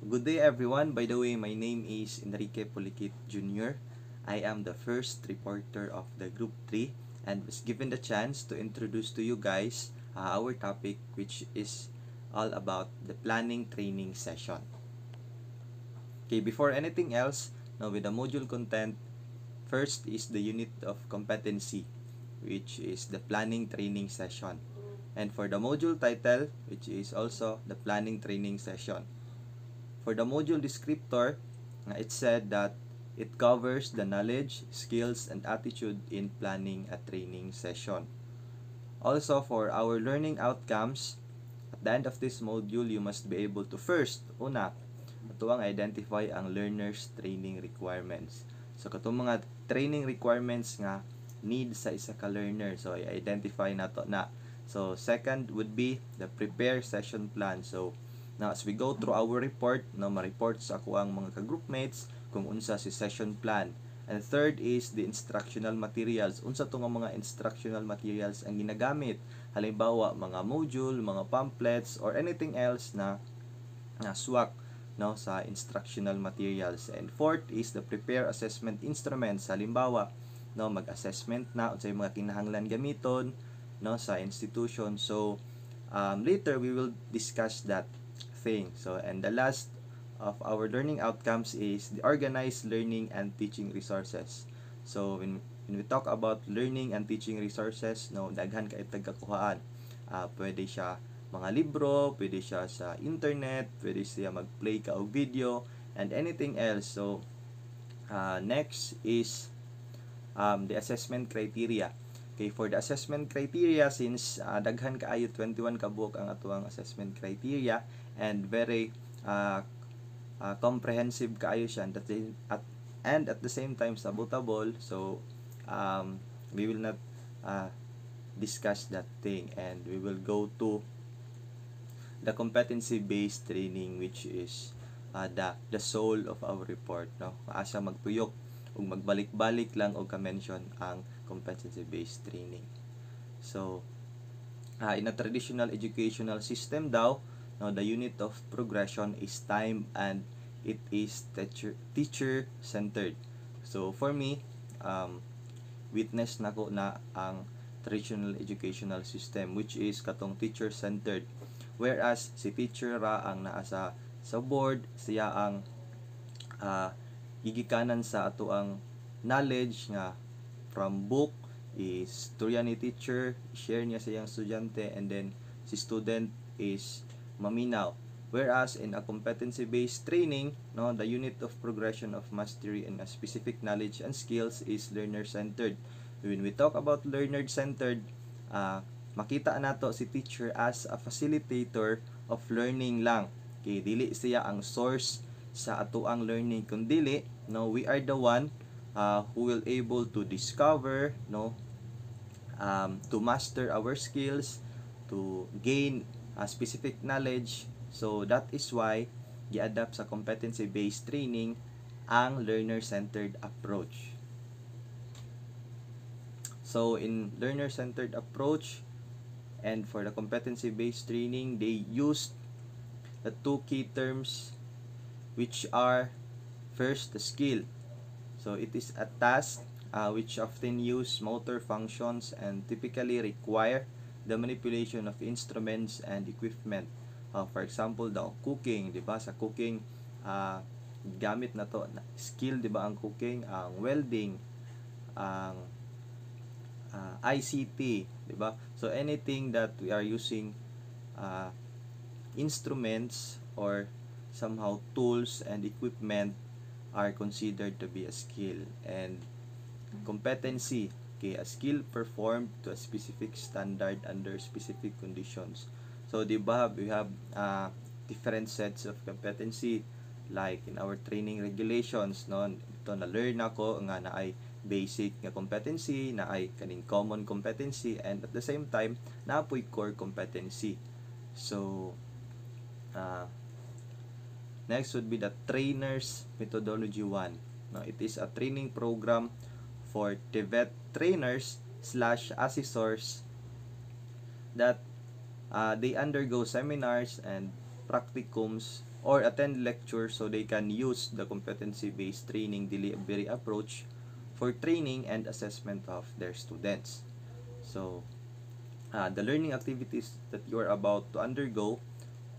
Good day everyone. By the way, my name is Enrique Pulikit Jr. I am the first reporter of the Group 3 and was given the chance to introduce to you guys our topic, which is all about the planning training session. Okay, before anything else, now with the module content, first is the unit of competency, which is the planning training session. And for the module title, which is also the planning training session. For the module descriptor, it said that it covers the knowledge, skills, and attitude in planning a training session. Also, for our learning outcomes, at the end of this module, you must be able to first, una, ito ang identify ang learner's training requirements. So, katong mga training requirements nga need sa isa ka learner. So, i-identify na to na. So, second would be the prepare session plan. So, now as we go through our report, ma-report sa ako ang mga ka-groupmates kung unsa si session plan. And third is the instructional materials. Unsa to nga mga instructional materials ang ginagamit? Halimbawa, mga module, mga pamphlets, or anything else na swak sa instructional materials. And fourth is the prepare assessment instruments. Halimbawa, mag-assessment na unsay mga kinahanglan gamiton sa institution. So later we will discuss that thing. So, and the last of our learning outcomes is the organized learning and teaching resources. So when we talk about learning and teaching resources, daghan ka itagkakuhaan. Pwede siya mga libro, pwede siya sa internet, pwede siya mag-play ka og video, and anything else. So next is the assessment criteria. Okay, for the assessment criteria, since daghan kaayo 21 ka buok ang atuang assessment criteria and very comprehensive kaayo siya and at the same time sabotable. So we will not discuss that thing, and we will go to the competency based training, which is the soul of our report, asa magtuyok ug magbalik-balik lang og ka-mention ang competency based training. So in a traditional educational system daw, the unit of progression is time and it is teacher centered. So for me, witness nako na ang traditional educational system, which is katong teacher centered, whereas si teacher ra ang naa sa board, siya ang gigikanan sa ato ang knowledge nga from book, istorya ni teacher, share niya sa iyang estudyante, and then si student is maminaw. Whereas in a competency-based training, the unit of progression of mastery and a specific knowledge and skills is learner-centered. When we talk about learner-centered, makita nato si teacher as a facilitator of learning lang. Okay, dili siya ang source sa atoang learning, kundi we are the one who will able to discover, to master our skills, to gain specific knowledge. So that is why gi-adapt sa competency-based training ang learner-centered approach. So in learner-centered approach and for the competency-based training, they used the two key terms, which are first the skill. So it is a task which often use motor functions and typically require the manipulation of instruments and equipment. For example, the cooking, di ba? Sa cooking, gamit na to skill, di ba? Ang cooking, ang welding, ang ICT, di ba? So anything that we are using instruments or somehow tools and equipment are considered to be a skill. And competency, okay, a skill performed to a specific standard under specific conditions. So di ba we have different sets of competency, like in our training regulations, ito na learn ako nga na ay basic nga competency, na ay kaning common competency, and at the same time na apoy core competency. So next would be the trainer's methodology 1. It is a training program for TVET trainers / assessors that they undergo seminars and practicums or attend lecture so they can use the competency-based training delivery approach for training and assessment of their students. So, the learning activities that you are about to undergo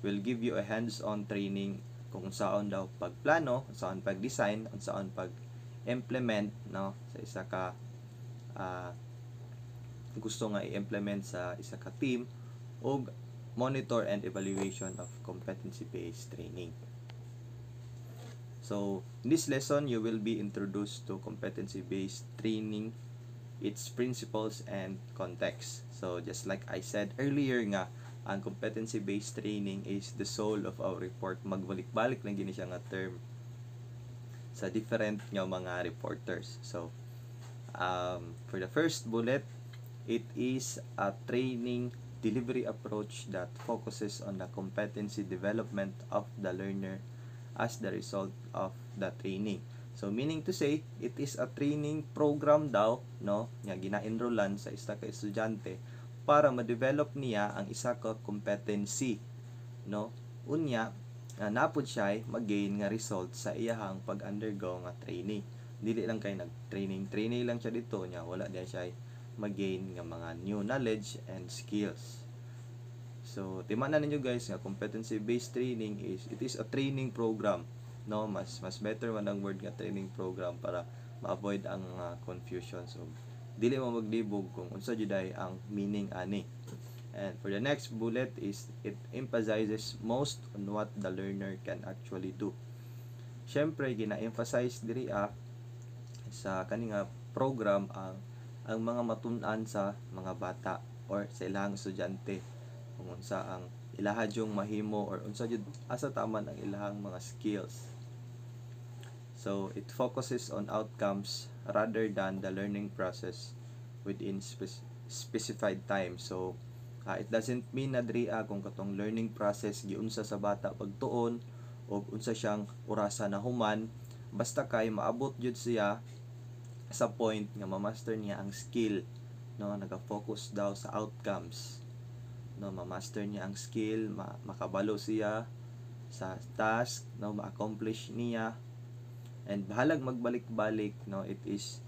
will give you a hands-on training kung saan daw pagplano, kung saan pag-design, kung saan pag-implement, no, sa isa ka gusto nga i-implement sa isa ka team, o monitor and evaluation of competency-based training. So, in this lesson, you will be introduced to competency-based training, its principles and context. So, just like I said earlier nga, ang competency-based training is the soul of our report. Magbalik-balik lang gini siya nga term sa different nga mga reporters. So, for the first bullet, it is a training delivery approach that focuses on the competency development of the learner as the result of the training. So meaning to say, it is a training program daw, no, nga gina-enrollan sa isa ka estudyante para ma-develop niya ang isa ka competency, no. Unya napud siya mag-gain nga result sa iyahang pag-undergo nga training. Dili lang kay nag-training lang siya dito nya, wala diya siya mag-gain ng mga new knowledge and skills. So, timanan ninyo guys nga competency-based training it is a training program, no, mas better man ang word nga training program para ma-avoid ang confusion. So, dili mo maglibog kung unsa jud ay ang meaning ani. And for the next bullet is it emphasizes most on what the learner can actually do. Syempre gina-emphasize diri sa kaning program ang mga matun-an sa mga bata or sa ilang estudyante, kung unsa ang ilaha jung mahimo or unsa jud asa taman ang ilahang mga skills. So it focuses on outcomes rather than the learning process within specified time. So it doesn't mean na diri kung katong learning process giunsa sa bata pagtuon o unsa siyang orasa na human, basta kay maabot jud siya sa point nga ma-master niya ang skill, no, naka-focus daw sa outcomes, no, ma-master niya ang skill, makabalo siya sa task, no, ma-accomplish niya, and bahalag magbalik-balik, no, it is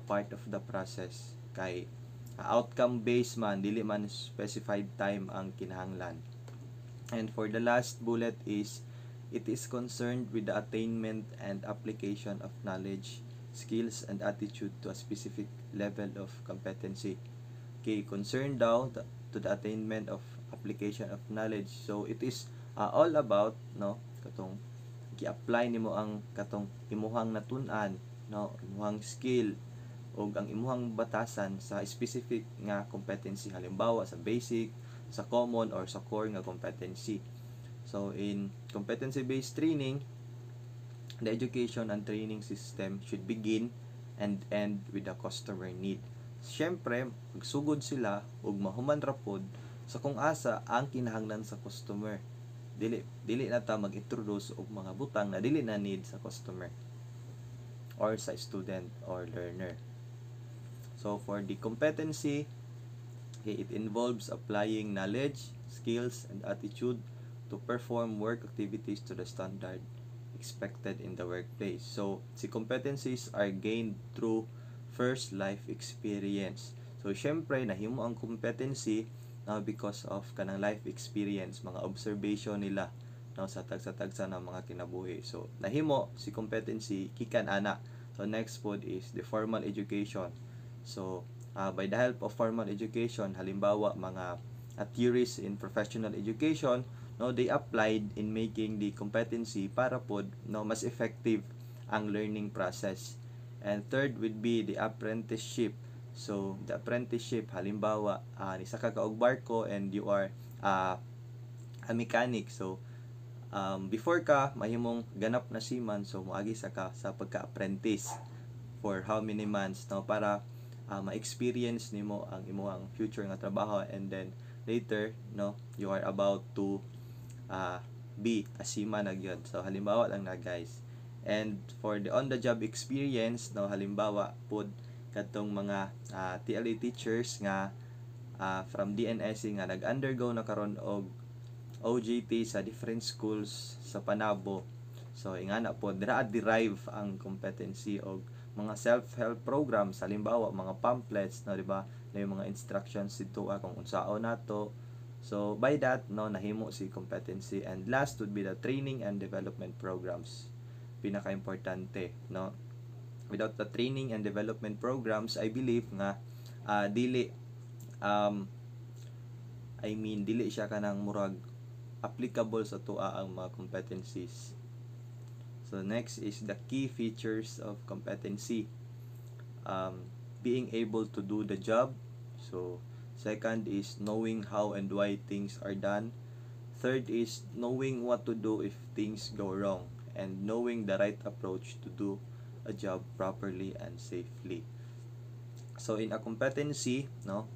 part of the process kay outcome based man, dili man specified time ang kinahanglan. And for the last bullet is it is concerned with the attainment and application of knowledge, skills, and attitude to a specific level of competency. Okay, concerned daw to the attainment of application of knowledge. So it is all about, no, katong gi-apply nimo ang katong imuhang natun-an, no, imuhang skill o ang imuhang batasan sa specific nga competency, halimbawa sa basic, sa common, or sa core nga competency. So in competency-based training, the education and training system should begin and end with the customer need. Siyempre, magsugod sila ug mahuman ra pod sa kung asa ang kinahanglan sa customer. Dili na ta mag-introduce og mga butang na dili na need sa customer or sa student or learner. So for the competency, it involves applying knowledge, skills, and attitude to perform work activities to the standard expected in the workplace. So, si competencies are gained through first life experience. So, syempre, nahimo ang competency because of kanang life experience, mga observation nila, no, sa tagsa-tagsa ng mga kinabuhi. So, nahimo si competency kikan ana. So, next pod is the formal education. So, by the help of formal education, halimbawa mga theories in professional education, no, they applied in making the competency para pod, no, mas effective ang learning process. And third would be the apprenticeship. So the apprenticeship, halimbawa isa ka og barko and you are a mechanic. So before ka mahimong ganap na seaman, so moagi sa ka sa pagka-apprentice for how many months, no, para ma-experience nimo ang imong future nga trabaho, and then later, no, you are about to be a seaman na gyud. So halimbawa lang na guys. And for the on the job experience, no, halimbawa pod katong mga TLE teachers nga from DNSC nga nag-undergo na karon og OJT sa different schools sa Panabo. So ingana po dira derive ang competency og mga self-help programs, halimbawa mga pamphlets, no, di ba? Na yung mga instructions dito kung unsaon nato. So by that, no, nahimo si competency. And last would be the training and development programs. Pinaka-importante, no? Without the training and development programs, I believe nga dili dili siya kanang murag applicable sa tuwa ang mga competencies. So next is the key features of competency. Being able to do the job. So second is knowing how and why things are done. Third is knowing what to do if things go wrong, and knowing the right approach to do a job properly and safely. So in a competency, no,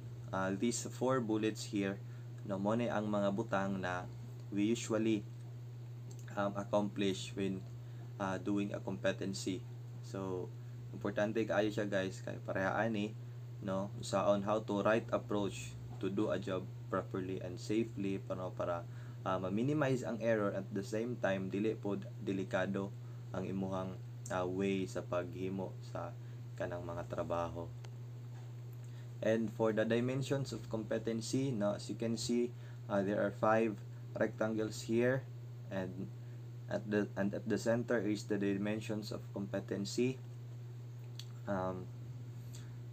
these 4 bullets here, no, mo ni ang mga butang na we usually accomplish when doing a competency. So importante kaayo siya guys, kay parehaan ni, no, sa on how to right approach to do a job properly and safely para ma-minimize ang error, at the same time dili pod delikado ang imuhang way sa paghimo sa kanang mga trabaho. And for the dimensions of competency, no, as you can see, there are 5 rectangles here, and at the center is the dimensions of competency, and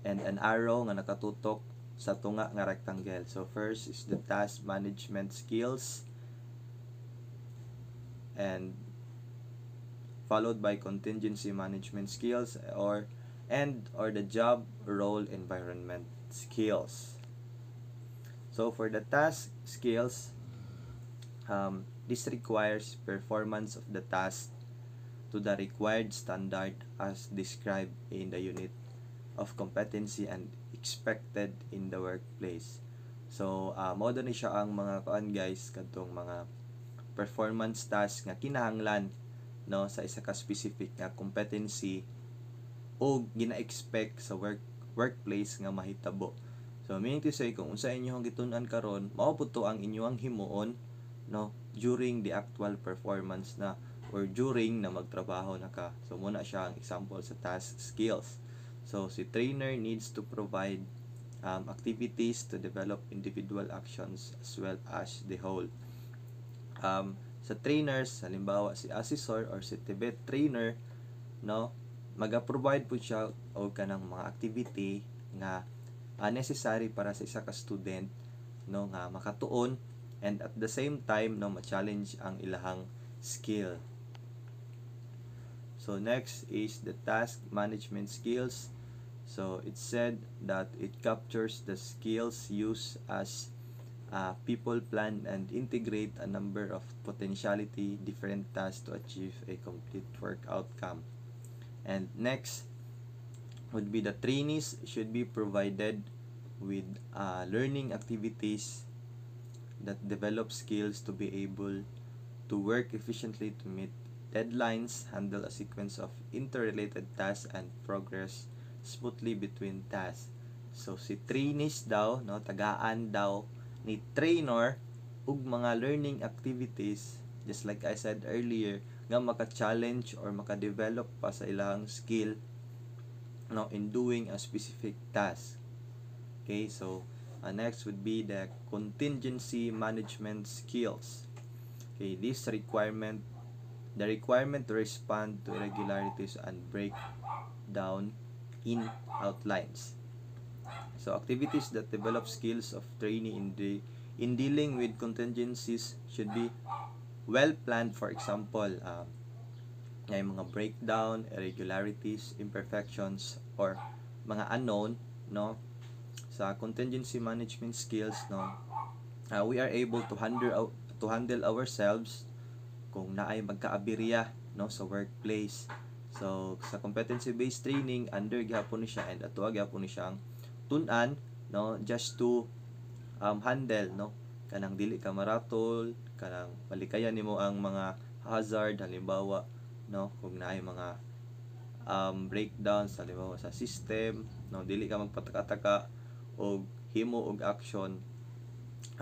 an arrow nga nakatutok sa tunga nga rectangle. So first is the task management skills, and followed by contingency management skills, or the job role environment skills. So for the task skills, this requires performance of the task to the required standard as described in the unit of competency and expected in the workplace. So mao ni siya ang mga kuan guys, kadtong mga performance task nga kinahanglan, no, sa isa ka specific nga competency o gina-expect sa workplace nga mahitabo. So meaning to say, kung unsa inyong gitun-an karon, mao pud to ang inyong himuon, no, during the actual performance na, or during na magtrabaho na ka. So muna siya ang example sa task skills. So si trainer needs to provide activities to develop individual actions as well as the whole. Sa trainers, halimbawa si assessor or si TVET trainer, no, maga-provide po siya og kanang mga activity nga necessary para sa isa ka student, no, nga makatuon, and at the same time, no, ma-challenge ang ilahang skill. So next is the task management skills. So it said that it captures the skills used as people plan and integrate a number of potentiality different tasks to achieve a complete work outcome. And next would be the trainees should be provided with learning activities that develop skills to be able to work efficiently to meet deadlines, handle a sequence of interrelated tasks, and progress smoothly between tasks. So si trainees daw, no, tagaan daw ni trainer ug mga learning activities, just like I said earlier, nga maka-challenge or maka-develop pa sa ilang skill, no, in doing a specific task. Okay, so next would be the contingency management skills. Okay, the requirement to respond to irregularities and break down in outlines. So activities that develop skills of trainee in dealing with contingencies should be well planned. For example, may mga breakdown, irregularities, imperfections, or mga unknown, no, sa contingency management skills, no, we are able to handle ourselves kung naay magkaaberya, no, sa workplace. So sa competency based training, under gyapon ni siya, and ato gyapon ni siya ang tun-an, no, just to handle, no, kanang dili ka maratol, kanang malikayan nimo ang mga hazard, halimbawa, no, kung naay mga breakdowns halimbawa sa system, no, dili ka magpataka-taka og himo og action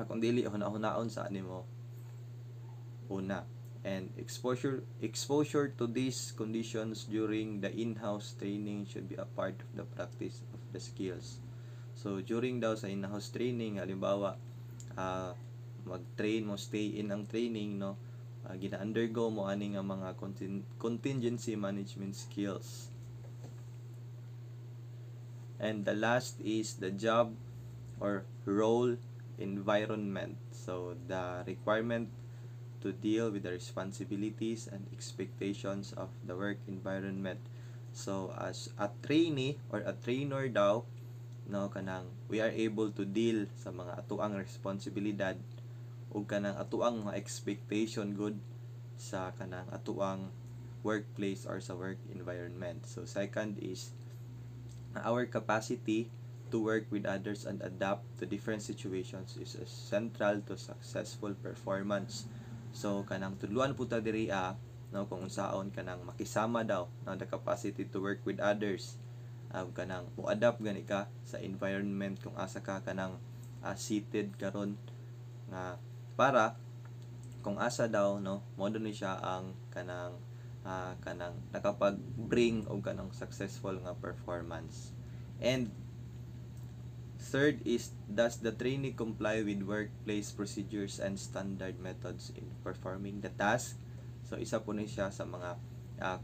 kung dili hunaon sa nimo una. And exposure to these conditions during the in-house training should be a part of the practice of the skills. So during daw sa in-house training, halimbawa mag-train mo, stay in ang training, no, gina-undergo mo ani nga mga contingency management skills. And the last is the job or role environment. So the requirement to deal with the responsibilities and expectations of the work environment. So as a trainee or a trainer daw, no, kanang we are able to deal sa mga atuang responsibilidad ug kanang atuang mga expectation good sa kanang atuang workplace or sa work environment. So second is our capacity to work with others and adapt to different situations is central to successful performance. So kanang tudluan po ta diri no, kung unsaon kanang makisama daw, no, the capacity to work with others, kanang mo-adapt gani ka sa environment kung asa ka kanang seated karon nga para kung asa daw, no, mo ni siya ang kanang nakapag-bring og kanang successful nga performance. And third is, does the trainee comply with workplace procedures and standard methods in performing the task? So isa po ni siya sa mga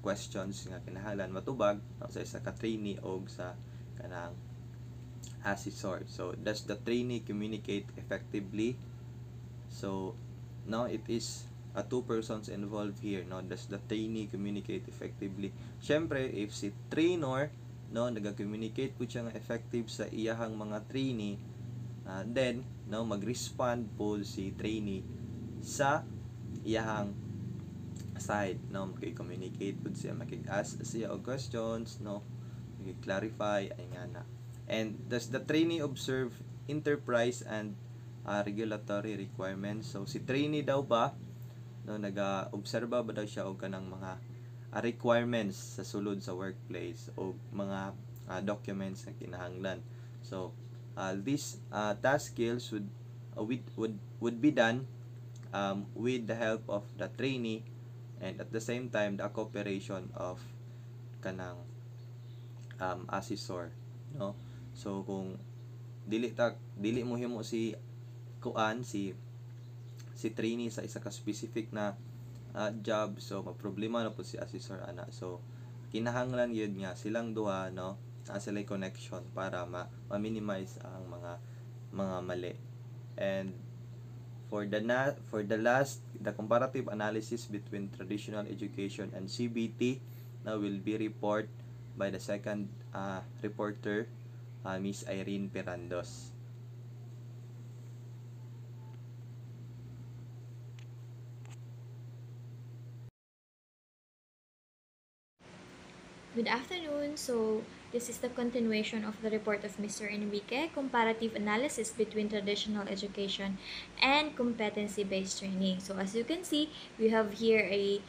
questions nga kinahanglan matubag sa isa ka trainee o sa kanang assessor. So does the trainee communicate effectively? So now it is two persons involved here, no. Does the trainee communicate effectively? Syempre if si trainer, no, naga-communicate po siya nga effective sa iyahang mga trainee, then no, mag-respond po si trainee sa iyahang side, no, makikommunicate po siya, makik-ask siya og questions, no, makik-clarify ay nga na. And does the trainee observe enterprise and regulatory requirements? So si trainee daw ba, no, naga-obserba ba daw siya og kanang mga requirements sa sulod sa workplace o mga documents na kinahanglan. So these task skills would be done with the help of the trainee and at the same time the cooperation of kanang assessor, no. So kung dili mo himo si trainee sa isa ka specific na job, so maproblema na po si assessor ana. So kinahanglan yun nga silang duha, no, sila'y connection para ma-minimize ang mga mali. And for the last, the comparative analysis between traditional education and CBT now will be report by the second reporter, Miss Irene Perandos. Good afternoon. So, this is the continuation of the report of Mr. Enrique, comparative analysis between traditional education and competency-based training. So, as you can see, we have here a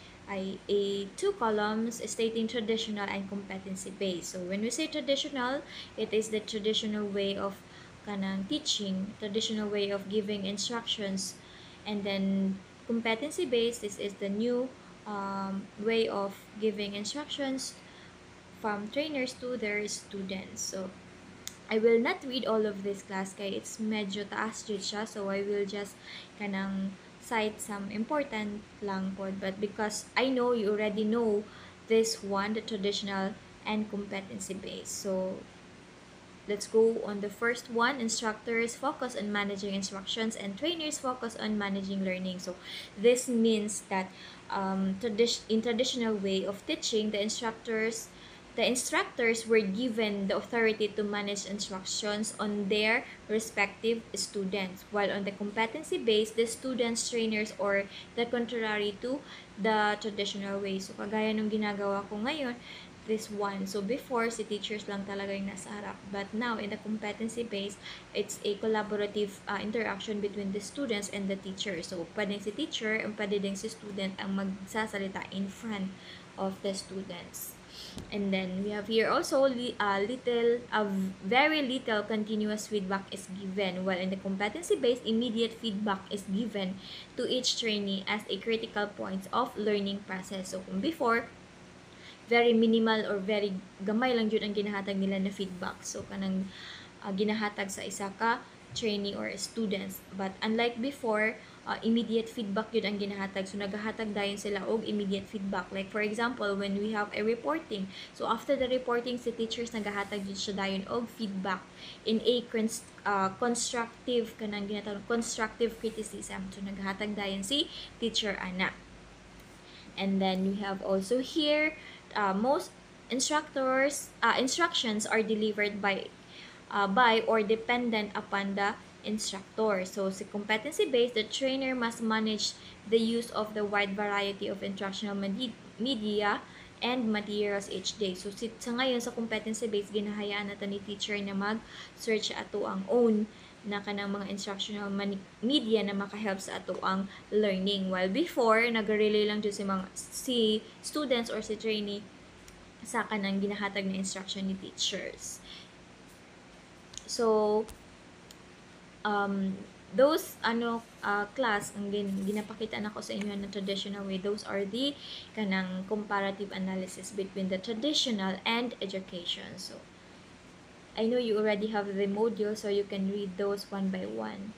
two columns stating traditional and competency-based. So, when we say traditional, it is the traditional way of kanang teaching, traditional way of giving instructions, and then competency-based, this is the new way of giving instructions from trainers to their students. So, I will not read all of this class kay it's medyo taas jud siya. So, I will just kanang cite some important lang po. But because I know you already know this one, the traditional and competency based. So, let's go on the first one. Instructors focus on managing instructions and trainers focus on managing learning. So, this means that in traditional way of teaching, the instructors were given the authority to manage instructions on their respective students, while on the competency base, the students, trainers, or the contrary to the traditional way. So, kagaya nung ginagawa ko ngayon, this one. So, before, si teachers lang talaga yung nasa harap. But now, in the competency base, it's a collaborative interaction between the students and the teacher. So, pwedeng si teacher, pwede din si student ang magsasalita in front of the students. And then we have here also very little continuous feedback is given, while in the competency-based, immediate feedback is given to each trainee as a critical point of learning process. So kung before, very minimal or very gamay lang jud ang ginahatag nila na feedback. So kanang ginahatag sa isa ka trainee or students. But unlike before, immediate feedback yun ang ginahatag. So nagahatag dayon sila og immediate feedback. Like for example, when we have a reporting. So after the reporting, si teachers nagahatag yun siya dayon og feedback in a constructive kanang ginatawag constructive criticism. So nagahatag dayon si teacher ana. And then we have also here most instructions are delivered by or dependent upon the instructor. So, sa competency-based, the trainer must manage the use of the wide variety of instructional media and materials each day. So, sa ngayon, sa competency-based, ginahayaan natin ni teacher na mag-search ato ang own na kanang mga instructional media na makahelp sa ato ang learning. While before, nag-relay lang dyan si students or si trainee sa kanang ginahatag na instruction ni teachers. So, those class ang ginapakita nako sa inyo na traditional way, those are the kanang comparative analysis between the traditional and education. So I know you already have the module, so you can read those one by one.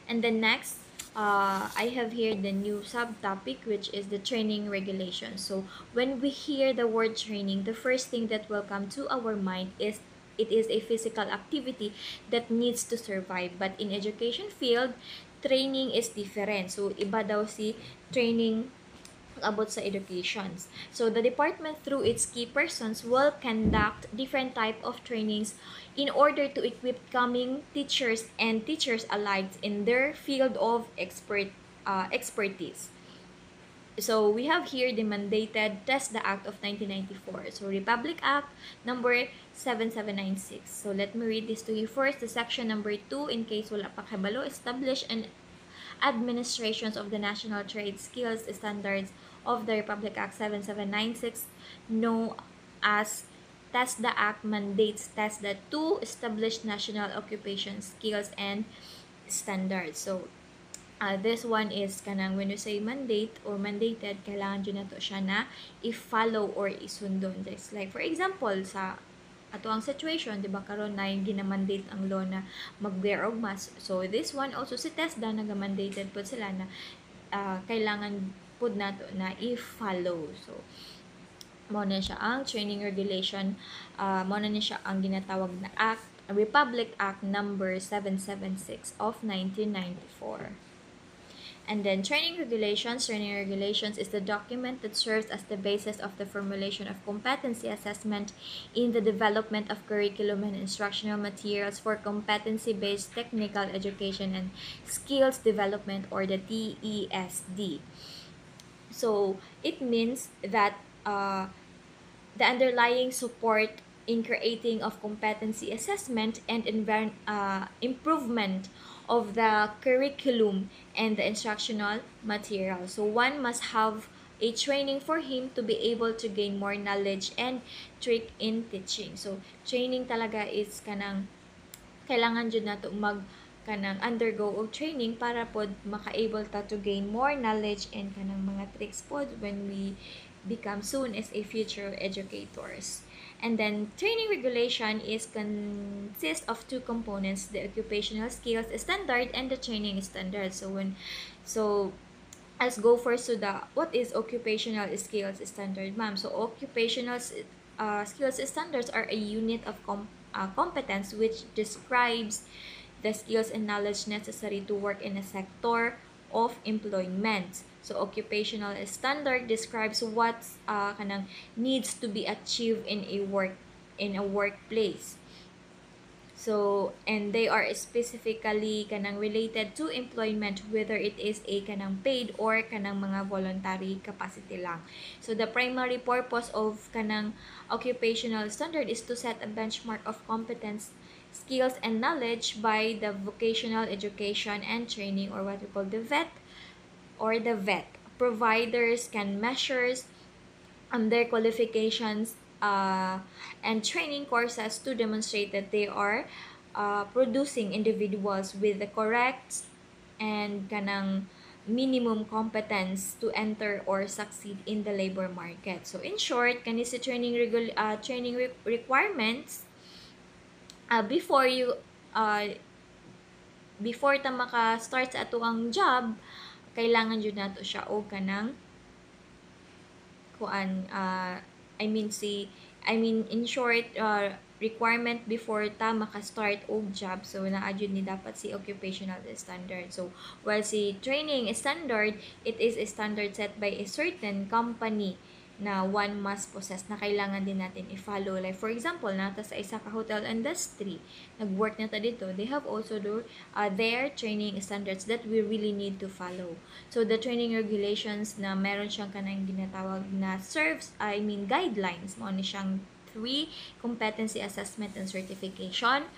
And then next, I have here the new subtopic, which is the training regulations. So when we hear the word training, the first thing that will come to our mind is it is a physical activity that needs to survive. But in education field, training is different. So iba daw si training about sa educations. So the department through its key persons will conduct different type of trainings in order to equip coming teachers and teachers alike in their field of expertise. So we have here the mandated TESDA Act of 1994. So Republic Act number 7796. So let me read this to you first. The section number 2, in case wala pa kabalo, establish an administrations of the National Trade Skills Standards of the Republic Act 7796, known as TESDA Act, mandates TESDA to establish national occupation skills and standards. So this one is kanang when you say mandate or mandated, kailangan dyan na to siya na i-follow or isundon. Just like for example, sa ato ang situation, di ba karon na yung ginamandate ang law na mag-wear og mask. So this one also si TESDA nagamandated po sila na kailangan pud nato na i-follow. So mo na siya ang training regulation, mo na siya ang ginatawag na Act, Republic Act number 776 of 1994. And then training regulations is the document that serves as the basis of the formulation of competency assessment in the development of curriculum and instructional materials for competency-based technical education and skills development, or the TESD. So it means that the underlying support in creating of competency assessment and improvement of the curriculum and the instructional material. So one must have a training for him to be able to gain more knowledge and trick in teaching. So training talaga is kanang kailangan jud nato kanang undergo og training para pod maka-able ta to gain more knowledge and kanang mga tricks pod when we become soon as a future educators. And then training regulation consists of two components: the occupational skills standard and the training standard. So let's go first to the what is occupational skills standard, ma'am. So occupational skills standards are a unit of competence which describes the skills and knowledge necessary to work in a sector of employment. So occupational standard describes what kanang needs to be achieved in a workplace. So and they are specifically kanang related to employment, whether it is a kanang paid or kanang mga voluntary capacity lang. So the primary purpose of kanang occupational standard is to set a benchmark of competence, skills and knowledge by the vocational education and training, or what we call the VET. Providers can measure their qualifications and training courses to demonstrate that they are producing individuals with the correct and kanang minimum competence to enter or succeed in the labor market. So in short, kani si training requirements before you before ta maka-start sa ato ang job, kailangan jud nato siya og kanang kuan in short, requirement before ta maka-start og job. So naa jud ni dapat si occupational standard. So while si training standard, it is a standard set by a certain company na one must possess na kailangan din natin i-follow. Like for example, nata sa isa ka hotel industry, nag-work na ta dito, they have also their training standards that we really need to follow. So the training regulations na meron siyang kanang ginatawag na guidelines, mo ni siyang 3: competency assessment and certification,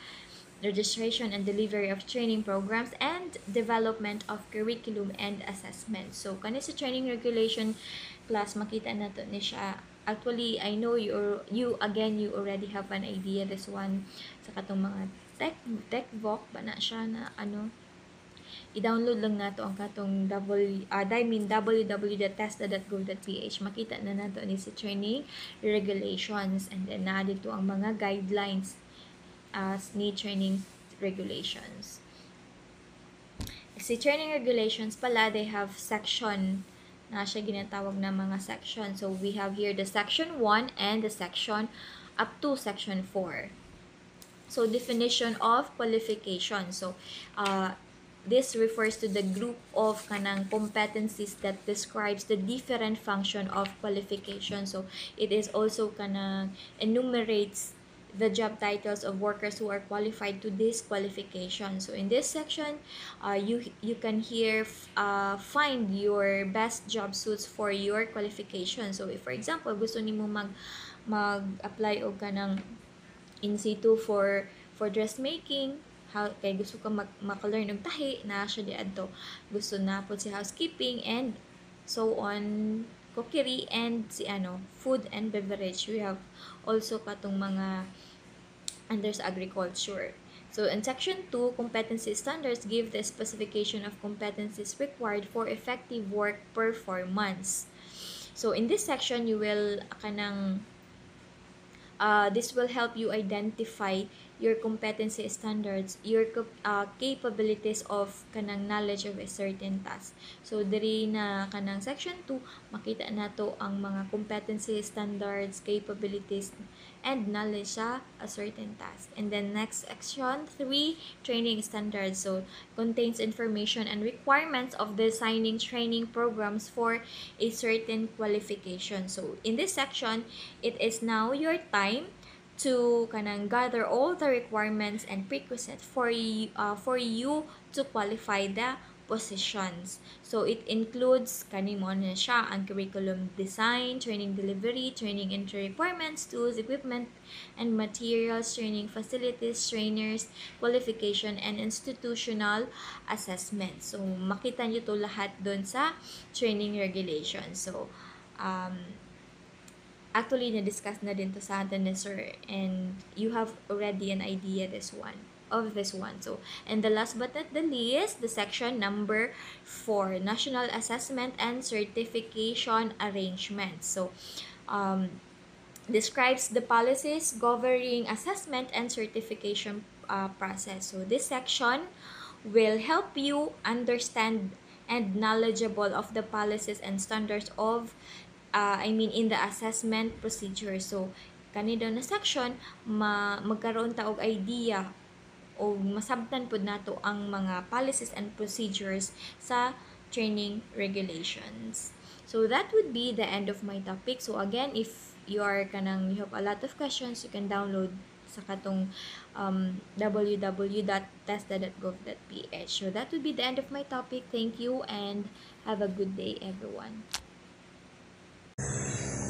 registration and delivery of training programs, and development of curriculum and assessment. So kani sa training regulation class, makita na to ni siya. Actually, I know you already have an idea this one sa katong mga TechVoc ba na siya na i-download lang nato ang katong www.testa.gov.ph. Makita na nato ni si training regulations, and then na dito ang mga guidelines as ni training regulations. Si training regulations pala, they have section na siya ginatawag na mga section. So we have here the section 1 and the section up to section 4. So definition of qualification. So this refers to the group of kanang competencies that describes the different function of qualification. So it is also kanang enumerates the job titles of workers who are qualified to this qualification. So in this section, you can here find your best job suits for your qualification. So if for example gusto nimo mag-apply og kanang in situ for dressmaking, kay gusto ka maka-learn og tahi, na siya di adto. Gusto na po si housekeeping and so on, cookery, and si food and beverage. We have also katong mga under agriculture. So in section 2, competency standards give the specification of competencies required for effective work performance. So in this section, you will this will help you identify your competency standards, your capabilities of kanang knowledge of a certain task. So diri na kanang section 2, makita nato ang mga competency standards, capabilities, and knowledge sa a certain task. And then next section 3, training standards. So contains information and requirements of designing training programs for a certain qualification. So in this section, it is now your time to kanang gather all the requirements and prerequisites for you to qualify the positions. So it includes kanimo na siya ang curriculum design, training delivery, training entry requirements, tools, equipment, and materials, training facilities, trainers, qualification, and institutional assessment. So makita niyo to lahat doon sa training regulations. So actually na-discuss na din to sa atin ni sir, and you have already an idea of this one. So, and the last but not the least, the section number 4, national assessment and certification arrangements. So describes the policies governing assessment and certification process. So this section will help you understand and knowledgeable of the policies and standards of in the assessment procedure. So kanito na section, magkaroon ta og idea o masabtan pod nato ang mga policies and procedures sa training regulations. So that would be the end of my topic. So again, if you have a lot of questions, you can download sa katong www.testa.gov.ph. So that would be the end of my topic. Thank you and have a good day, everyone.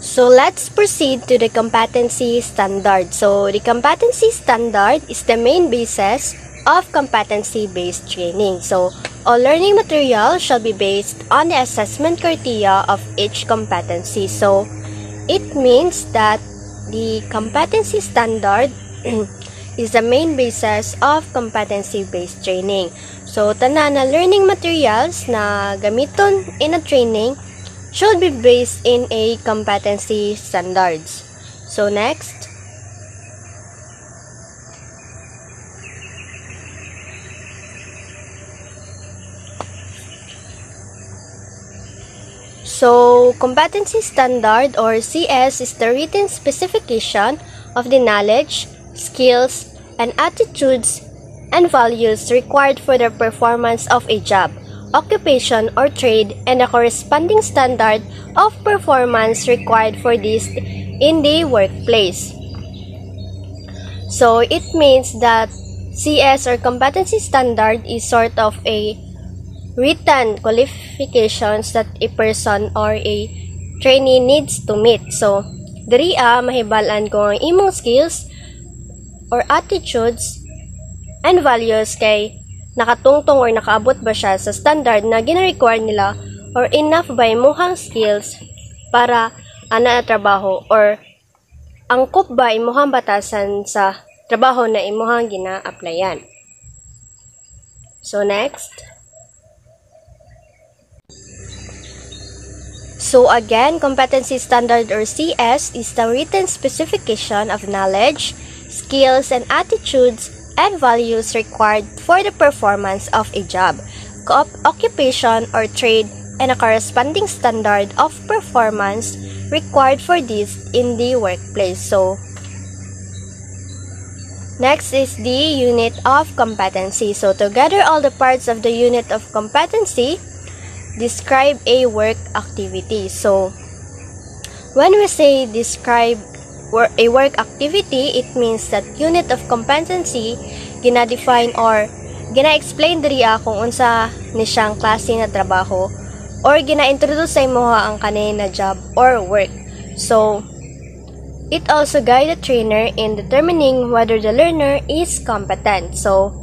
So let's proceed to the competency standard. So the competency standard is the main basis of competency-based training. So all learning material shall be based on the assessment criteria of each competency. So it means that the competency standard is the main basis of competency-based training. So, tanan na learning materials na gamiton in a training should be based in a competency standards. So, next. So, competency standard or CS is the written specification of the knowledge, skills, and attitudes and values required for the performance of a job, occupation, or trade, and the corresponding standard of performance required for this in the workplace. So, it means that CS or competency standard is sort of a written qualifications that a person or a trainee needs to meet. So, diri mahibalan ko ang imong skills or attitudes and values kay nakatungtong or nakaabot ba siya sa standard na gina-require nila or enough ba imuhang skills para ana na trabaho or angkop ba imuhang batasan sa trabaho na imuhang gina-applyan. So, next. So again, competency standard or CS is the written specification of knowledge, skills, and attitudes and values required for the performance of a job, occupation, or trade, and a corresponding standard of performance required for this in the workplace. So, next is the unit of competency. So, to gather all the parts of the unit of competency, describe a work activity. So, when we say describe a work activity, it means that unit of competency gina-define or gina-explain diriya kung unsa ni siyang klase na trabaho or gina-introduce sa imuha ang kanina job or work. So, it also guide the trainer in determining whether the learner is competent. So,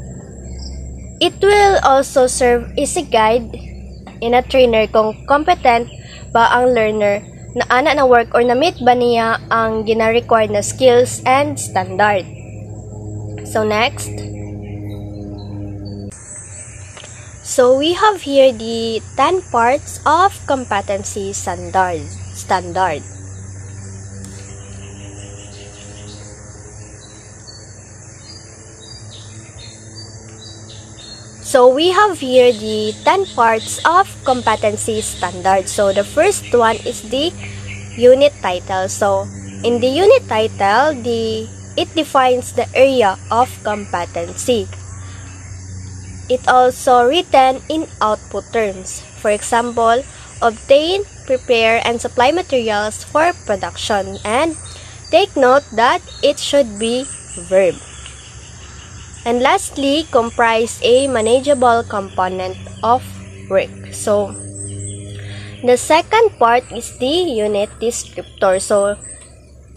it will also serve as a guide in a trainer kung competent ba ang learner na ana na work or na-meet ba niya ang gina-required na skills and standard. So, next. So, we have here the 10 parts of competency standard. So, we have here the 10 parts of competency standard. So, the first one is the unit title. So, in the unit title, it defines the area of competency. It also written in output terms. For example, obtain, prepare, and supply materials for production. And take note that it should be verb. And lastly, comprise a manageable component of work. So, the second part is the unit descriptor. So,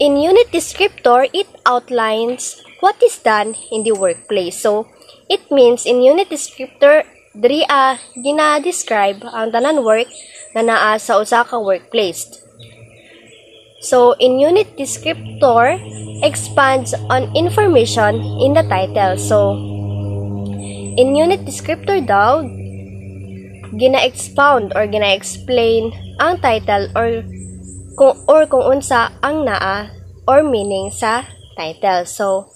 in unit descriptor, it outlines what is done in the workplace. So, it means in unit descriptor, diri gina-describe ang tanan work na naa sa usa ka workplace. So, in unit descriptor, expands on information in the title. So, in unit descriptor daw, gina-expound or gina-explain ang title or kung unsa ang naa or meaning sa title. So,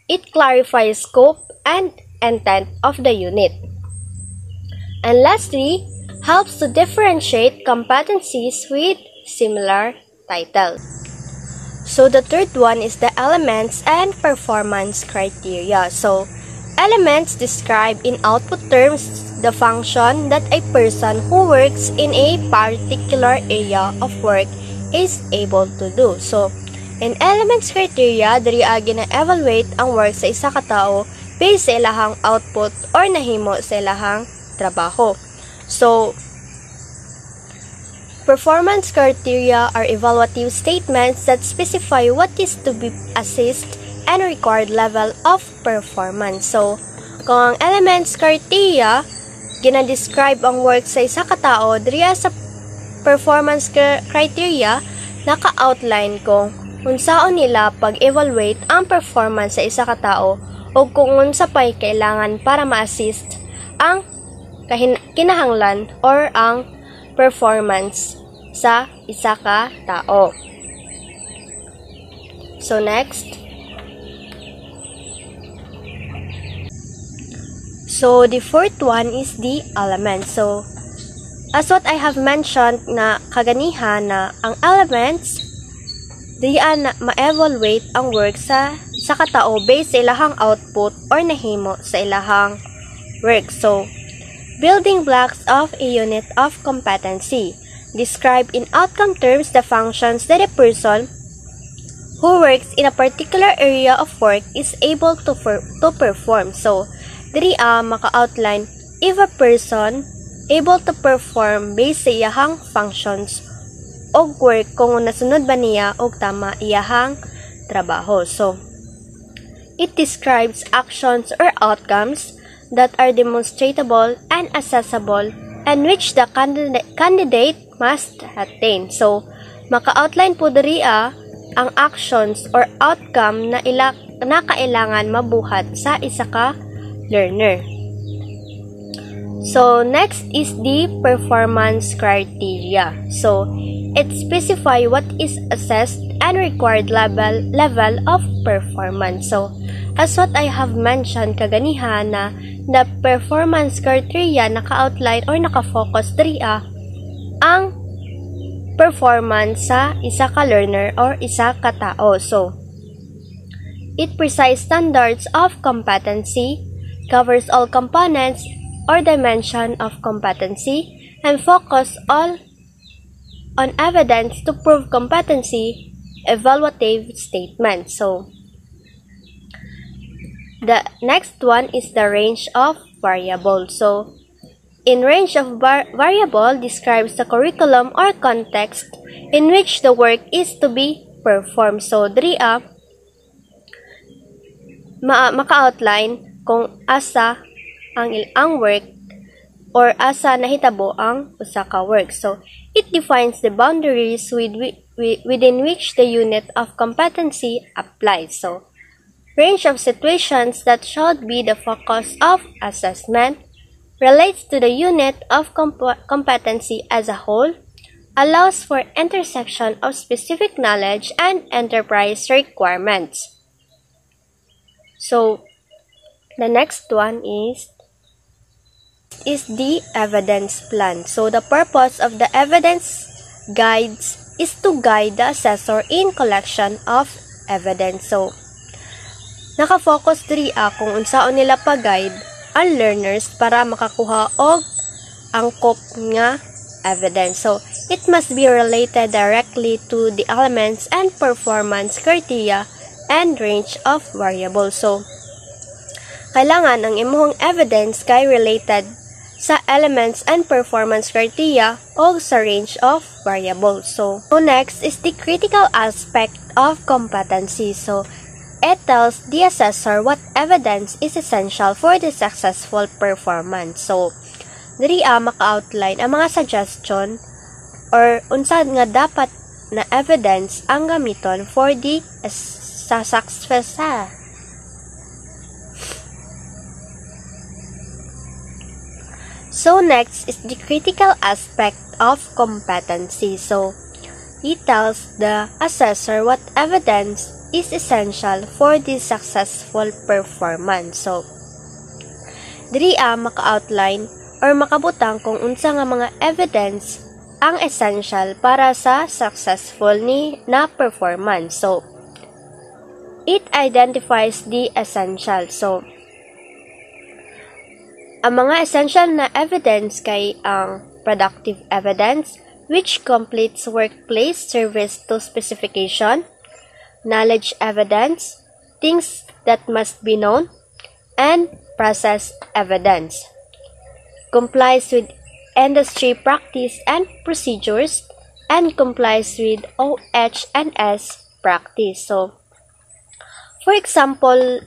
it clarifies scope and intent of the unit. And lastly, helps to differentiate competencies with similar title. So, the third one is the elements and performance criteria. So, elements describe in output terms the function that a person who works in a particular area of work is able to do. So, in elements criteria, diri gina-evaluate ang work sa isa ka tao based sa ilahang output or nahimo sa ilahang trabaho. So, performance criteria are evaluative statements that specify what is to be assessed and required level of performance. So, kung ang elements criteria, gina-describe ang work sa isa ka tao, diriya sa performance criteria, naka-outline kung unsaon nila pag-evaluate ang performance sa isa ka tao o kung unsa pay kailangan para ma-assist ang kinahanglan or ang performance sa isa ka tao. So next. So the fourth one is the element. So as what I have mentioned na kaganihan na ang elements diyan na ma-evaluate ang work sa katao based sa ilahang output or nahimo sa ilahang work. So building blocks of a unit of competency. Describe in outcome terms the functions that a person who works in a particular area of work is able to perform. So, diri maka-outline if a person able to perform based sa iyahang functions og work kung nasunod ba niya og tama iyahang trabaho. So, it describes actions or outcomes that are demonstrable and accessible and which the candidate must attain. So, maka-outline po diri ang actions or outcome na kailangan mabuhat sa isa ka learner. So, next is the performance criteria. So, it specify what is assessed and required level of performance. So, as what I have mentioned kaganihan na the performance criteria naka-outline or naka-focus diri ang performance sa isa ka learner or isa ka tao. So, it precise standards of competency, covers all components or dimension of competency, and focus all on evidence to prove competency, evaluative statement. So, the next one is the range of variables. So, in range of variable describes the curriculum or context in which the work is to be performed. So, diri maka-outline kung asa ang work or asa nahitabo ang usa ka work. So, it defines the boundaries within which the unit of competency applies. So, range of situations that should be the focus of assessment, relates to the unit of competency as a whole, allows for intersection of specific knowledge and enterprise requirements. So, the next one is the evidence plan. So, the purpose of the evidence guides is to guide the assessor in collection of evidence. So, naka-focus diri kung unsaon nila pag-guide ang learners para makakuha og angkop nga evidence. So, it must be related directly to the elements and performance criteria and range of variables. So, kailangan ang imong evidence kay related sa elements and performance criteria o sa range of variables. So, next is the critical aspect of competency. So, it tells the assessor what evidence is essential for the successful performance. So, diri maka-outline ang mga suggestion or unsa nga dapat na evidence ang gamiton for the success. So, next is the critical aspect of competency. So, it tells the assessor what evidence is essential for the successful performance. So, diri maka-outline or makabutang kung unsa nga mga evidence ang essential para sa successful na performance. So, it identifies the essential. So, ang mga essential na evidence kay ang productive evidence, which completes workplace service to specification, knowledge evidence, things that must be known, and process evidence. Complies with industry practice and procedures, and complies with OH&S practice. So, for example,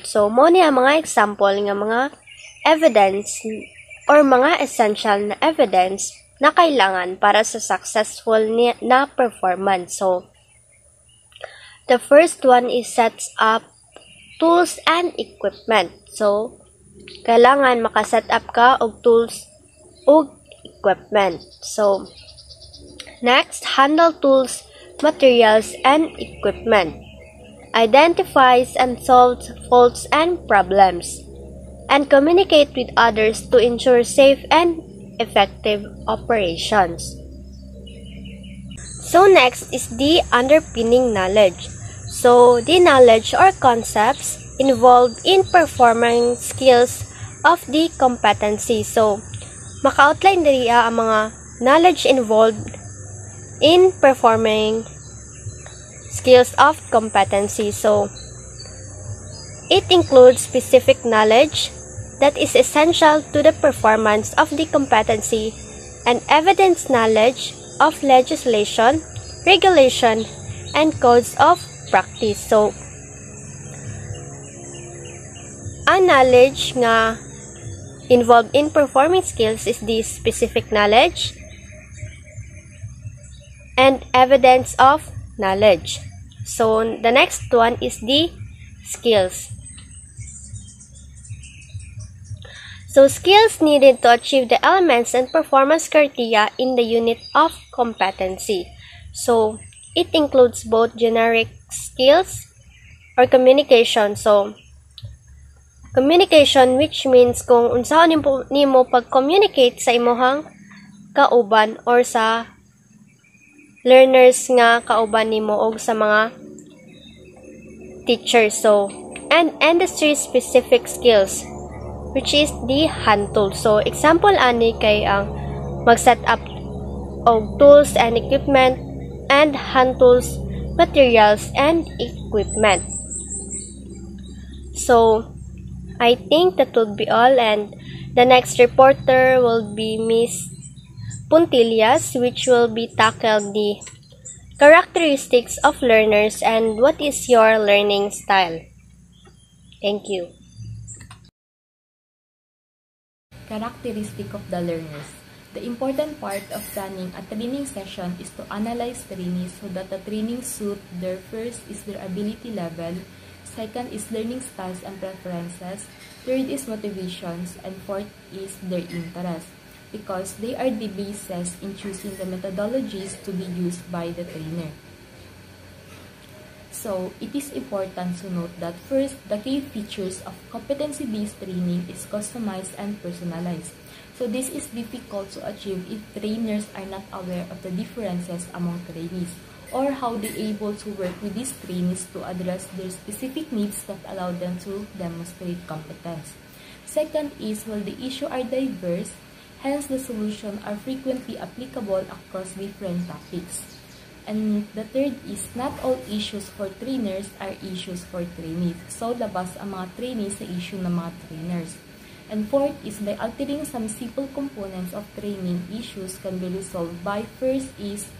so mo ni ang mga example nga mga evidence or mga essential na evidence na kailangan para sa successful na performance. So, the first one is sets up tools and equipment. So, kailangan makaset up ka og tools ug equipment. So, next, handle tools, materials, and equipment. Identifies and solves faults and problems. And communicate with others to ensure safe and effective operations. So next is the underpinning knowledge. So the knowledge or concepts involved in performing skills of the competency. So maka-outline diriya ang mga knowledge involved in performing skills of competency. So it includes specific knowledge that is essential to the performance of the competency and evidence knowledge of legislation, regulation, and codes of practice. So, ang knowledge nga involved in performing skills is the specific knowledge and evidence of knowledge. So, the next one is the skills. So, skills needed to achieve the elements and performance criteria in the unit of competency. So, it includes both generic skills or communication. So, communication, which means kung unsaon nimo pag-communicate sa imuhang kauban or sa learners nga kauban nimo og sa mga teachers. So, and industry-specific skills, which is the hand tools. So, example ani kay ang mag-set up of tools and equipment and hand tools, materials, and equipment. So, I think that would be all, and the next reporter will be Miss Puntillas, which will be tackled the characteristics of learners and what is your learning style. Thank you. Characteristic of the learners. The important part of planning a training session is to analyze trainees so that the training suit their. First is their ability level, second is learning styles and preferences, third is motivations, and fourth is their interest, because they are the basis in choosing the methodologies to be used by the trainer. So, it is important to note that first, the key features of competency-based training is customized and personalized. So, this is difficult to achieve if trainers are not aware of the differences among trainees or how they are able to work with these trainees to address their specific needs that allow them to demonstrate competence. Second is, while the issues are diverse, hence the solutions are frequently applicable across different topics. And the third is, not all issues for trainers are issues for trainees. So, labas ang mga trainees sa issue ng mga trainers. And fourth is, by altering some simple components of training, issues can be resolved by, first is,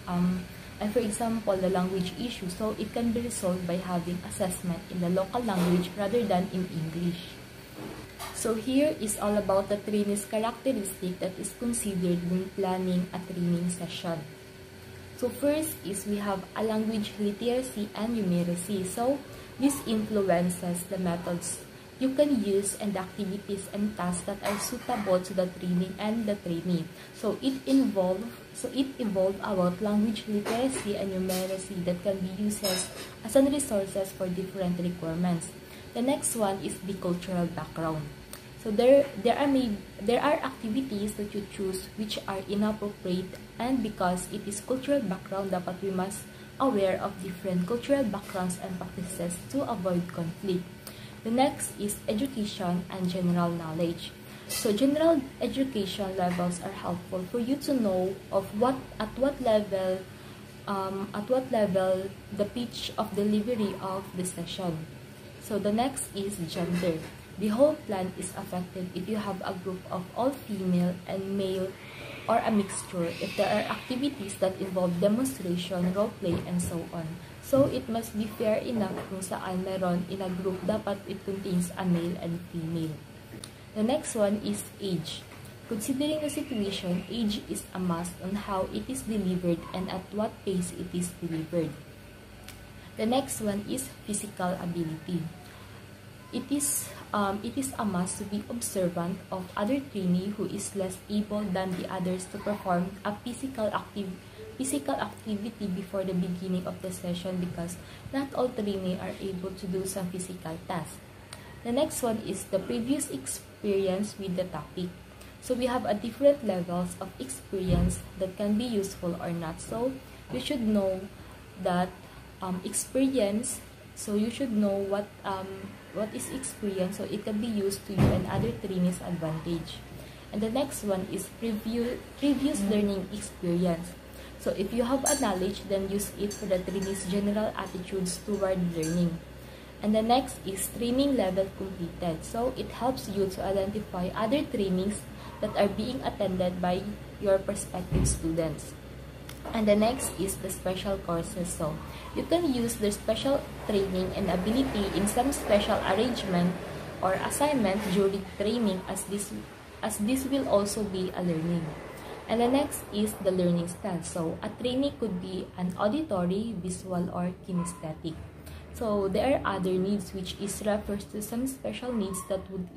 for example, the language issue. So, it can be resolved by having assessment in the local language rather than in English. So, here is all about the trainee's characteristic that is considered when planning a training session. So, first is we have a language literacy and numeracy. So, this influences the methods you can use and the activities and tasks that are suitable to the training and the trainee. So, it evolved about language literacy and numeracy that can be used as resources for different requirements. The next one is the cultural background. So there are activities that you choose which are inappropriate, and because it is cultural background, dapat we must aware of different cultural backgrounds and practices to avoid conflict. The next is education and general knowledge. So general education levels are helpful for you to know of at what level the pitch of delivery of the session. So the next is gender. The whole plan is affected if you have a group of all female and male or a mixture, if there are activities that involve demonstration, role play, and so on. So, it must be fair enough kung saan meron in a group dapat it contains a male and female. The next one is age. Considering the situation, age is a must on how it is delivered and at what pace it is delivered. The next one is physical ability. It is a must to be observant of other trainee who is less able than the others to perform a physical activity before the beginning of the session, because not all trainee are able to do some physical tasks. The next one is the previous experience with the topic. So we have a different levels of experience that can be useful or not. So you should know that experience. So you should know what is experience, so it can be used to you and other trainees' advantage. And the next one is previous learning experience. So if you have a knowledge, then use it for the trainees' general attitudes toward learning. And the next is training level completed. So it helps you to identify other trainings that are being attended by your prospective students. And the next is the special courses. So you can use the special training and ability in some special arrangement or assignment during training, as this will also be a learning. And the next is the learning style. So a training could be an auditory, visual, or kinesthetic. So there are other needs, which is refers to some special needs that would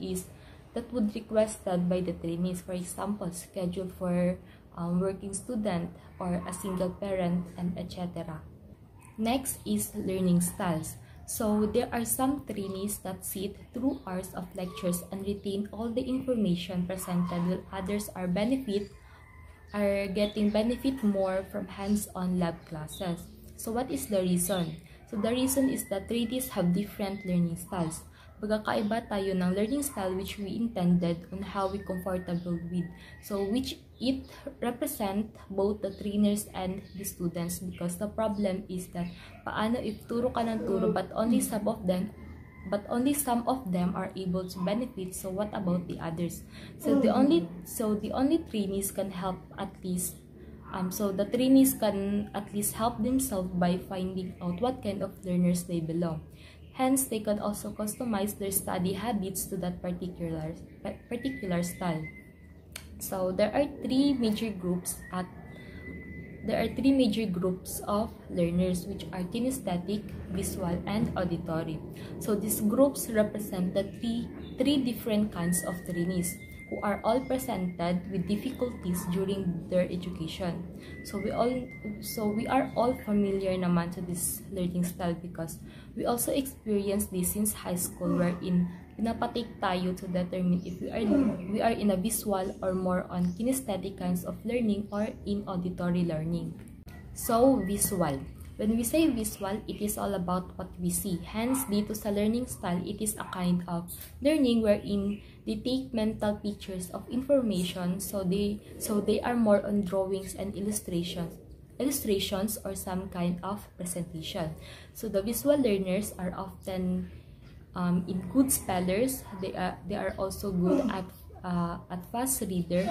requested by the trainees. For example, schedule for working student or a single parent, and etc. Next is learning styles. So there are some trainees that sit through hours of lectures and retain all the information presented, while others are getting benefit more from hands-on lab classes. So what is the reason? So the reason is that trainees have different learning styles. Magkakaiba tayo ng learning style which we intended on how we comfortable with. So which it represent both the trainers and the students, because the problem is that paano if turo ka ng turo but only some of them are able to benefit, so what about the others? So the only trainees can help at least so the trainees can at least help themselves by finding out what kind of learners they belong. Hence, they can also customize their study habits to that particular style. So there are three major groups of learners, which are kinesthetic, visual, and auditory. So these groups represent the three different kinds of trainees who are all presented with difficulties during their education. So we are all familiar naman to this learning style, because we also experienced this since high school, wherein pinapatake tayo to determine if we are in a visual or more on kinesthetic kinds of learning or in auditory learning. So visual. When we say visual, it is all about what we see. Hence, dito sa learning style, it is a kind of learning wherein they take mental pictures of information, so they are more on drawings and illustrations or some kind of presentation. So the visual learners are often in good spellers. They are also good at fast reader.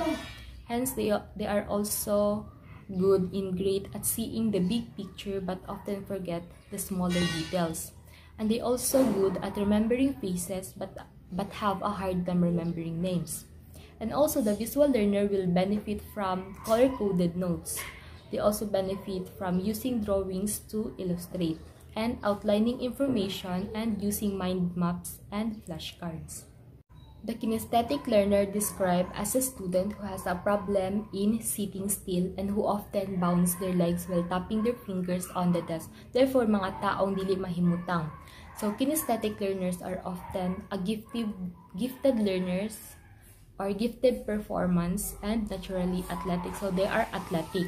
Hence, they are also good in great at seeing the big picture but often forget the smaller details. And they also good at remembering faces but have a hard time remembering names. And also the visual learner will benefit from color-coded notes. They also benefit from using drawings to illustrate and outlining information and using mind maps and flashcards. The kinesthetic learner described as a student who has a problem in sitting still and who often bounce their legs while tapping their fingers on the desk. Therefore, mga taong dili mahimutang. So, kinesthetic learners are often a gifted learners or gifted performance and naturally athletic. So, they are athletic.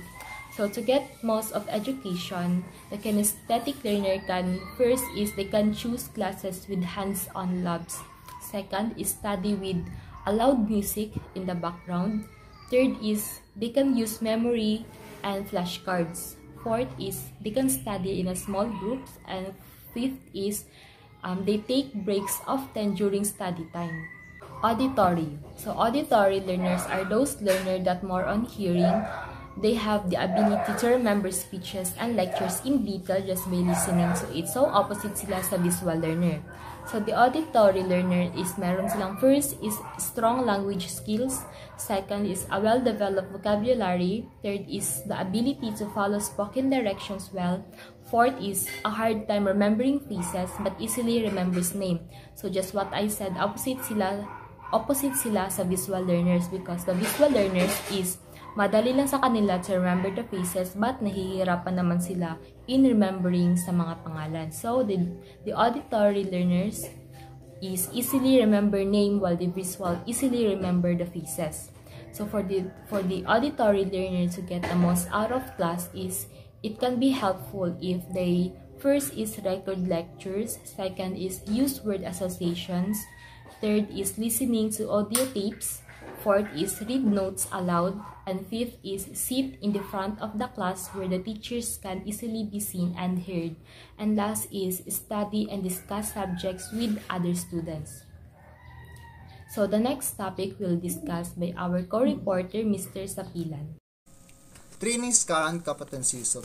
So, to get most of education, the kinesthetic learner they can choose classes with hands-on labs. Second is study with a loud music in the background. Third is they can use memory and flashcards. Fourth is they can study in a small groups. And fifth is they take breaks often during study time. Auditory. So auditory learners are those learners that more on hearing they have the ability to remember speeches and lectures in detail just by listening to it. So, opposite sila sa visual learner. So, the auditory learner is meron silang first is strong language skills. Second is a well-developed vocabulary. Third is the ability to follow spoken directions well. Fourth is a hard time remembering faces but easily remembers name. So, just what I said, opposite sila sa visual learners because the visual learners is madali lang sa kanila to remember the faces but nahihirapan naman sila in remembering sa mga pangalan. So, the auditory learners is easily remember name while the visual easily remember the faces. So, for the auditory learners to get the most out of class is it can be helpful if they first is record lectures, second is use word associations, third is listening to audio tapes, fourth is read notes aloud, and fifth is sit in the front of the class where the teachers can easily be seen and heard, and last is study and discuss subjects with other students. So the next topic will discuss by our co-reporter, Mr. Sapilan. Trainees' current competencies. So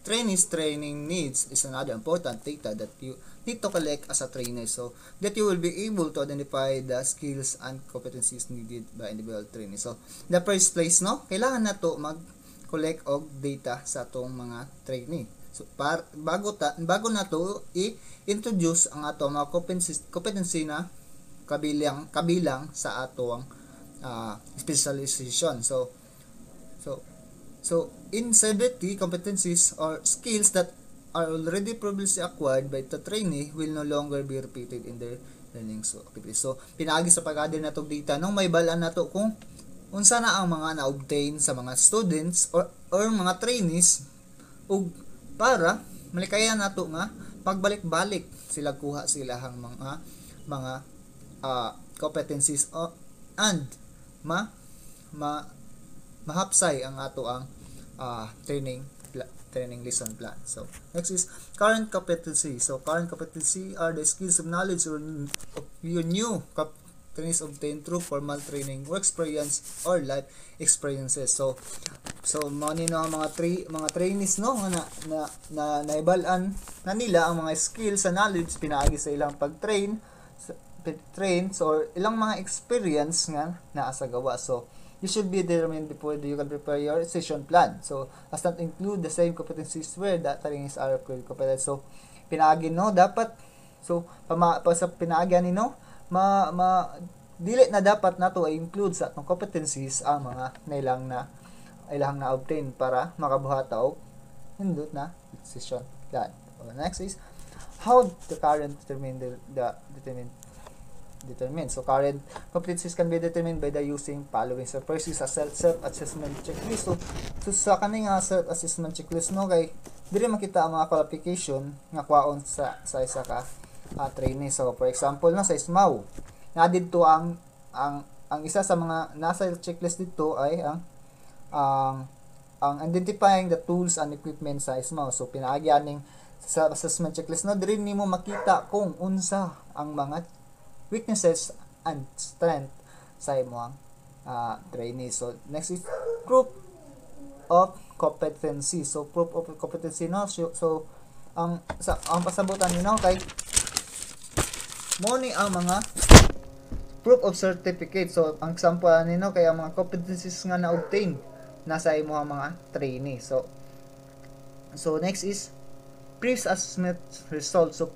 trainees' training needs is another important data that you need to collect as a trainer so that you will be able to identify the skills and competencies needed by individual trainee. So, the first place, no, kailangan na to mag-collect og data sa atong mga trainee. So, bago na to i-introduce ang atong mga competency na kabilang sa atong specialization. So in CBT, competencies or skills that are already previously acquired by the trainee will no longer be repeated in their learning activities. So, pinaagi sa pag-gather na itong data, nung may balaan na to kung unsa na ang mga na-obtain sa mga students or mga trainees ug para malikayan na to nga pagbalik-balik sila kuha silahang mga competencies and mahapsay ang ato ang training lesson plan. So, next is current competency. So, current competency are the skills of knowledge or your new trainees obtained through formal training, work experience, or life experiences. So mo nino ang mga trainees no na naibalan na nila ang mga skills sa knowledge pinaagi sa ilang pag-train or ilang mga experience nga naa sa gawa. So, you should be determined before you can prepare your session plan. So, does not include the same competencies where the trainees are competent. So, pinaagi no dapat so sa pinaagi ni no dili na dapat nato ay include sa atong competencies ang mga ilang na obtain para makabuhat og hindot na session plan. So, next is how the current determined. So, current competencies can be determined by the using following. So, first is a self-assessment checklist. So sa kaning self-assessment checklist no kay dili makita ang mga qualification nga kwaon sa isa ka trainee. So, for example no sa SMAW na dito ang isa sa mga nasa checklist dito ay ang identifying the tools and equipment sa SMAW. So, pinaagi aning sa assessment checklist no diri nimo makita kung unsa ang mga weaknesses and strength sa imong trainee. So, next is proof of competency. So, proof of competency no. So ang pasabutan nino kay mo ni ang mga proof of certificate. So, ang example nino kay ang mga competencies nga na-obtain nasa imong mga trainee. So next is pre-assessment results. So,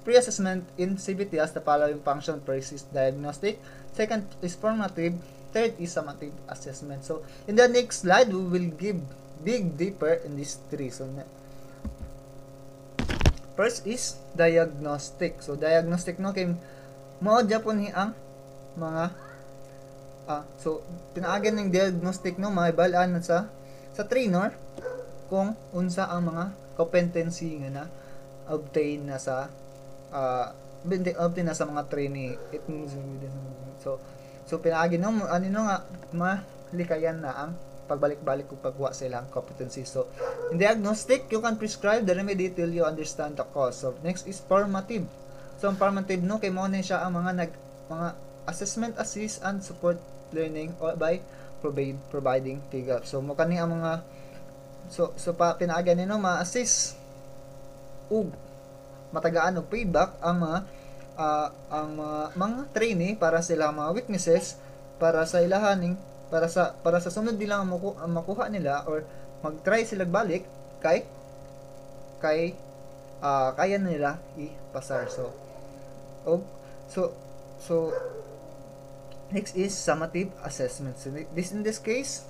pre-assessment in CBT has the following function. First is diagnostic, second is formative, third is summative assessment. So, in the next slide, we will dig deeper in these three. So, first is diagnostic. So, diagnostic no kay mao japon ni ang mga so pinaagan ng diagnostic no maibalaan sa trainer kung unsa ang mga competency nga na obtain na sa mga trainee. It means so pinaagi no nga malikayan na ang pagbalik-balik kung pagwa sa ilang competency. So, in diagnostic, you can prescribe the remedy till you understand the cause. So, next is formative. So, ang formative no kay mo na siya ang mga assessment, assist and support learning or by providing tigap. So mo kani ang mga pa pinaaga nino ma-assist ug matagaan og feedback ang mga trainee para sa ilang mga weaknesses, para sa ilahaning para sa sunod nila makuha nila or mag-try sila balik kay kaya nila ipasar. So next is summative assessment. So in this case,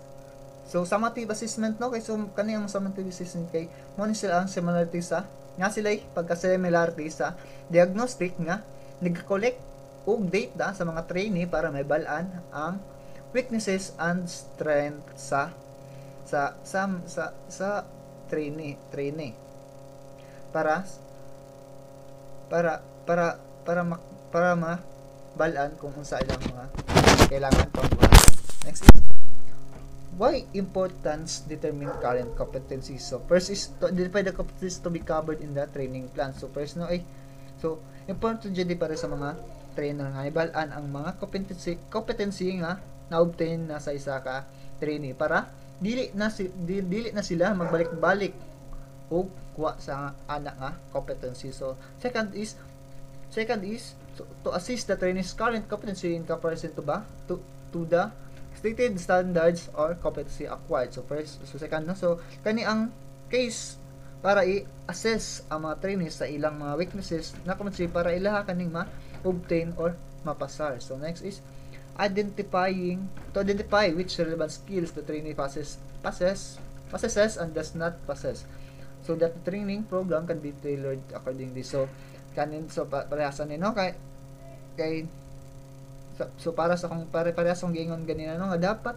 so summative assessment no kay so kaniyang summative assessment kay mo ni sila ang similarity sa nga sila pagka-similarity sa diagnostic nga nag-collect og data sa mga trainee para may balaan ang weaknesses and strength sa trainee para mabalaan kung unsa ilang mga kailangan pang buhaton. Next is why importance determine current competencies. So first is identify the competencies to be covered in the training plan. So first no so important jud para sa mga trainer nga ibalaan ang mga competency nga na-obtain na sa isa ka trainee para dili na sila magbalik-balik o kuha sa anak nga competency. So second is to assist the trainee's current competency in comparison to the stated standards or competency acquired. So second no, so kani ang case para i-assess ang mga trainees sa ilang mga weaknesses na competency para ilaha kaning ma-obtain or mapasar. So next is identify which relevant skills the trainee possesses and does not possess, so that the training program can be tailored accordingly. So parehasan ni no kay so para sa kung pare-parehas ang gingon ganina no nga dapat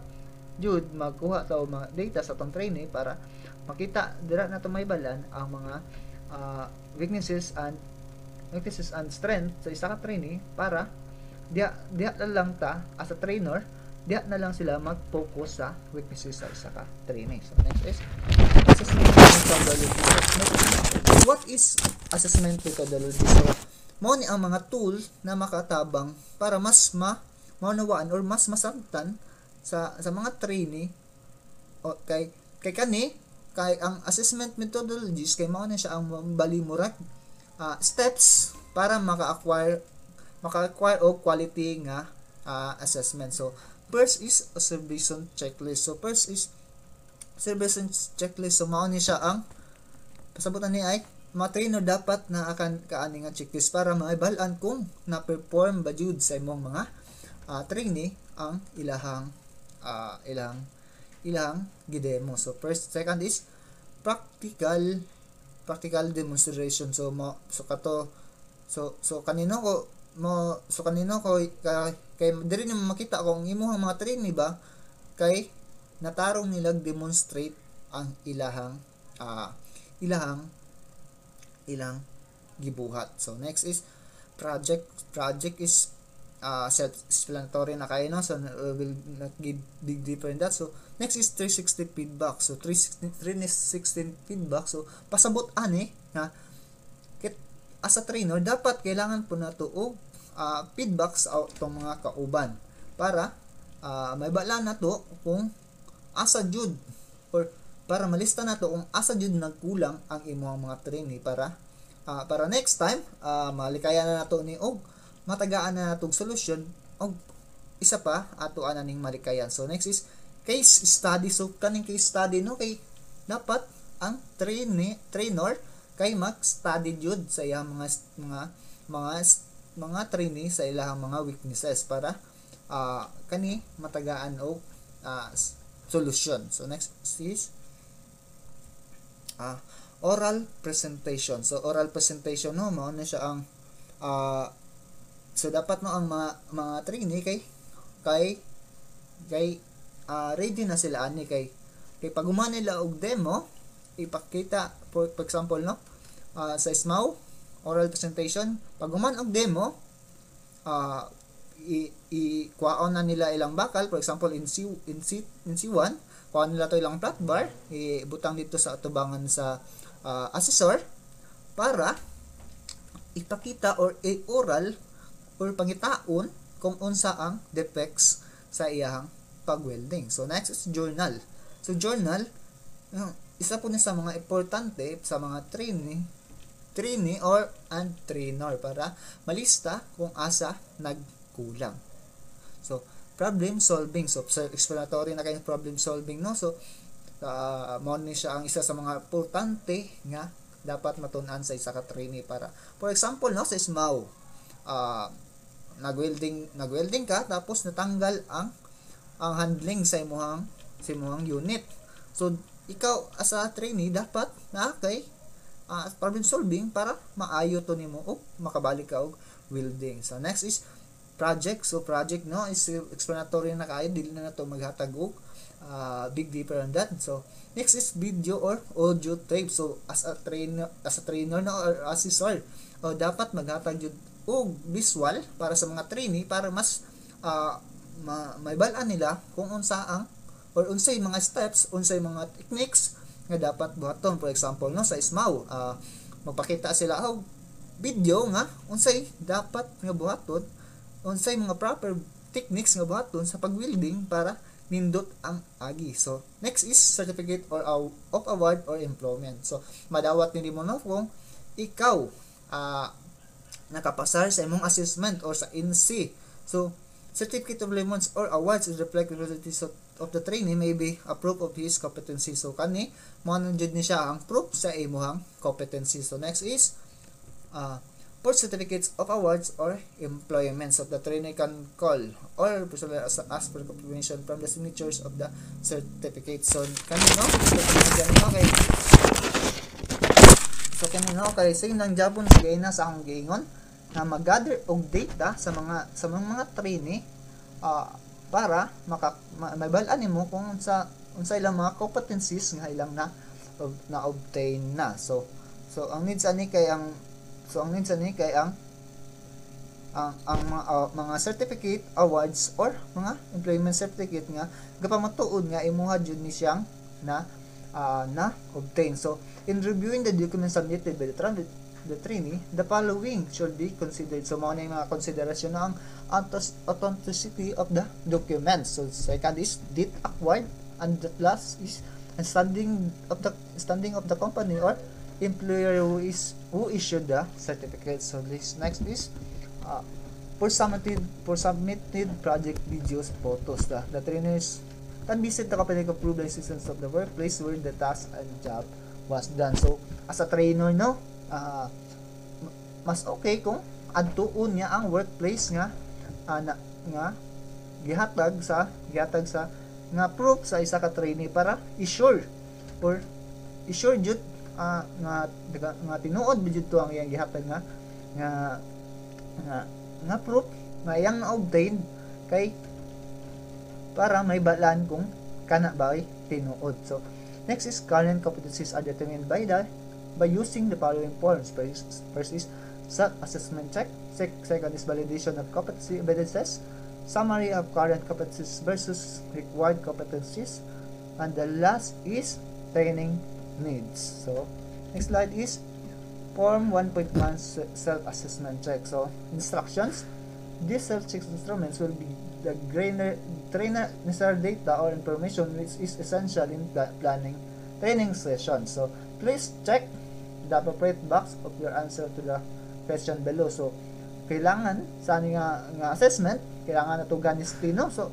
jud magkuha ta og mga data sa tong trainee para makita dira na to may balan ang mga weaknesses and strength sa isa ka trainee para diha na lang ta as a trainer, diha na lang sila mag-focus sa weaknesses sa isa ka trainee. So next is assessment methodology. What is assessment methodology? So mao ni ang mga tool na makatabang para mas maunawaan or mas masabtan sa mga trainee o kay ang assessment methodologies kay mao na siya ang balimurag steps para maka-acquire og quality nga assessment. So first is observation checklist. So first is observation checklist. So mao ni siya ang pasabutan ni ay mga trainer dapat na akan kaani nga checklist para maibalaan kung na-perform ba jud sa imong mga trainee ang ilahang gidemo. So second is practical demonstration. So kanino ko kay diri na makita kung imong mga trainee ba kay natarong nilang demonstrate ang ilahang gibuhat. So next is project is self-explanatory na kayo no, so we'll not give dig deeper in that. So next is 360 feedback. So 360 feedback, so pasabot ani na as a trainer dapat kailangan po nato og feedback sa tong mga kauban para may bala nato kung asa jud or para malista nato kung asa jud nagkulang ang imong mga trainee para next time malikayan na nato ni og matagaan na natong solusyon og isa pa ato ana ning malikayan. So next is case study. So kaning case study no kay dapat ang trainer kay mag-study jud sa iyang mga trainee sa ilang mga weaknesses para kani matagaan og solution. So next is oral presentation. So oral presentation no mao na siya ang so dapat no ang mga trainee kay ready na sila ani kay pag human nila og demo ipakita for example no sa SMAW oral presentation pag human og demo i-kuhaon na nila ilang bakal, for example in C1 kuhaon nila to ilang flat bar, ibutang dito sa atubangan sa assessor para ipakita or oral or pangitaon kung unsa ang defects sa iyang pag-welding. So next is journal. So journal, isa po na sa mga importante sa mga trainee or and trainer para malista kung asa nagkulang. So problem solving, so explanatory na kayo problem solving, no? So mo ni siya ang isa sa mga importante nga dapat matun-an sa isa ka trainee para, for example, no, sa SMAW, nagwelding ka tapos natanggal ang handling sa imong unit. So ikaw as a trainee dapat na kay problem solving para maayo to nimo o makabalik ka og welding. So next is project. So project, no, is explanatory na kayo, dili na to maghatag og big deeper on that. So next is video or audio tape. So as a trainer no, or assessor, dapat maghatag jud og visual para sa mga trainee para mas maibal-an nila kung unsa ang or unsay mga steps, unsay mga techniques nga dapat buhaton. For example, no, sa SMAW, magpakita sila og video nga unsay dapat nga buhaton, unsay mga proper techniques nga buhaton sa pag-welding para nindot ang agi. So next is certificate or of award or employment. So madawat nimo no kung ikaw nakapasar sa imong assessment or sa INSEE. So certificate of employment or awards is reflect the abilities of the trainee, may be a proof of his competency. So kani mo jud ni siya ang proof sa imong competency. So next is for certificates of awards or employments of the trainee can call or personally ask for confirmation from the signatures of the certificate. So kanino kay say nang Japon sigay na sa akong giingon na mag-gather og data sa mga trainee para mabal-an nimo kung unsay lang mga competencies nga ilang na obtain na. So ang needs ani kay ang mga certificate, awards or mga employment certificate nga gapamatuod nga imuha jud ni siyang na obtain. So in reviewing the documents submitted by the trainee, the following should be considered. So mao na yung mga konsiderasyon na ang authenticity of the documents. So second is date acquired, and the last is standing of the company or employer who issued the certificate. So this next is for submitted project videos, photos. The trainers can visit the company to prove the existence of the workplace where the task and job was done. So as a trainer, no, mas okay kung adtuon niya ang workplace nga gihatag sa nga proof sa isa ka trainee para i-sure jud nga tinuod jud to ang iyang gihatag nga proof nga iyang na-obtain kay para may balaan kung kana ba tinuod. So next is current competencies are determined by using the following forms. First is self-assessment check. Second is validation of competency evidences. Summary of current competencies versus required competencies. And the last is training needs. So next slide is Form 1.1 self-assessment check. So instructions. These self-check instruments will be the trainer necessary data or information which is essential in planning training sessions. So please check the appropriate box of your answer to the question below. So kailangan sa nga assessment kailangan nato ganistino. So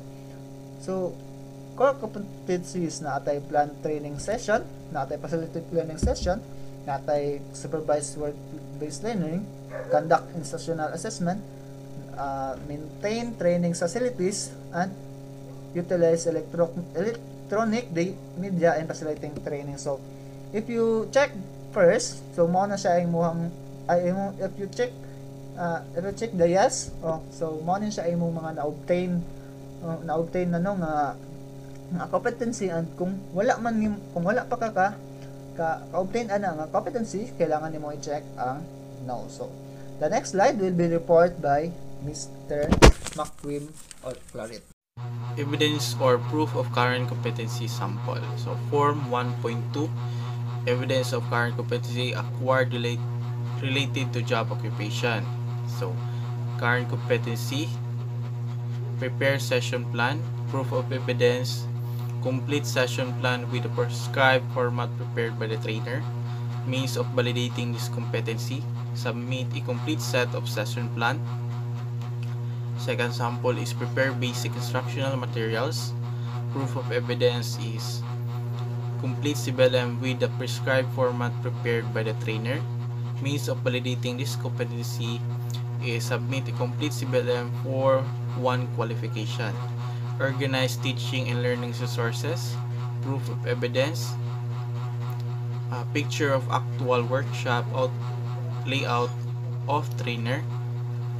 core competencies na atay plan training session, na atay facilitated learning session, na atay supervised work-based learning, conduct instructional assessment, maintain training facilities, and utilize electronic media and facilitating training. So if you check first, so mo na siya imong if you check the yes, so mo na siya imong mga na-obtain na no nga competency, and kung wala pa ka-obtain ana nga competency, kailangan nimo i-check ang no. So the next slide will be report by Mr. McQueen or Claret. Evidence or proof of current competency sample. So form 1.2, evidence of current competency acquired related to job occupation. So current competency, prepare session plan, proof of evidence, complete session plan with the prescribed format prepared by the trainer. Means of validating this competency, submit a complete set of session plan. Second sample is prepare basic instructional materials. Proof of evidence is complete CBLM with the prescribed format prepared by the trainer. Means of validating this competency is submit a complete CBLM for one qualification. Organize teaching and learning resources. Proof of evidence, a picture of actual workshop layout of trainer.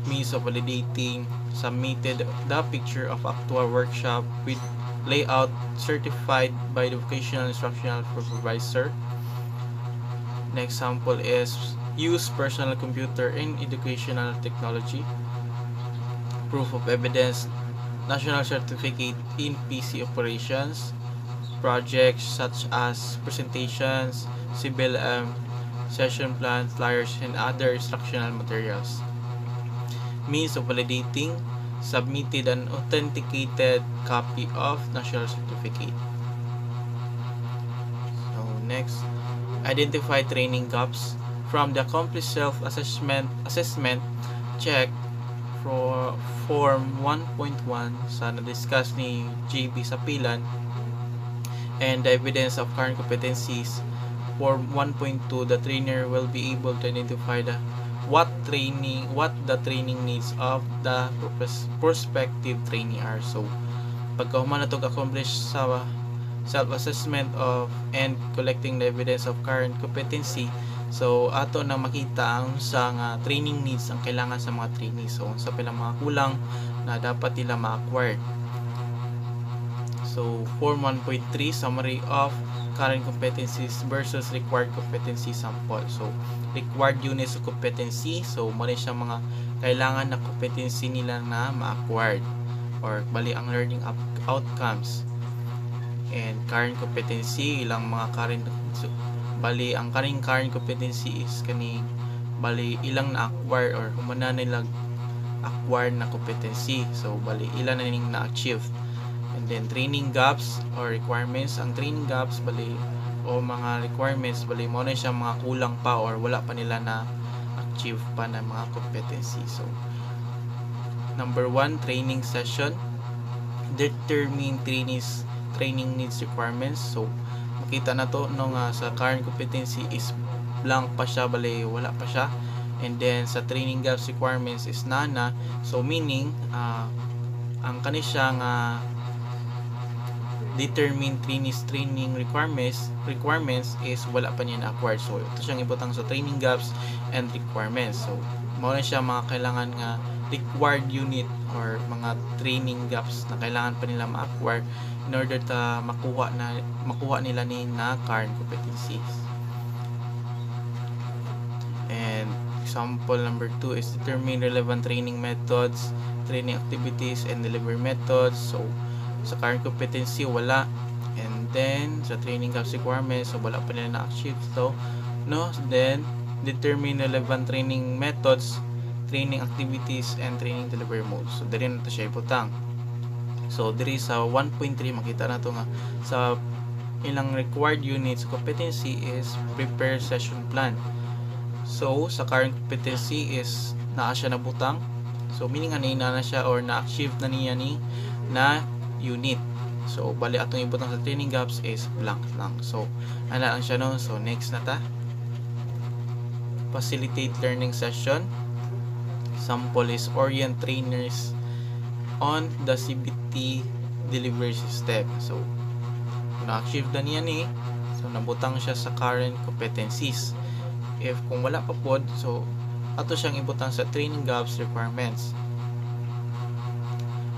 Means of validating, submitted the picture of actual workshop with layout certified by the vocational instructional supervisor. Next sample is use personal computer in educational technology. Proof of evidence, national certificate in PC operations. Projects such as presentations, CBLM, session plans, flyers, and other instructional materials. Means of validating, submitted an authenticated copy of national certificate. So next, identify training gaps. From the accomplished self-assessment check for Form 1.1 sa na-discuss ni JB Sapilan, and the evidence of current competencies, Form 1.2, the trainer will be able to identify what the training needs of the prospective trainee are. So pagka human na to accomplish sa self-assessment of and collecting the evidence of current competency, so ato na makita ang sa training needs ang kailangan sa mga trainees. So sa pilang mga kulang na dapat nila ma-acquire. So Form 1.3, summary of current competencies versus required competency sample. So required units of competency, so mali siya mga kailangan na competency nila na ma-acquired or bali ang learning outcomes. And current competency, ilang mga current, so, bali ang current competency is kani bali ilang na-acquire or humana nila acquired na competency. So bali ilan na ning na-achieve. And then training gaps or requirements, ang training gaps bali o mga requirements bali mo na siya mga kulang pa or wala pa nila na achieve pa na mga competency. So number 1, training session, determine training needs requirements. So makita na to nung sa current competency is blank pa siya, bali wala pa siya. And then sa training gaps requirements is nana, so meaning ang kani siya nga determine training requirements is wala pa niya na-acquired. So ito siyang ibutang sa training gaps and requirements. So mao na siya mga kailangan nga required unit or mga training gaps na kailangan pa nila ma-acquire in order ta makuha nila ni na current competencies. And example number 2 is determine relevant training methods, training activities, and delivery methods. So sa current competency wala, and then sa training gaps requirements, so wala pa nila na-achieve. So no, then determine relevant training methods, training activities, and training delivery modes. So diri na to siya ibutang. So diri sa 1.3 makita na to nga sa ilang required units competency is prepare session plan. So sa current competency is naa siya nabutang, so meaning na siya or na-achieve na niya ni na unit. So bali atong ibutang sa training gaps is blank lang. So ana lang siya no. So next na ta, facilitate learning session. Sample is orient trainers on the CBT delivery system. So na-achieve na niya ni, so nabutang siya sa current competencies. If kung wala pa pod, so ato siyang ibutang sa training gaps requirements.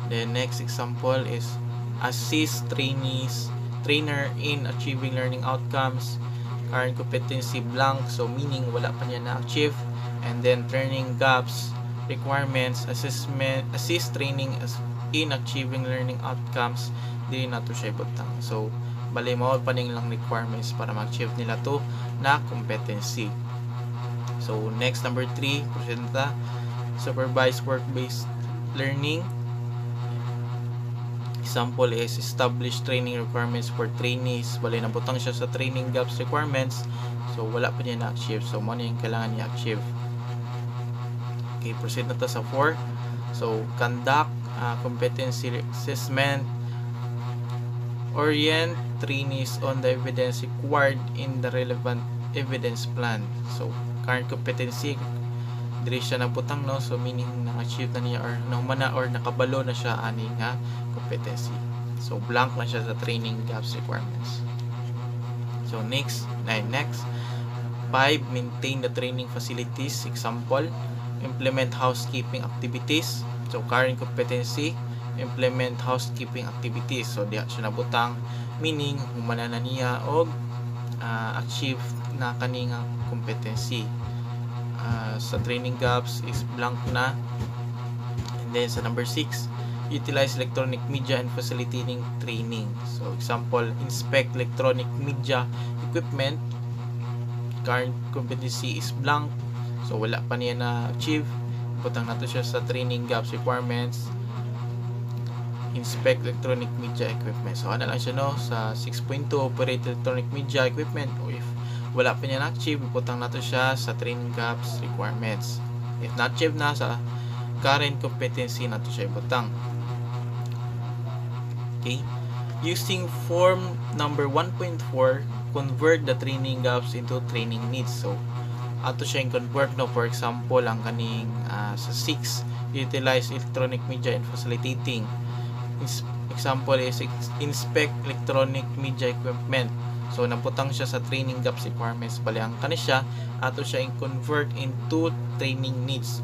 The next example is assist trainer in achieving learning outcomes. Current competency blank, so meaning wala pa niya na-achieve. And then training gaps requirements, assist training in achieving learning outcomes, di na to siya ibutang. So bali mao pa ning lang requirements para ma-achieve nila to na competency. So next, number 3, presenta supervised work-based learning. Example is establish training requirements for trainees. Bali nabutang siya sa training gaps requirements. So wala pa niya na-achieve. So mo yung kailangan niya achieve. Okay, proceed na to sa 4. So conduct competency assessment. Orient trainees on the evidence required in the relevant evidence plan. So current competency diri siya nabutang, no, so meaning na-achieve na niya or naumana or nakabalo na siya ani nga competency. So blank na siya sa training gaps requirements. So next 5, maintain the training facilities. Example, implement housekeeping activities. So current competency, implement housekeeping activities. So diha siya nabutang, meaning humana na niya og achieve na kaninga competency. Sa training gaps is blank na. And then sa number 6, utilize electronic media and facilitating training. So example, inspect electronic media equipment. Current competency is blank, so wala pa niya na achieve. Butang nato siya sa training gaps requirements, inspect electronic media equipment. So ano lang siya, no, sa 6.2, operate electronic media equipment. O if wala pa niya na-achieve, butang nato siya sa training gaps requirements. If na-achieve na, sa current competency nato siya ibutang. Okay, using form number 1.4, convert the training gaps into training needs. So ato siya yung convert, no. For example, ang kaning sa 6, utilize electronic media and facilitating. Example is inspect electronic media equipment. So naputang siya sa training gaps requirements. Bali ang kani siya, ato siya yung convert into training needs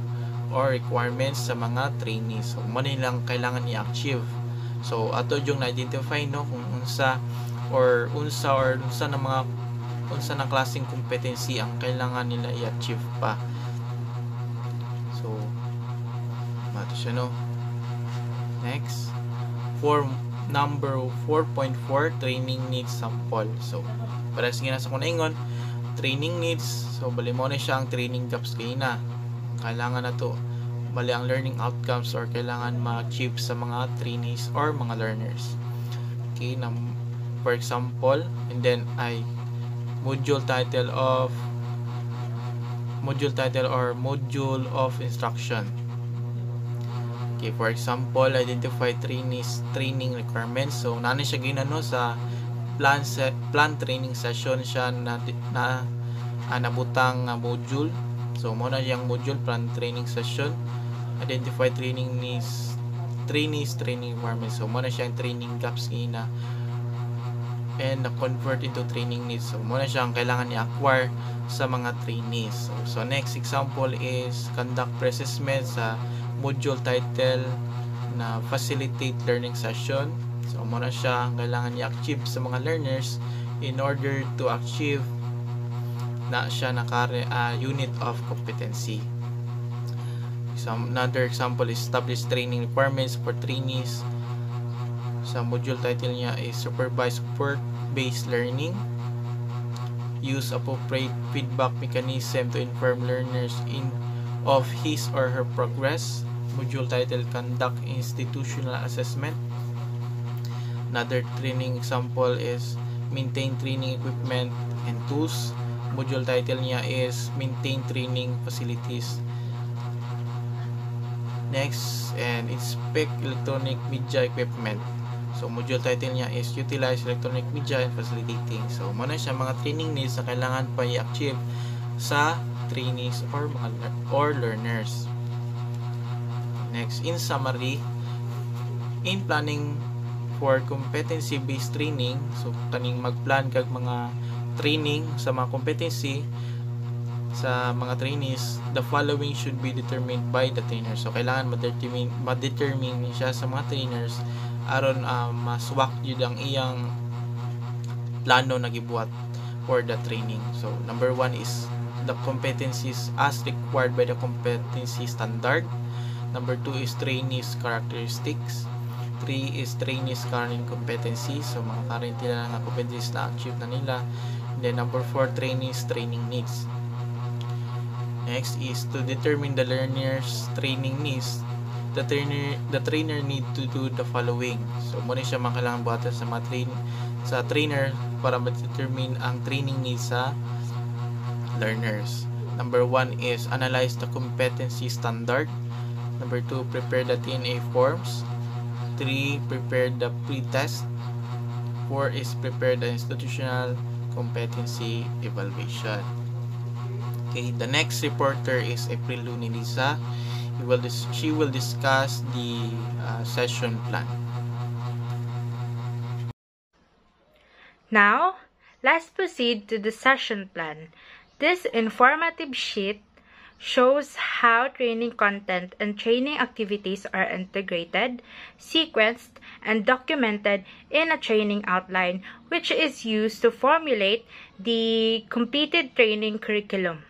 or requirements sa mga trainees. So man lang kailangan i-achieve. So ato yung na-identify, no, kung unsa na klaseng competency ang kailangan nila i-achieve pa. So ato siya, no. Next, form number 4.4, training needs sample. So para sa nasa kung naingon training needs, so bali mo na siya ang training gaps kay na kailangan na to, bali ang learning outcomes or kailangan ma-achieve sa mga trainees or mga learners. Okay, for example, and then module title or module of instruction. Okay, for example, identify trainees training requirements. So nani siya ginano sa plan training session siya na nabutang module. So mo na yung module plan training session, identify training needs, trainees training requirements. So mo na siya yung training gaps gina and convert into training needs. So mo na siya ang kailangan i-acquire sa mga trainees. So next example is conduct pre-assessment sa module title na facilitate learning session. So mo na siya ang kailangan i-achieve sa mga learners in order to achieve na siya unit of competency. Another example is establish training requirements for trainees. Sa module title niya is supervised work-based learning. Use appropriate feedback mechanism to inform learners of his or her progress. Module title, conduct institutional assessment. Another training example is maintain training equipment and tools. Module title niya is maintain training facilities. Next, and inspect electronic media equipment. So module title niya is utilize electronic media and facilitating. So muna siya mga training needs na kailangan pa i-achieve sa trainees or learners. Next, in summary, in planning for competency-based training, so kaning magplan kag mga training sa mga competency sa mga trainees, the following should be determined by the trainer. So kailangan ma-determine siya sa mga trainers aron maswak jud ang iyang plano na gibuhat for the training. So number 1 is the competencies as required by the competency standard. Number 2 is trainees characteristics. 3 is trainees current competencies. So mga current nila nga competencies na achieve na nila. And then number 4, trainees training needs. Next is to determine the learners training needs. the trainer need to do the following. So muna siya kailangan buhatan sa trainer para ma-determine ang training needs sa learners. Number 1 is analyze the competency standard. Number 2, prepare the TNA forms. 3, prepare the pre-test. 4 is prepare the institutional competency evaluation. Okay, the next reporter is April Lunilisa. She will discuss the session plan. Now, let's proceed to the session plan. This informative sheet shows how training content and training activities are integrated, sequenced, and documented in a training outline, which is used to formulate the completed training curriculum.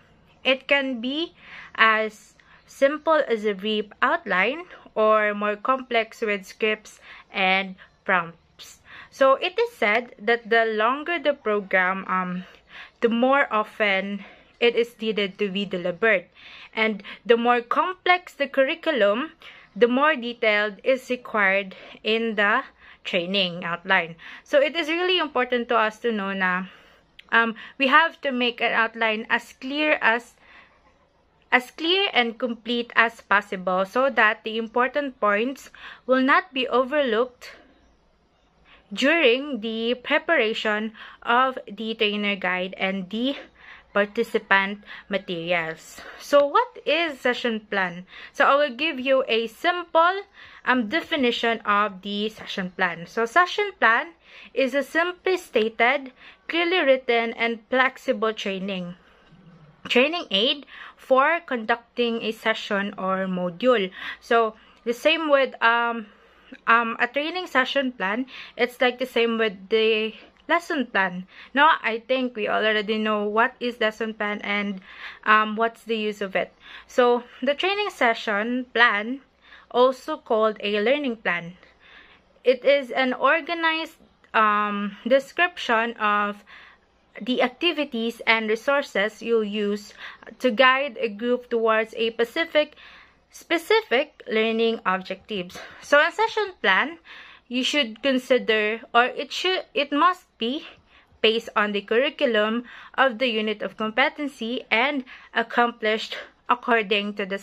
It can be as simple as a brief outline or more complex with scripts and prompts. So it is said that the longer the program, the more often it is needed to be delivered. And the more complex the curriculum, the more detailed is required in the training outline. So it is really important to us to know na we have to make an outline as clear and complete as possible so that the important points will not be overlooked during the preparation of the trainer guide and the participant materials. So what is session plan? So I will give you a simple definition of the session plan. So session plan is a simply stated, clearly written, and flexible training aid for conducting a session or module. So the same with a training session plan, it's like the same with the lesson plan. No, I think we already know what is lesson plan and what's the use of it. So the training session plan, also called a learning plan, it is an organized description of the activities and resources you'll use to guide a group towards a specific learning objectives. So a session plan, you should consider, or it must be based on the curriculum of the unit of competency and accomplished according to the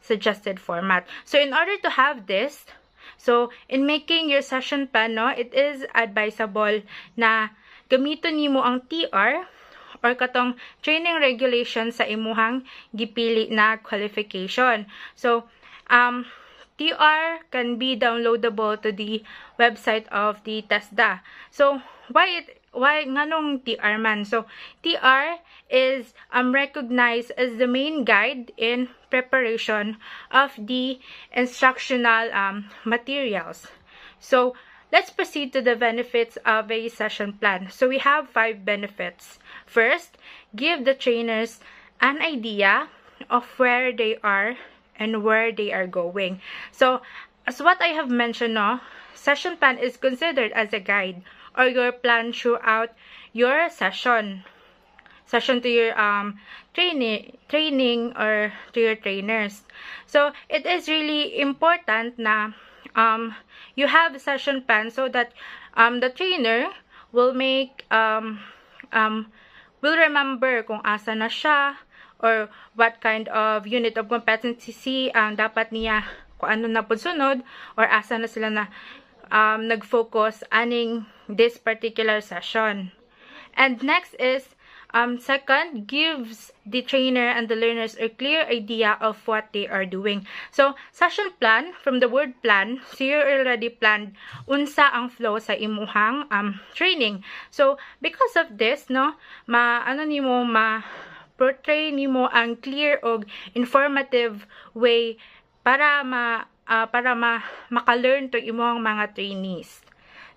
suggested format. So in order to have this, so in making your session plan, no, it is advisable na gamiton nimo ang TR or katong training regulation sa imuhang gipili na qualification. So TR can be downloadable to the website of the TESDA. So why nganong TR man? So TR is recognized as the main guide in preparation of the instructional materials. So let's proceed to the benefits of a session plan. So we have 5 benefits. First, give the trainers an idea of where they are and where they are going. So as what I have mentioned, no, session plan is considered as a guide or your plan throughout your session to your training or to your trainers. So it is really important na you have a session plan so that the trainer will make will remember kung asa na siya or what kind of unit of competency ang dapat niya, kung ano na po sunod, or asa na sila na nag-focus aning this particular session. And next is second, gives the trainer and the learners a clear idea of what they are doing. So session plan, from the word plan, so you already planned unsa ang flow sa imuhang training. So because of this, no, portray nimo ang clear og informative way para maka-learn to imong mga trainees.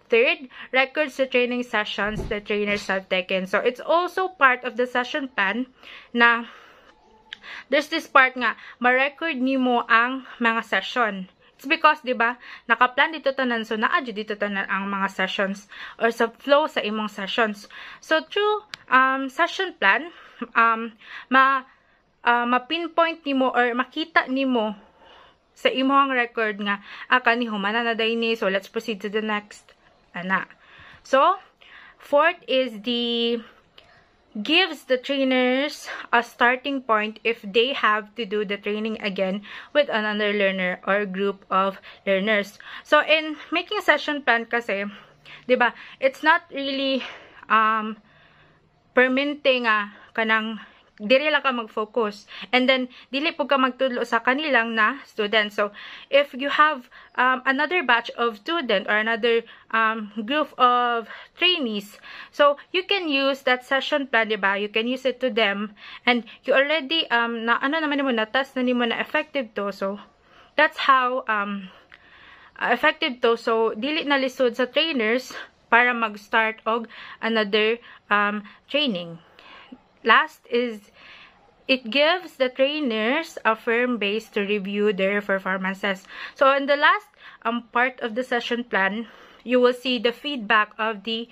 Third, records the training sessions the trainers have taken. So it's also part of the session plan na there's this part nga ma-record nimo ang mga session. It's because, di ba, naka-plan dito tanan, so naa dito tanan ang mga sessions or sa flow sa imong sessions. So through session plan, ma-pinpoint nimo or makita nimo sa imong record nga kani humana na dayni, so let's proceed to the next ana. So fourth is the gives the trainers a starting point if they have to do the training again with another learner or group of learners. So in making session plan kasi, 'di ba, it's not really permitting kanang diri lang ka mag-focus, and then dili po ka magtudlo sa kanilang na student. So if you have another batch of student or another group of trainees, so you can use that session plan, diba? You can use it to them, and you already na ano naman mo na-test na nimo na effective to. So that's how effective to. So dili na lisod sa trainers para mag-start og another training. Last is, it gives the trainers a firm base to review their performances. So in the last part of the session plan, you will see the feedback of the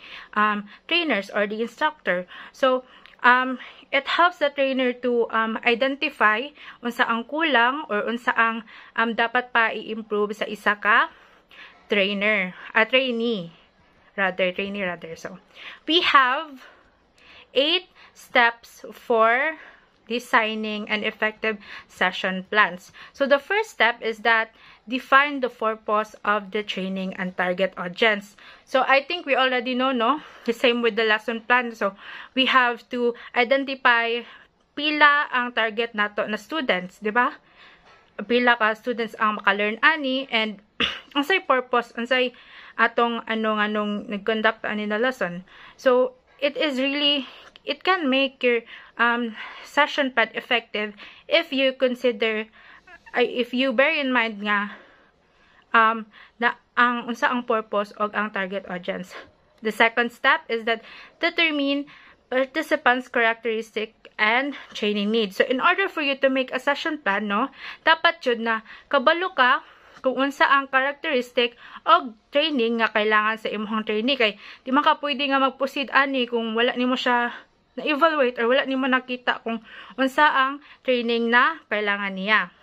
trainers or the instructor. So it helps the trainer to identify unsa ang kulang or unsa ang dapat pa i-improve sa isa ka trainee rather. So we have 8 steps for designing an effective session plans. So the first step is that define the purpose of the training and target audience. So I think we already know, no? The same with the lesson plan. So we have to identify pila ang target nato na students, di ba? Pila ka students ang maka-learn ani, and unsay purpose, unsay atong anong nag-conduct ani na lesson. So it is really, it can make your session plan effective if you consider, if you bear in mind nga na ang unsa ang purpose og ang target audience. The second step is that determine participants' characteristic and training needs. So in order for you to make a session plan, no, dapat jud na kabalo ka kung unsa ang characteristic og training nga kailangan sa imong trainee, kay di man ka pwede nga mag-proceed ani kung wala nimo siya na-evaluate or wala nimo nakita kung unsa ang training na kailangan niya.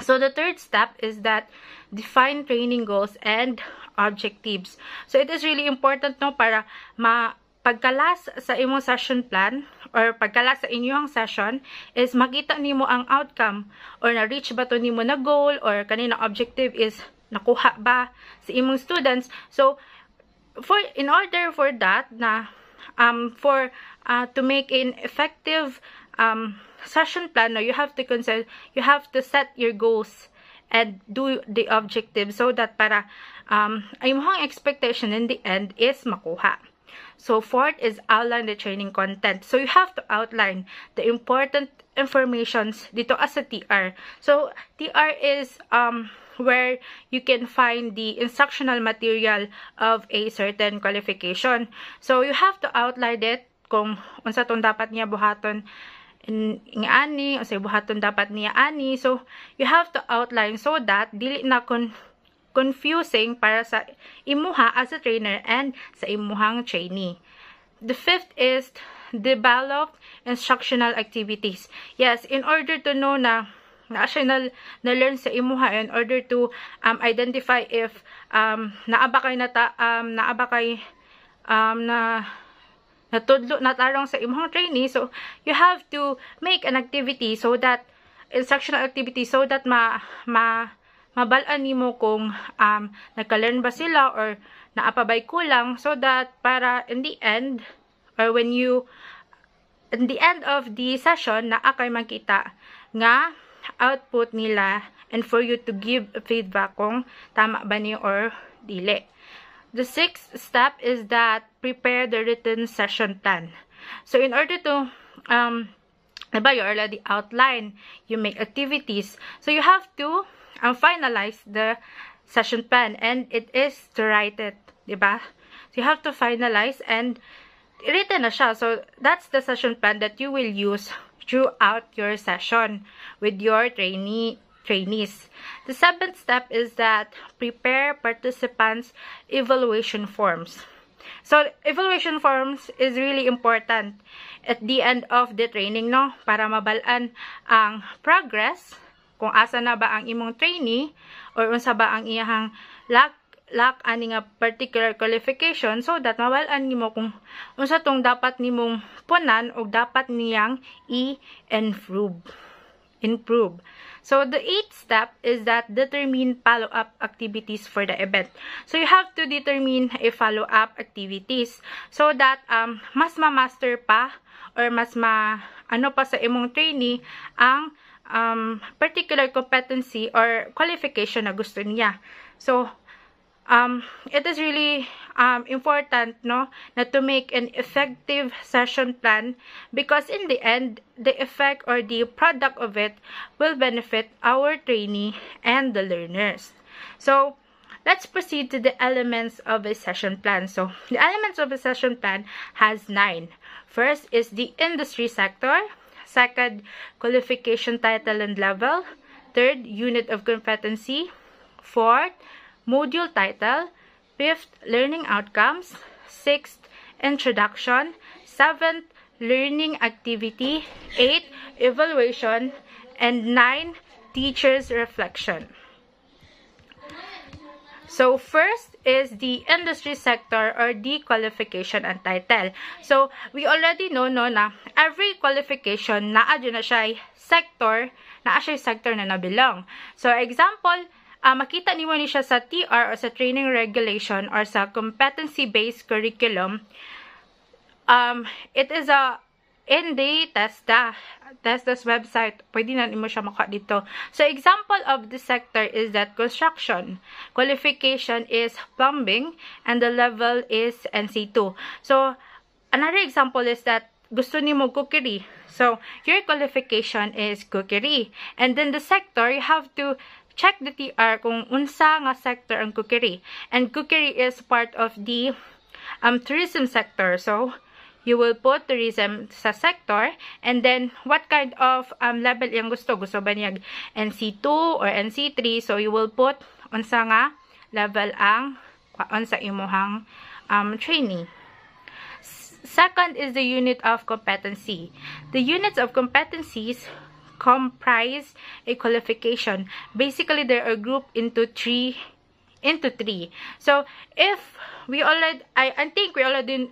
So the third step is that define training goals and objectives. So it is really important, no, para pagkalas sa imong session plan or pagkalas sa inyong session is makita nimo ang outcome or na-reach ba to nimo na goal or kanina objective is nakuha ba sa imong students. So in order for that na to make an effective session plan, no, you have to set your goals and do the objective so that para imong expectation in the end is makuha. So fourth is outline the training content. So you have to outline the important informations dito as a TR. So TR is where you can find the instructional material of a certain qualification. So you have to outline it kung unsa tong dapat niya buhaton ani, unsay buhaton dapat niya ani. So you have to outline so that dili na confusing para sa imuha as a trainer and sa imuhang trainee. The fifth is develop instructional activities. Yes, in order to know na siya na-learn sa imuha, in order to identify if naabakay natudlo na tarong sa imuhang trainee. So you have to make an activity so that instructional activity so that mabalaan nimo kung nagka-learn ba sila or naapabay kulang, so that para in the end or in the end of the session naa kay makita nga output nila and for you to give feedback kung tama ba niyo or dili. The sixth step is that prepare the written session plan. So in order to diba, you already outline, you make activities, so you have to finalize the session plan, and it is to write it, diba? So you have to finalize and written na siya. So that's the session plan that you will use throughout your session with your trainees. The seventh step is that prepare participants' evaluation forms. So evaluation forms is really important at the end of the training, no, para mabalaan ang progress kung asa na ba ang imong trainee or unsa ba ang iyahang lack ani nga particular qualification, so that mawal-an nimo kung unsa tong dapat nimong punan o dapat niyang improve. So the 8th step is that determine follow-up activities for the event. So you have to determine a follow-up activities so that mas ma-master pa or mas ano pa sa imong trainee ang particular competency or qualification na gusto niya. So it is really important, no, na to make an effective session plan, because in the end, the effect or the product of it will benefit our trainee and the learners. So let's proceed to the elements of a session plan. So the elements of a session plan has 9. First is the industry sector. Second, qualification title and level. Third, unit of competency. Fourth, module title. 5th, learning outcomes. 6th, introduction. 7th, learning activity. 8th, evaluation. And 9, teacher's reflection. So first is the industry sector or the qualification and title. So we already know, no, na every qualification naa na siya sector na nabilong. So example, makita nimo ni siya sa TR or sa training regulation or sa competency-based curriculum. It is a in the TESDA's website. Pwede na nimo siya maka dito. So example of the sector is that construction. Qualification is plumbing and the level is NC2. So another example is that gusto nimo cookery. So your qualification is cookery. And then the sector, you have to check the TR kung unsa nga sector ang cookery. And cookery is part of the tourism sector. So you will put tourism sa sector, and then what kind of level yung gusto ba niya NC2 or NC3, so you will put unsa nga level ang unsa imuhang training. Second is the unit of competency. The units of competencies comprise a qualification. Basically, they are grouped into three. So if we already, I think we already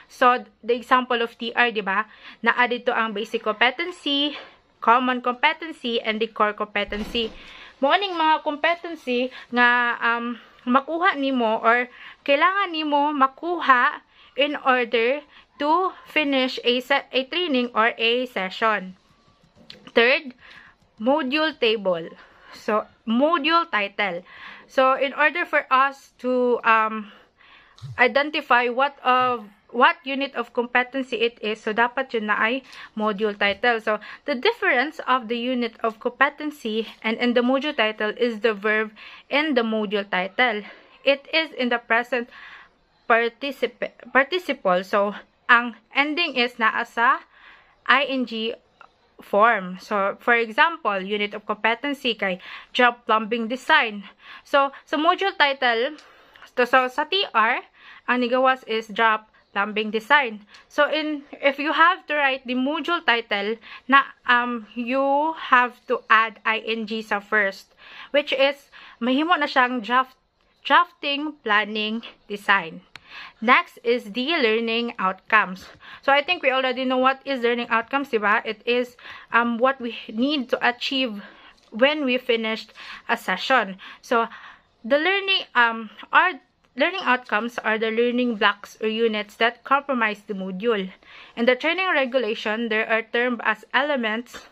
saw the example of TR, diba? Na dito ang basic competency, common competency, and the core competency. Morning mga competency nga makuha nimo or kailangan nimo makuha in order to finish a training or a session. Third, module table. So module title. So in order for us to identify what unit of competency it is, so dapat yun na ay module title. So the difference of the unit of competency and in the module title is the verb in the module title. It is in the present participle. So ang ending is naa sa ing form. So, for example, unit of competency kay job plumbing design. So, sa module title, so sa TR, ang nigawas is job plumbing design. So, if you have to write the module title, na you have to add ing sa first, which is mahimo na siyang drafting, planning, design. Next is the learning outcomes. So I think we already know what is learning outcomes, diba? It is what we need to achieve when we finished a session. So the learning outcomes are the learning blocks or units that comprise the module. In the training regulation, there are termed as elements,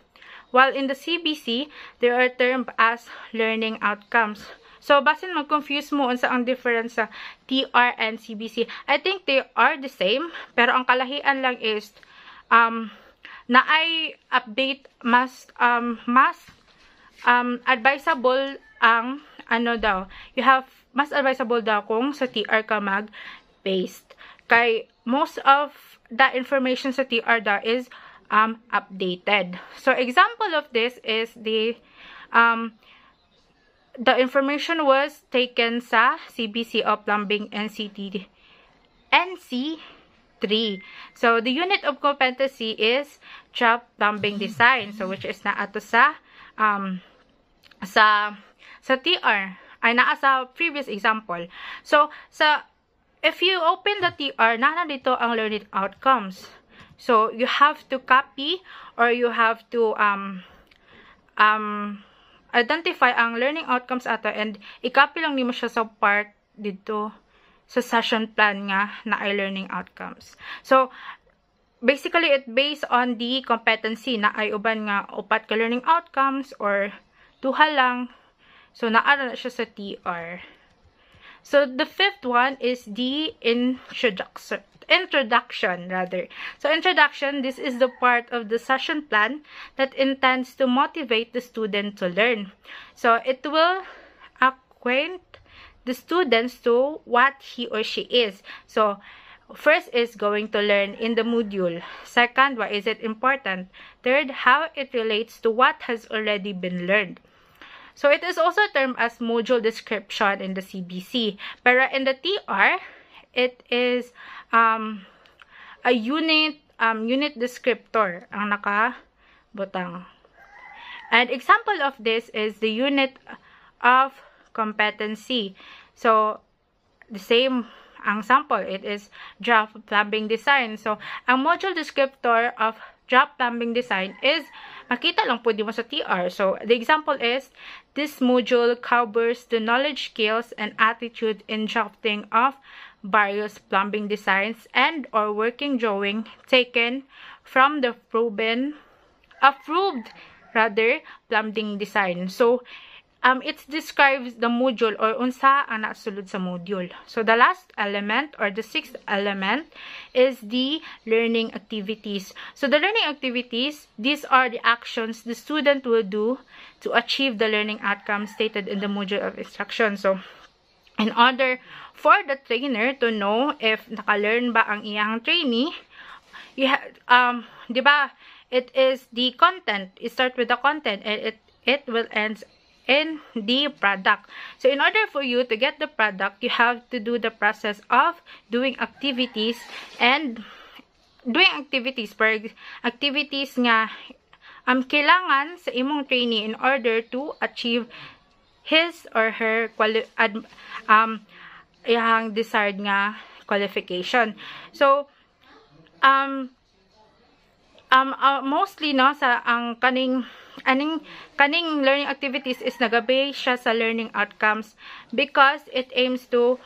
while in the CBC, they are termed as learning outcomes. So, basin mag-confuse mo unsa ang difference sa TR and CBC. I think they are the same, pero ang kalahian lang is na ay update mas advisable ang ano daw. You have mas advisable daw kung sa TR ka mag-based. Kay most of the information sa TR daw is updated. So, example of this is the information was taken sa CBC of Plumbing NC3. So, the unit of competency is job plumbing design. So, which is na ato sa um, sa TR ay naa sa previous example. So, if you open the TR, nana dito ang learning outcomes. So, you have to copy or you have to identify ang learning outcomes ato and i-copy lang nimo siya sa part dito sa session plan nga na ay learning outcomes. So, basically, it based on the competency na ay uban nga upat ka learning outcomes or duha lang. So, naara na siya sa TR. So, the fifth one is the introduction. So, introduction, this is the part of the session plan that intends to motivate the student to learn. So, it will acquaint the students to what he or she is. So, first is going to learn in the module. Second, why is it important? Third, how it relates to what has already been learned. So, it is also termed as module description in the CBC. Pero in the TR, it is a unit descriptor ang nakabutang. And example of this is the unit of competency. So, the same ang sample, it is draft plumbing design. So, ang module descriptor of draft plumbing design is makita lang po di mo sa TR. So, the example is, this module covers the knowledge, skills, and attitude in drafting of various plumbing designs and or working drawing taken from the approved plumbing design. So, it describes the module or unsa ang nasulod sa module. So, the last element or the sixth element is the learning activities. So, the learning activities, these are the actions the student will do to achieve the learning outcomes stated in the module of instruction. So, in order for the trainer to know if naka-learn ba ang iyang trainee, di ba, it is the content. It starts with the content and it will end in the product. So, in order for you to get the product, you have to do the process of doing activities and doing activities per activities nga kailangan sa imong trainee in order to achieve his or her iyang desired nga qualification. So, mostly no sa ang kaning learning activities is nagabay siya sa learning outcomes because it aims to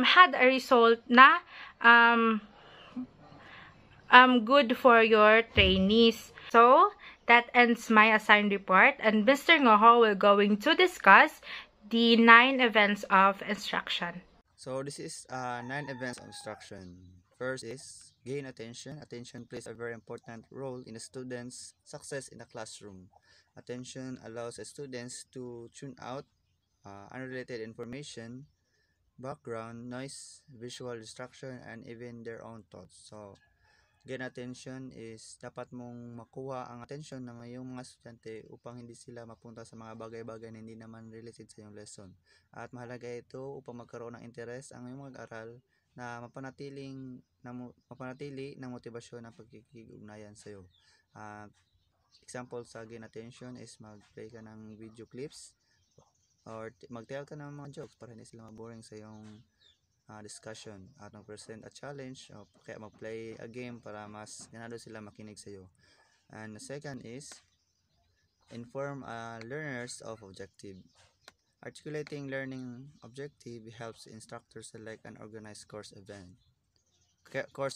had a result na good for your trainees. So that ends my assigned report, and Mr. Ngoho will going to discuss the 9 events of instruction. So this is 9 events of instruction. First is gain attention. Attention plays a very important role in a student's success in the classroom. Attention allows students to tune out unrelated information, background noise, visual distraction, and even their own thoughts. So, gain attention is dapat mong makuha ang attention ng iyong mga estudyante upang hindi sila mapunta sa mga bagay-bagay na hindi naman related sa iyong lesson. At mahalaga ito upang magkaroon ng interes ang iyong mag-aral na mapanatili ng motibasyon ng pagkikig-ugnayan sa iyo. Example sa gain attention is mag-play ka ng video clips or mag-tell ka ng mga jokes para hindi sila maboring sa iyong discussion, at mag-present a challenge o kaya mag-play a game para mas ganado sila makinig sa iyo. And the second is inform learners of objective. Articulating learning objective helps instructors select and organize course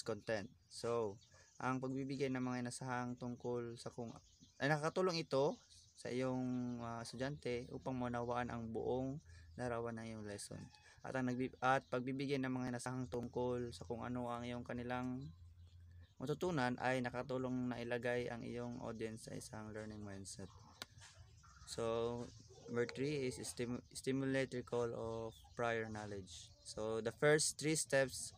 content. So, ang pagbibigay ng mga inasahang tungkol sa nakakatulong ito sa iyong estudyante upang maunawaan ang buong larawan ng iyong lesson. At pagbibigay ng mga inasahang tungkol sa kung ano ang iyong kanilang matutunan ay nakatulong na ilagay ang iyong audience sa isang learning mindset. So, number 3 is stimulate recall of prior knowledge. So, the first 3 steps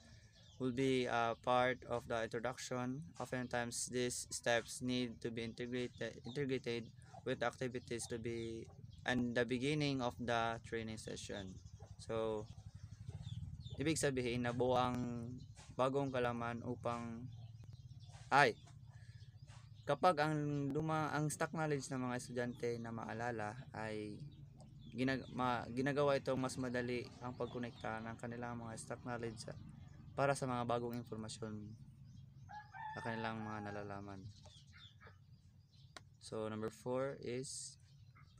will be part of the introduction. Oftentimes, these steps need to be integrated with activities to be and the beginning of the training session. So, ibig sabihin na buang bagong kalaman upang kapag ang stock knowledge ng mga estudyante na maalala ay ginagawa itong mas madali ang pagkonekta ng kanilang mga stock knowledge para sa mga bagong impormasyon na kanilang mga nalalaman. So number 4 is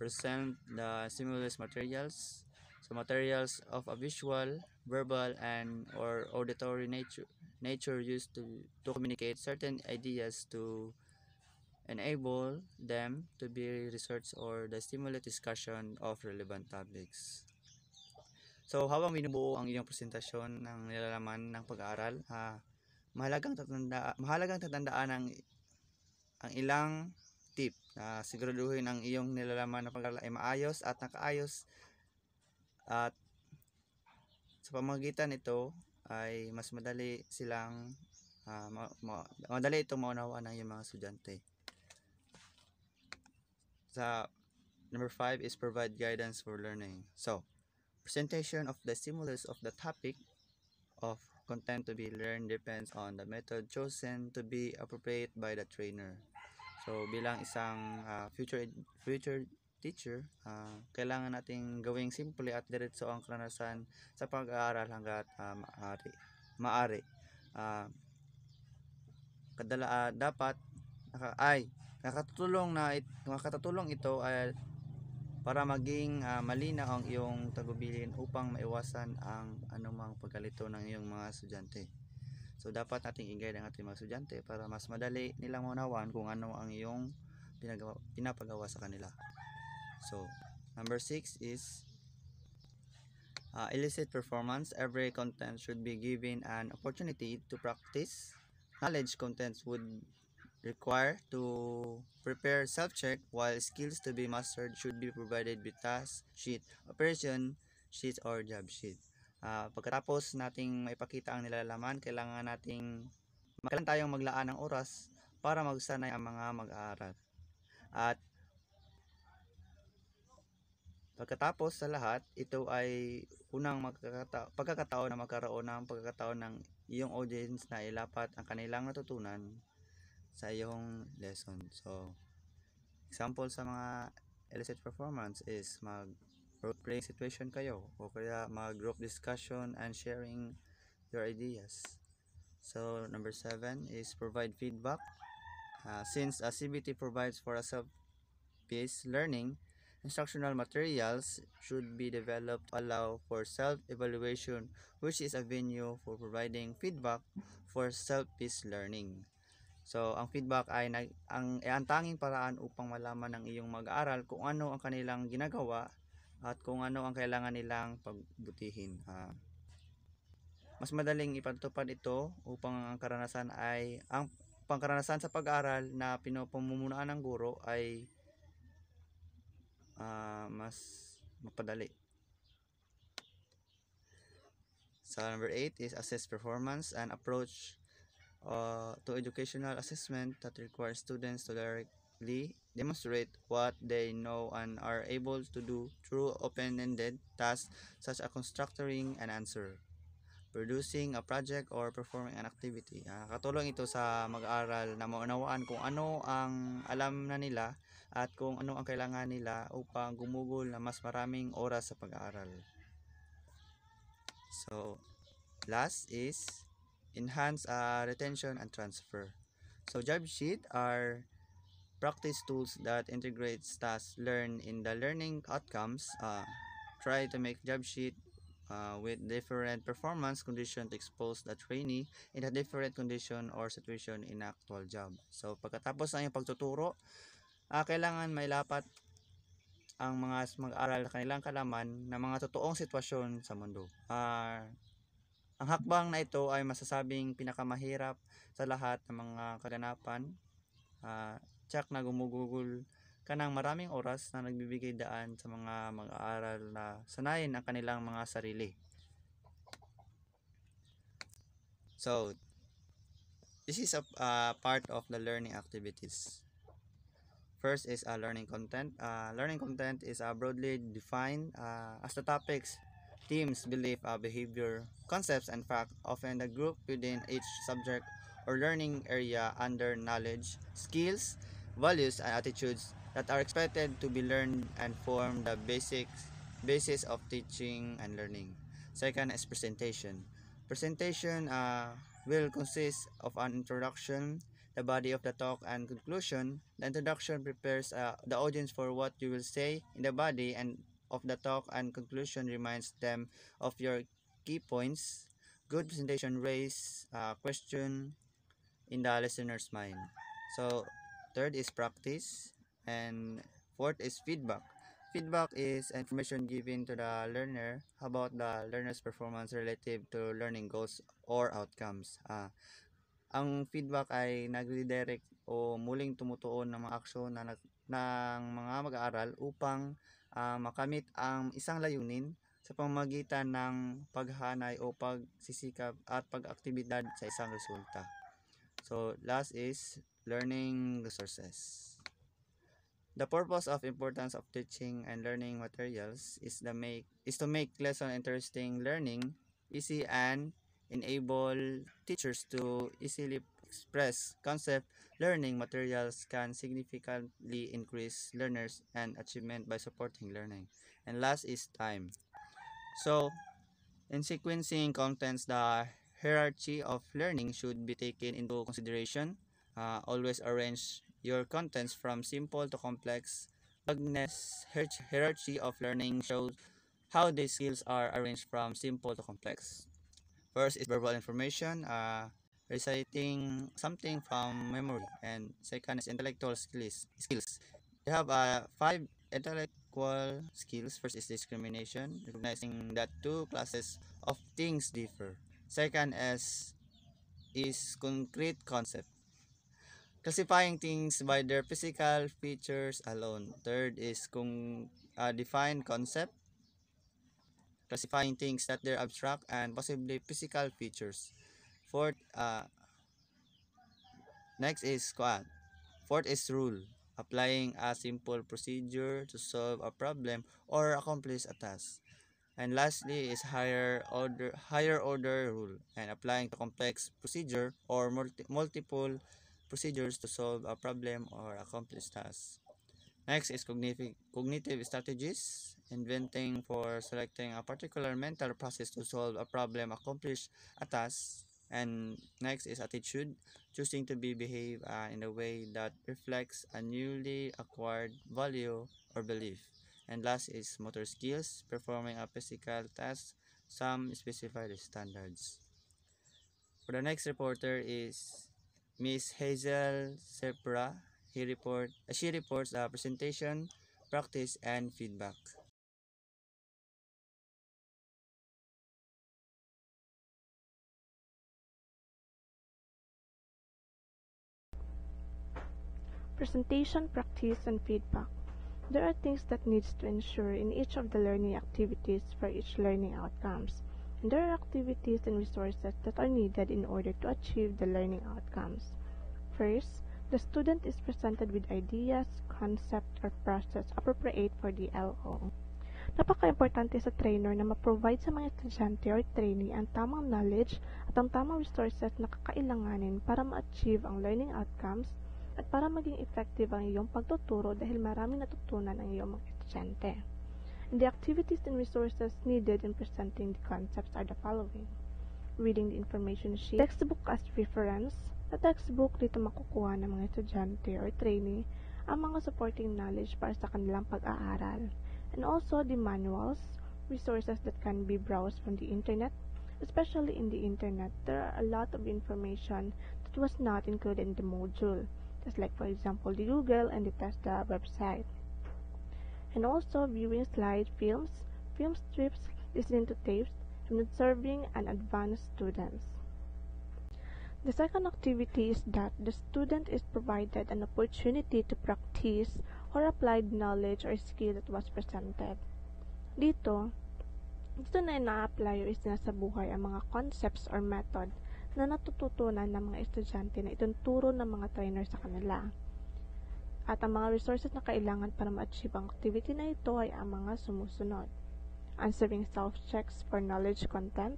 present the stimulus materials. So materials of a visual, verbal, and or auditory nature used to communicate certain ideas to enable them to be researched or the stimulate discussion of relevant topics. So habang binubuo ang iyong presentasyon ng nilalaman ng pag-aaral, mahalagang tatandaan ang ilang tip na siguraduhin ang iyong nilalaman ng pag-aaral ay maayos at nakaayos, at sa pamamagitan nito ay mas madali silang madali itong maunawaan ng iyong mga estudyante. Sa number 5 is provide guidance for learning. So presentation of the stimulus of the topic of content to be learned depends on the method chosen to be appropriate by the trainer. So bilang isang future teacher, kailangan nating gawing simple at diretso ang karanasan sa pag-aaral hangga't maaari. Dapat nakakatulong ito ay para maging malinaw ang iyong tagubilin upang maiwasan ang anumang pagkalito ng iyong mga estudyante. So dapat nating i-guide ang ating mga estudyante para mas madali nilang maunawaan kung ano ang iyong pinapagawa sa kanila. So number 6 is illicit performance. Every content should be given an opportunity to practice. Knowledge contents would require to prepare self-check, while skills to be mastered should be provided with task sheet, operation sheet, or job sheet. Pagkatapos nating maipakita ang nilalaman, kailangan tayong maglaan ng oras para magsanay ang mga mag-aaral. At pagkatapos sa lahat, ito ay unang pagkakataon ng iyong audience na ilapat ang kanilang natutunan sa iyong lesson. So example sa mga illicit performance is role-playing situation kayo, o kaya group discussion and sharing your ideas. So number 7 is provide feedback. Since a CBT provides for a self-paced learning, instructional materials should be developed to allow for self-evaluation, which is a venue for providing feedback for self-paced learning. So ang feedback ay ang tanging paraan upang malaman ng iyong mag-aaral kung ano ang kanilang ginagawa at kung ano ang kailangan nilang pagbutihin. Mas madaling ipatupad ito upang ang pangkaranasan sa pag-aaral na pinapamumunuan ng guro ay mas mapadali. So number 8 is assess performance and approach to educational assessment that requires students to directly demonstrate what they know and are able to do through open-ended tasks such as constructing an answer, producing a project, or performing an activity. Katulong ito sa mag-aaral na maunawaan kung ano ang alam na nila at kung ano ang kailangan nila upang gumugol na mas maraming oras sa pag-aaral. So last is enhance retention and transfer. So job sheet are practice tools that integrates tasks learned in the learning outcomes. Try to make job sheet with different performance condition to expose the trainee in a different condition or situation in actual job. So pagkatapos ng pagtuturo, kailangan mailapat ang mga mag-aaral kanilang kalaman ng mga totoong sitwasyon sa mundo. Ang hakbang na ito ay masasabing pinakamahirap sa lahat ng mga kaganapan. Tsak na gumugugol ka ng maraming oras na nagbibigay daan sa mga mag-aaral na sanayin ang kanilang mga sarili. So this is a part of the learning activities. First is learning content. Learning content is broadly defined as the topics, themes, belief, behavior, concepts, and facts, often the group within each subject or learning area under knowledge, skills, values, and attitudes that are expected to be learned and form the basis of teaching and learning. Second is presentation. Presentation will consist of an introduction, the body of the talk, and conclusion. The introduction prepares the audience for what you will say in the body and of the talk, and conclusion reminds them of your key points. Good presentation raises question in the listener's mind. So, third is practice, and fourth is feedback. Feedback is information given to the learner about the learner's performance relative to learning goals or outcomes. Ang feedback ay nagre-redirect o muling tumutuon ng mga aksyon ng mga mag-aaral upang makamit ang isang layunin sa pamamagitan ng paghanay o pagsisikap at pag-aktibidad sa isang resulta. So, last is learning resources. The purpose of importance of teaching and learning materials is to make lesson interesting, learning easy, and enable teachers to easily express concept. Learning materials can significantly increase learners and achievement by supporting learning. And last is time. So, in sequencing contents, the hierarchy of learning should be taken into consideration. Always arrange your contents from simple to complex. Agnes' hierarchy of learning shows how the skills are arranged from simple to complex. First is verbal information, reciting something from memory, and second is intellectual skills. You have 5 intellectual skills. First is discrimination, recognizing that two classes of things differ. Second is concrete concept, classifying things by their physical features alone. Third is defined concept, classifying things that they're abstract and possibly physical features. Fourth, next is squad. Fourth is rule, applying a simple procedure to solve a problem or accomplish a task. And lastly is higher order rule, and applying to complex procedure or multiple procedures to solve a problem or accomplish tasks. Next is cognitive strategies, inventing for selecting a particular mental process to solve a problem, accomplish a task. And next is attitude, choosing to behave in a way that reflects a newly acquired value or belief. And last is motor skills, performing a physical task, some specified standards. For the next reporter is Miss Hazel Sepra. She reports presentation, practice, and feedback. Presentation, practice, and feedback. There are things that needs to ensure in each of the learning activities for each learning outcomes. And there are activities and resources that are needed in order to achieve the learning outcomes. First, the student is presented with ideas, concept, or process appropriate for the LO. Napaka-importante sa trainer na ma-provide sa mga estudyante or trainee ang tamang knowledge at ang tamang resources na kakailanganin para ma-achieve ang learning outcomes at para maging effective ang iyong pagtuturo dahil maraming natutunan ang iyong mga estudyante. And the activities and resources needed in presenting the concepts are the following. Reading the information sheet, textbook as reference. Sa textbook, dito makukuha ng mga estudyante or trainee ang mga supporting knowledge para sa kanilang pag-aaral. And also the manuals, resources that can be browsed from the internet. Especially in the internet, there are a lot of information that was not included in the module. Just like for example the Google and the TESDA website. And also viewing slide films, film strips, listening to tapes, and observing an advanced students. The second activity is that the student is provided an opportunity to practice or apply knowledge or skill that was presented. Dito na ina-apply o isinasabuhay ang mga concepts or method na natututunan ng mga estudyante na ituturo ng mga trainer sa kanila. At ang mga resources na kailangan para ma-achieve ang activity na ito ay ang mga sumusunod. Answering self-checks for knowledge content,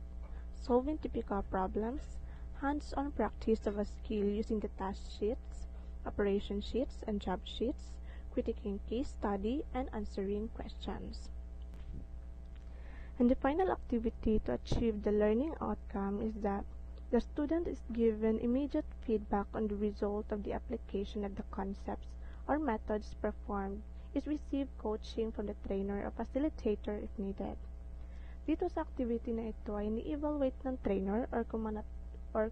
solving typical problems, hands-on practice of a skill using the task sheets, operation sheets, and job sheets, critiquing case study, and answering questions. And the final activity to achieve the learning outcome is that the student is given immediate feedback on the result of the application of the concepts or methods performed, is receive coaching from the trainer or facilitator if needed. Dito sa activity na ito ay ni-evaluate ng trainer or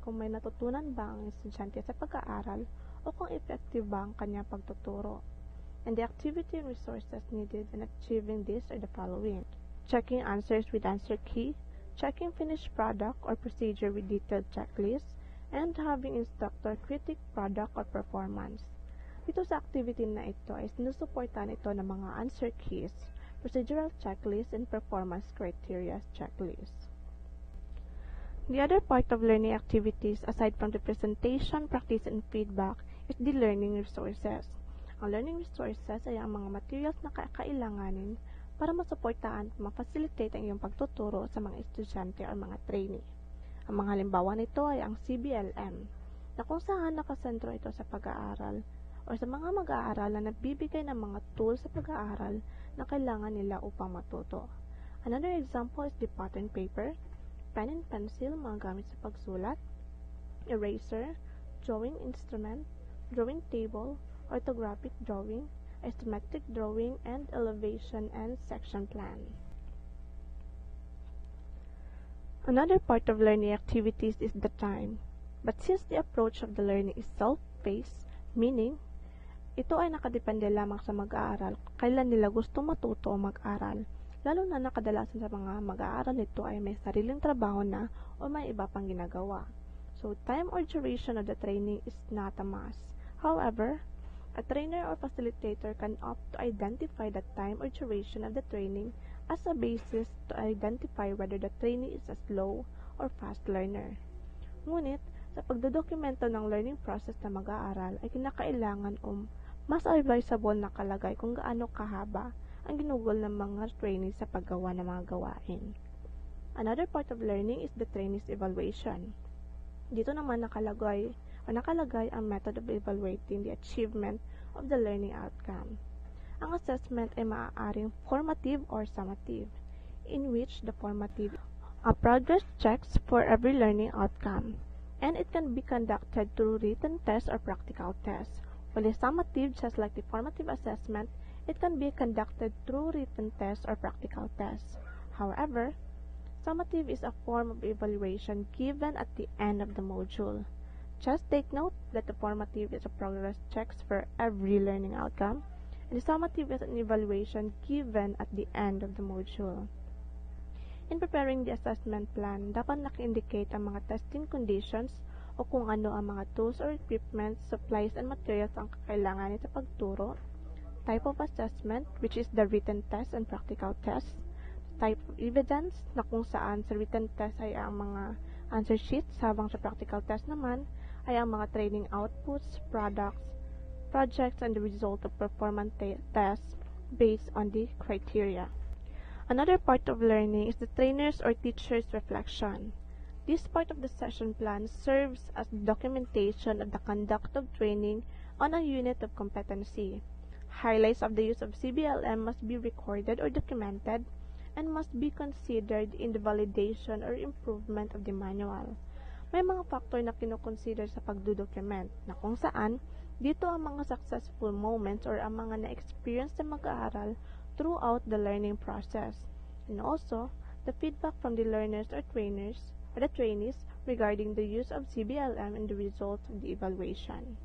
kung may natutunan ba ang estudyante sa pag-aaral o kung effective ba ang kanyang pagtuturo. And the activity and resources needed in achieving this are the following: checking answers with answer key, checking finished product or procedure with detailed checklist, and having instructor critique product or performance. Dito sa activity na ito ay sinusuportahan ito ng mga answer keys, procedural checklist, and performance criteria checklist. The other part of learning activities aside from the presentation, practice, and feedback is the learning resources. Ang learning resources ay ang mga materials na kakailanganin para masuportahan at ma-facilitate ang iyong pagtuturo sa mga estudyante o mga trainee. Ang mga halimbawa nito ay ang CBLM, na kung saan nakasentro ito sa pag-aaral o sa mga mag-aaral na nagbibigay ng mga tools sa pag-aaral na kailangan nila upang matuto. Another example is the pattern paper, pen and pencil, mga gamit sa pagsulat, eraser, drawing instrument, drawing table, orthographic drawing, schematic drawing, and elevation and section plan. Another part of learning activities is the time. But since the approach of the learning is self-paced, meaning, ito ay nakadepende lamang sa mag-aaral kailan nila gusto matuto o mag-aral, lalo na nakadalasan sa mga mag-aaral nito ay may sariling trabaho na o may iba pang ginagawa. So, time or duration of the training is not a must. However, a trainer or facilitator can opt to identify the time or duration of the training as a basis to identify whether the trainee is a slow or fast learner. Ngunit, sa pagdodokumento ng learning process na mag-aaral ay kinakailangan mas advisable na kalagay kung gaano kahaba ang ginugol ng mga trainees sa paggawa ng mga gawain. Another part of learning is the trainee's evaluation. Dito naman nakalagay ang method of evaluating the achievement of the learning outcome. Ang assessment ay maaaring formative or summative, in which the formative are progress checks for every learning outcome, and it can be conducted through written tests or practical tests, while the summative, just like the formative assessment, it can be conducted through written tests or practical tests. However, summative is a form of evaluation given at the end of the module. Just take note that the formative is a progress checks for every learning outcome, and the summative is an evaluation given at the end of the module. In preparing the assessment plan, dapat naka-indicate ang mga testing conditions o kung ano ang mga tools or equipment, supplies, and materials ang kakailanganin sa pagturo, type of assessment, which is the written test and practical test, type of evidence, na kung saan sa written test ay ang mga answer sheets, habang sa practical test naman ay ang mga training outputs, products, projects, and the result of performance tests based on the criteria. Another part of learning is the trainer's or teacher's reflection. This part of the session plan serves as documentation of the conduct of training on a unit of competency. Highlights of the use of CBLM must be recorded or documented and must be considered in the validation or improvement of the manual. May mga factor na kinoconsider sa pagdodocument na kung saan dito ang mga successful moments or ang mga na-experience na mag-aaral throughout the learning process, and also the feedback from the learners or trainers or the trainees regarding the use of CBLM and the results of the evaluation.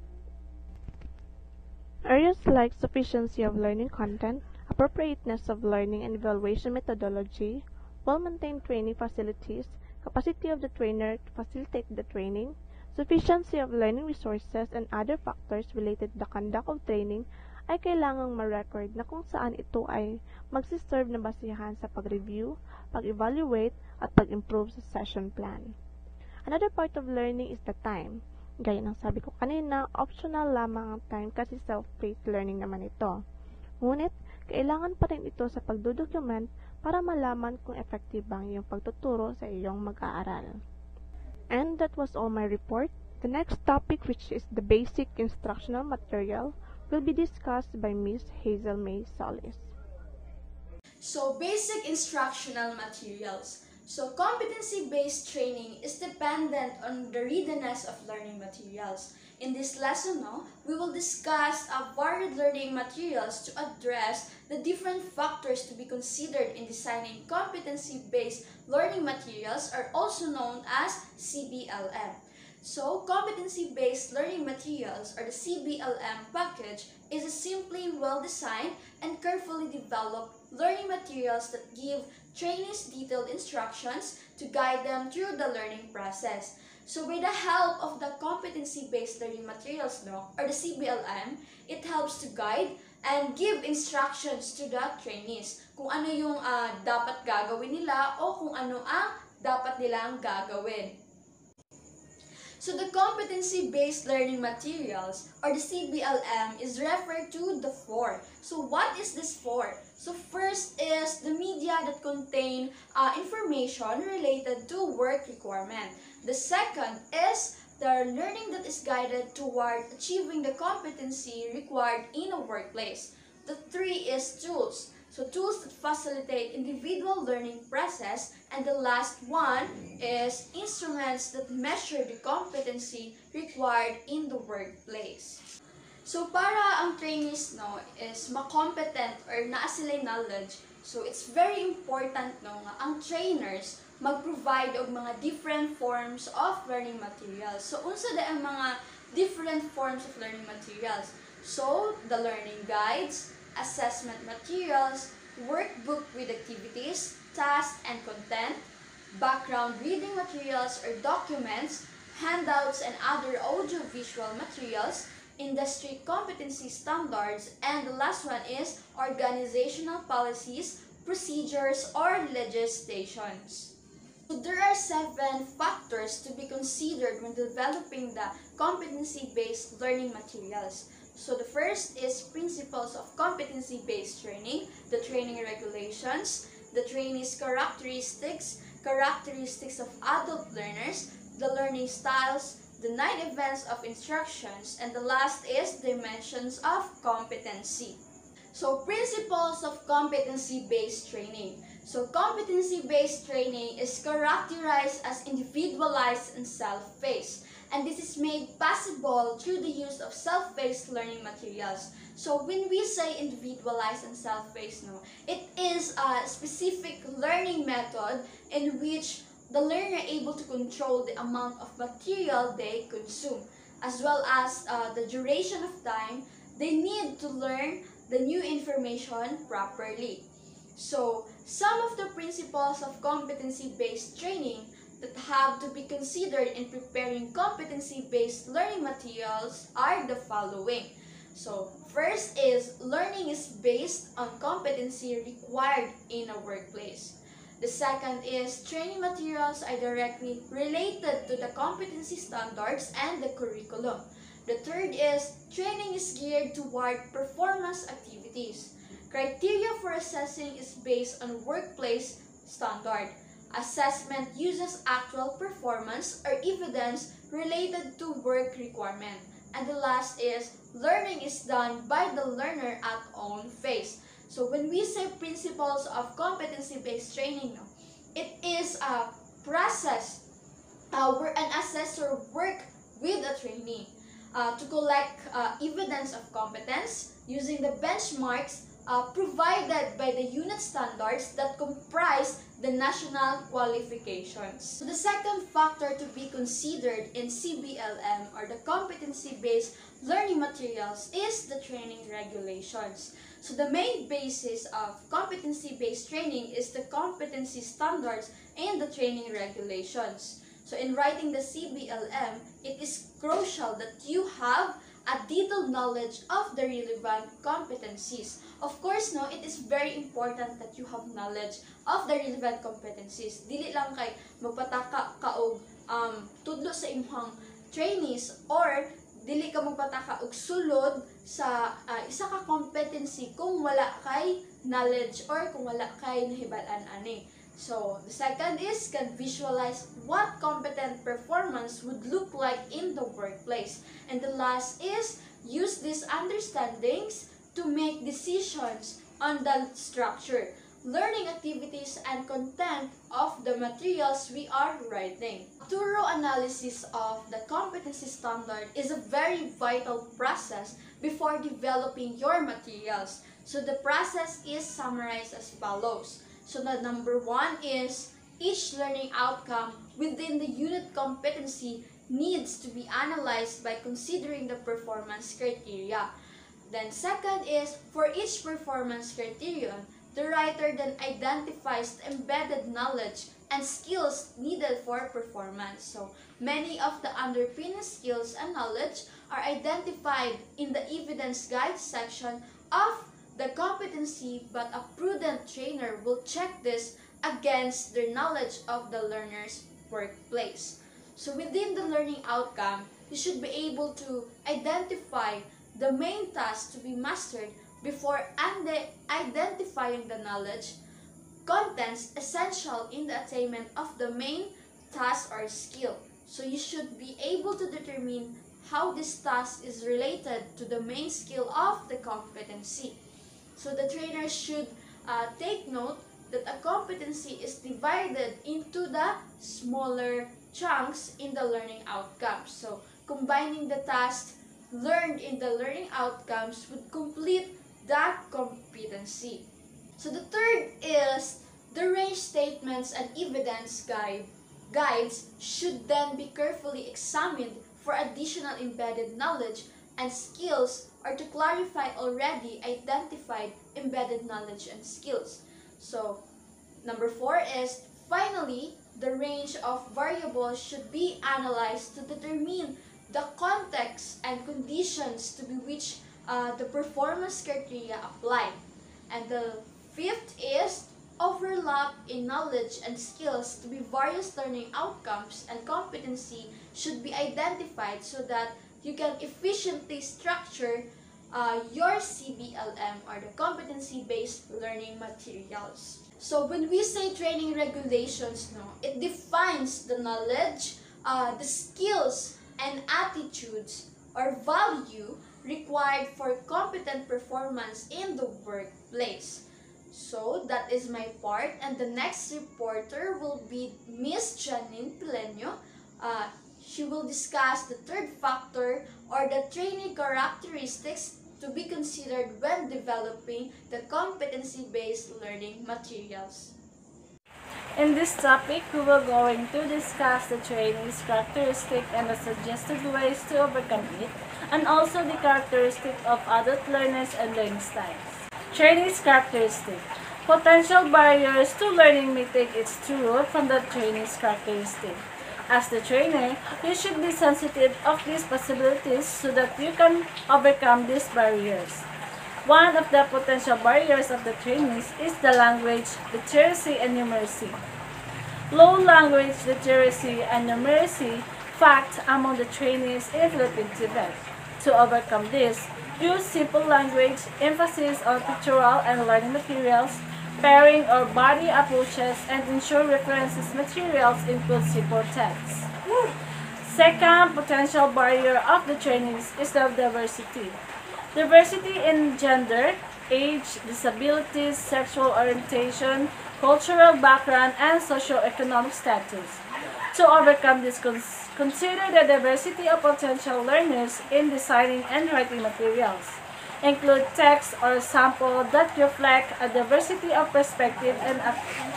Areas like sufficiency of learning content, appropriateness of learning and evaluation methodology, well-maintained training facilities, capacity of the trainer to facilitate the training, sufficiency of learning resources, and other factors related to the conduct of training ay kailangang ma-record na kung saan ito ay magsiserve na basihan sa pag-review, pag-evaluate, at pag-improve sa session plan. Another part of learning is the time. Gaya ng sabi ko kanina, optional lamang ang time kasi self-paced learning naman ito. Ngunit, kailangan pa rin ito sa pagdodocument para malaman kung effective ba ang iyong pagtuturo sa iyong mag-aaral. And that was all my report. The next topic, which is the basic instructional material, will be discussed by Ms. Hazel May Solis. So, basic instructional materials. So, competency-based training is dependent on the readiness of learning materials. In this lesson, we will discuss varied learning materials to address the different factors to be considered in designing competency-based learning materials, are also known as CBLM. So, competency-based learning materials, or the CBLM package, is a simply well-designed and carefully developed learning materials that give trainees detailed instructions to guide them through the learning process. So, by the help of the competency-based learning materials, or the CBLM, it helps to guide and give instructions to the trainees kung ano yung dapat gagawin nila o kung ano ang dapat nilang gagawin. So, the competency-based learning materials, or the CBLM, is referred to the four. So, what is this for? So, first is the media that contain information related to work requirement. The second is the learning that is guided toward achieving the competency required in a workplace. The three is tools. So, tools that facilitate individual learning process. And the last one is instruments that measure the competency required in the workplace. So, para ang trainees is ma-competent or naa sila knowledge, so it's very important nga ang trainers mag-provide og mga different forms of learning materials. So, unsa da ang mga different forms of learning materials? So, the learning guides, assessment materials, workbook with activities, tasks and content, background reading materials or documents, handouts and other audiovisual materials, industry competency standards, and the last one is organizational policies, procedures, or legislations. So there are 7 factors to be considered when developing the competency-based learning materials. So the first is principles of competency-based training, the training regulations, the trainees' characteristics, characteristics of adult learners, the learning styles, the 9 events of instructions, and the last is dimensions of competency. So principles of competency-based training. So competency-based training is characterized as individualized and self-paced. And this is made possible through the use of self-paced learning materials. So when we say individualized and self-paced, it is a specific learning method in which the learner is able to control the amount of material they consume, as well as the duration of time they need to learn the new information properly. So some of the principles of competency-based training that have to be considered in preparing competency-based learning materials are the following. So, first is learning is based on competency required in a workplace. The second is training materials are directly related to the competency standards and the curriculum. The third is training is geared toward performance activities. Criteria for assessing is based on workplace standard. Assessment uses actual performance or evidence related to work requirement. And the last is learning is done by the learner at own pace. So when we say principles of competency-based training, it is a process where an assessor works with a trainee to collect evidence of competence using the benchmarks provided by the unit standards that comprise the national qualifications. So the second factor to be considered in CBLM, or the competency-based learning materials, is the training regulations. So the main basis of competency-based training is the competency standards and the training regulations. So in writing the CBLM, it is crucial that you have a detailed knowledge of the relevant competencies. Of course, it is very important that you have knowledge of the relevant competencies. Dili lang kay magpataka ka og tudlo sa imong trainees, or dili ka magpataka og sulod sa isa ka competency kung wala kay knowledge or kung wala kay nahibal-an ani. So, the second is can visualize what competent performance performance would look like in the workplace. And the last is use these understandings to make decisions on the structure, learning activities, and content of the materials we are writing. Thorough analysis of the competency standard is a very vital process before developing your materials. So the process is summarized as follows. So the number 1 is each learning outcome within the unit competency needs to be analyzed by considering the performance criteria. Then second is for each performance criterion, the writer then identifies the embedded knowledge and skills needed for performance. So many of the underpinning skills and knowledge are identified in the evidence guide section of the competency, but a prudent trainer will check this against their knowledge of the learner's workplace. So within the learning outcome, you should be able to identify the main task to be mastered before identifying the knowledge, contents essential in the attainment of the main task or skill. So you should be able to determine how this task is related to the main skill of the competency. So the trainer should take note that a competency is divided into the smaller chunks in the learning outcomes. So combining the tasks learned in the learning outcomes would complete that competency. So the third is the range statements and evidence guides should then be carefully examined for additional embedded knowledge and skills, or to clarify already identified embedded knowledge and skills. So number 4 is finally the range of variables should be analyzed to determine the context and conditions to which the performance criteria apply. And the 5th is overlap in knowledge and skills to be various learning outcomes and competency should be identified so that you can efficiently structure your CBLM, or the competency-based learning materials. So when we say training regulations, it defines the knowledge, the skills, and attitudes or value required for competent performance in the workplace. So that is my part, and the next reporter will be Miss Janine Pileño. She will discuss the third factor, or the training characteristics to be considered when developing the competency-based learning materials. In this topic, we will going to discuss the training's characteristic and the suggested ways to overcome it, and also the characteristic of adult learners and learning styles. Training's characteristic. Potential barriers to learning may take its true root from the training's characteristic. As the trainer, you should be sensitive of these possibilities so that you can overcome these barriers. One of the potential barriers of the trainees is the language literacy and numeracy. Low language literacy and numeracy fact among the trainees in Philippine Tibet. To overcome this, use simple language, emphasis on pictorial and learning materials, pairing or body approaches, and ensure references materials include simple text. Second potential barrier of the trainees is the diversity. Diversity in gender, age, disabilities, sexual orientation, cultural background, and socioeconomic status. To overcome this, consider the diversity of potential learners in designing and writing materials. Include text or sample that reflect a diversity of perspective and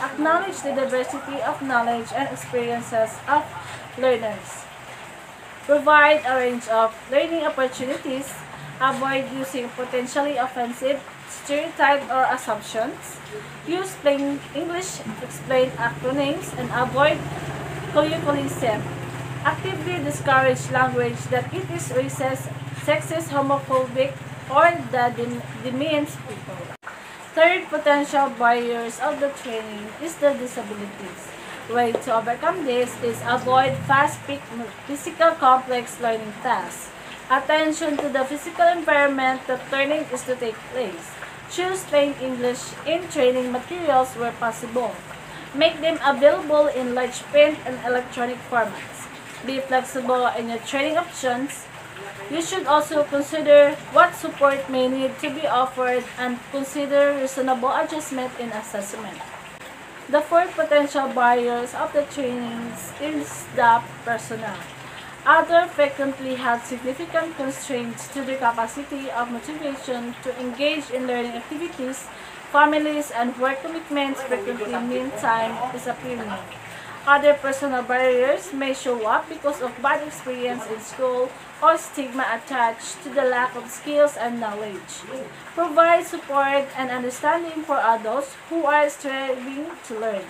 acknowledge the diversity of knowledge and experiences of learners. Provide a range of learning opportunities. Avoid using potentially offensive stereotypes or assumptions. Use plain English, explain acronyms, and avoid colloquialism. Actively discourage language that it is racist, sexist, homophobic, or that demeans people. Third potential barriers of the training is the disabilities. Way to overcome this is avoid fast-paced physical complex learning tasks. Attention to the physical environment that learning is to take place. Choose plain English in training materials where possible. Make them available in large print and electronic formats. be flexible in your training options. You should also consider what support may need to be offered and consider reasonable adjustment in assessment. The fourth potential barriers of the trainings is the personnel. Others frequently have significant constraints to their capacity of motivation to engage in learning activities. Families and work commitments frequently mean time is a premium. Other personal barriers may show up because of bad experience in school or stigma attached to the lack of skills and knowledge. Provide support and understanding for adults who are striving to learn.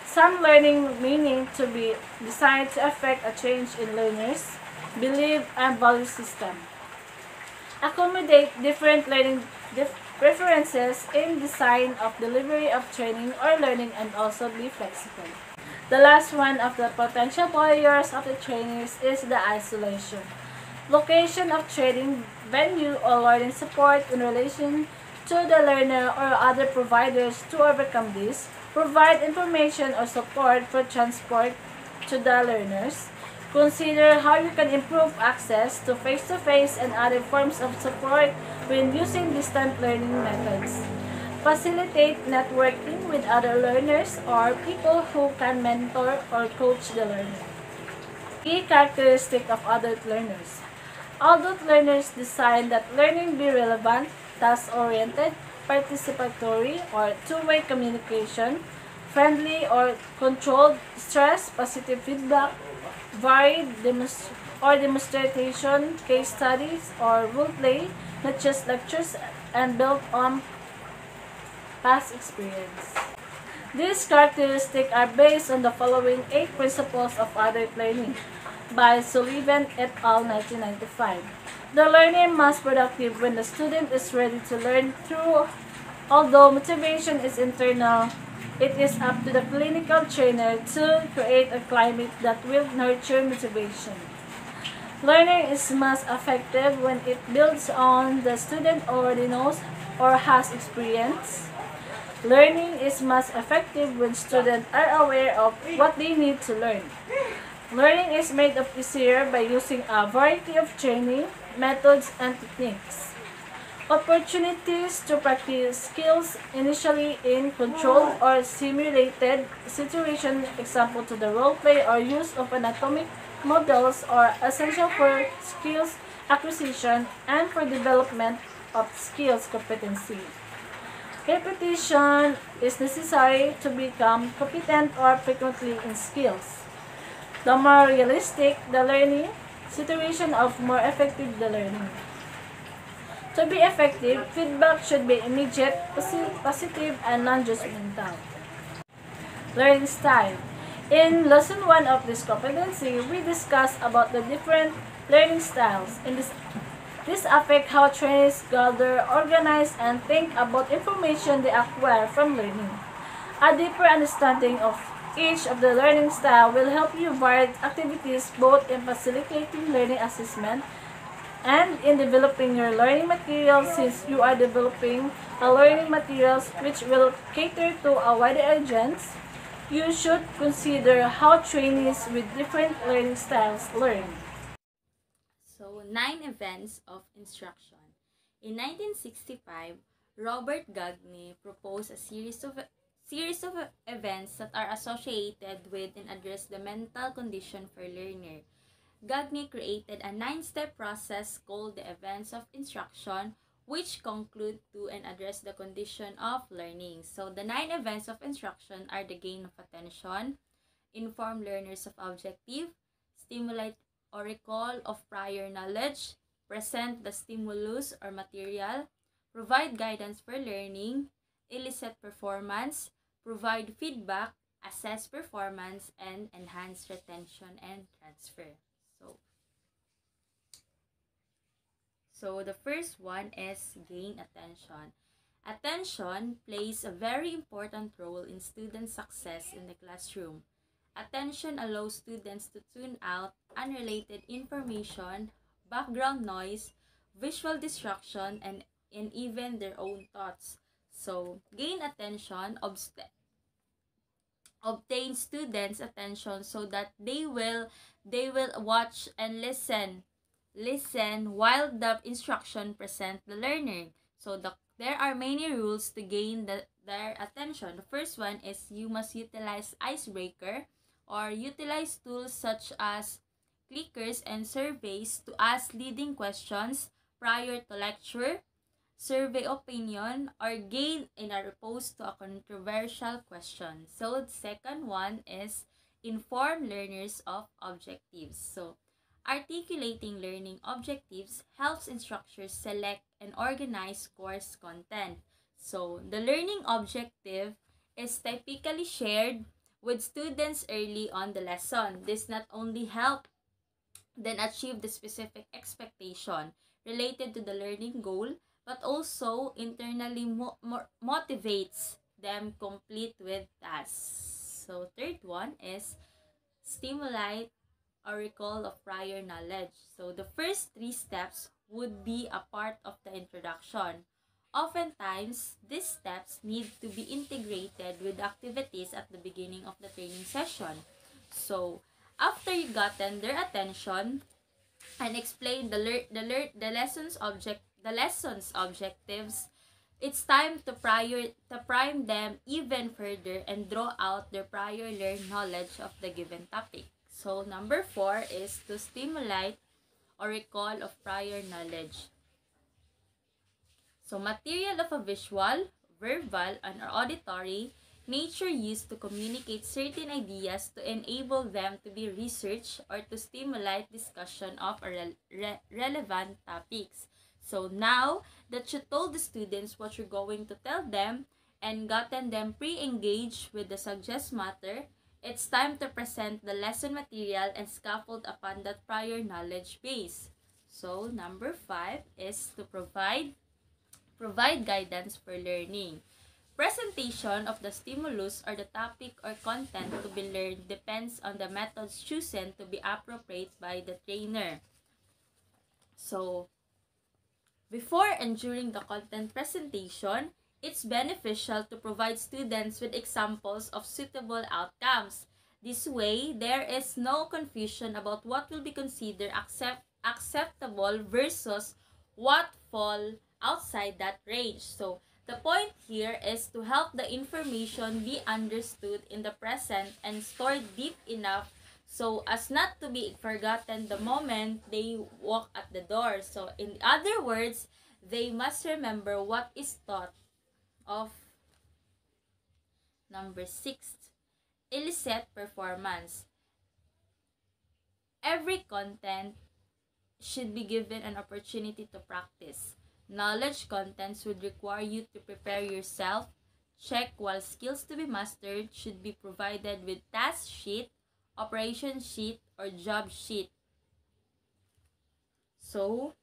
Some learning may need to be designed to affect a change in learners' belief and value system. Accommodate different learning preferences in design of delivery of training or learning and also be flexible. The last one of the potential barriers of the trainings is the isolation. Location of training venue or learning support in relation to the learner or other providers to overcome this. Provide information or support for transport to the learners. Consider how you can improve access to face-to-face and other forms of support when using distant learning methods. Facilitate networking with other learners or people who can mentor or coach the learner. Key characteristic of adult learners. Adult learners design that learning be relevant, task-oriented, participatory or two-way communication, friendly or controlled stress, positive feedback, varied demonstration, case studies, or role play, not just lectures, and built on past experience. These characteristics are based on the following 8 principles of adult learning by Sullivan et al. 1995. The learning must be productive when the student is ready to learn through. Although motivation is internal, it is up to the clinical trainer to create a climate that will nurture motivation. Learning is most effective when it builds on the student already knows or has experience. Learning is most effective when students are aware of what they need to learn. Learning is made easier by using a variety of training, methods, and techniques. Opportunities to practice skills initially in controlled or simulated situations, example to the role play or use of anatomic models, are essential for skills acquisition and for development of skills competency. Repetition is necessary to become competent or frequently in skills. The more realistic the learning situation of more effective the learning. To be effective, feedback should be immediate, positive, and non-judgmental. Learning style. In lesson 1 of this competency, we discussed about the different learning styles. This affects how trainees gather, organize, and think about information they acquire from learning. A deeper understanding of each of the learning style will help you varied activities both in facilitating learning assessment and in developing your learning materials. Since you are developing a learning materials which will cater to a wider audience, you should consider how trainees with different learning styles learn. So, 9 events of instruction. In 1965, Robert Gagne proposed a series of events that are associated with and address the mental condition for learner. Gagne created a 9-step process called the events of instruction, which conclude to and address the condition of learning. So the 9 events of instruction are the gain of attention, inform learners of objective, stimulate or recall of prior knowledge, present the stimulus or material, provide guidance for learning, elicit performance, provide feedback, assess performance, and enhance retention and transfer. So the first one is gain attention. Attention plays a very important role in student success in the classroom. Attention allows students to tune out unrelated information, background noise, visual distraction, and even their own thoughts. So, gain attention obtain students' attention so that they will watch and listen while the instruction present the learner. So there are many rules to gain their attention. The first one is you must utilize icebreaker or utilize tools such as clickers and surveys to ask leading questions prior to lecture, survey opinion, or gain in a response to a controversial question. So the second one is inform learners of objectives. So articulating learning objectives helps instructors select and organize course content. So the learning objective is typically shared with students early on the lesson. This not only help then achieve the specific expectation related to the learning goal, but also internally motivates them complete with tasks. So third one is stimulate or recall of prior knowledge. So the first 3 steps would be a part of the introduction. Oftentimes, these steps need to be integrated with activities at the beginning of the training session. So after you gotten their attention and explain the lessons objectives, it's time to prime them even further and draw out their prior learned knowledge of the given topic. So number 4 is to stimulate or recall of prior knowledge. So material of a visual, verbal, and auditory nature used to communicate certain ideas to enable them to be researched or to stimulate discussion of relevant topics. So now that you told the students what you're going to tell them and gotten them pre-engaged with the subject matter, it's time to present the lesson material and scaffold upon that prior knowledge base. So number 5 is to provide guidance for learning. Presentation of the stimulus or the topic or content to be learned depends on the methods chosen to be appropriate by the trainer. So, before and during the content presentation, it's beneficial to provide students with examples of suitable outcomes. This way, there is no confusion about what will be considered acceptable versus what fall outside that range. So, the point here is to help the information be understood in the present and stored deep enough so as not to be forgotten the moment they walk at the door. So, in other words, they must remember what is taught of. Number 6, elicit performance. Every content should be given an opportunity to practice. Knowledge contents would require you to prepare yourself, check, while skills to be mastered should be provided with task sheet, operation sheet, or job sheet. So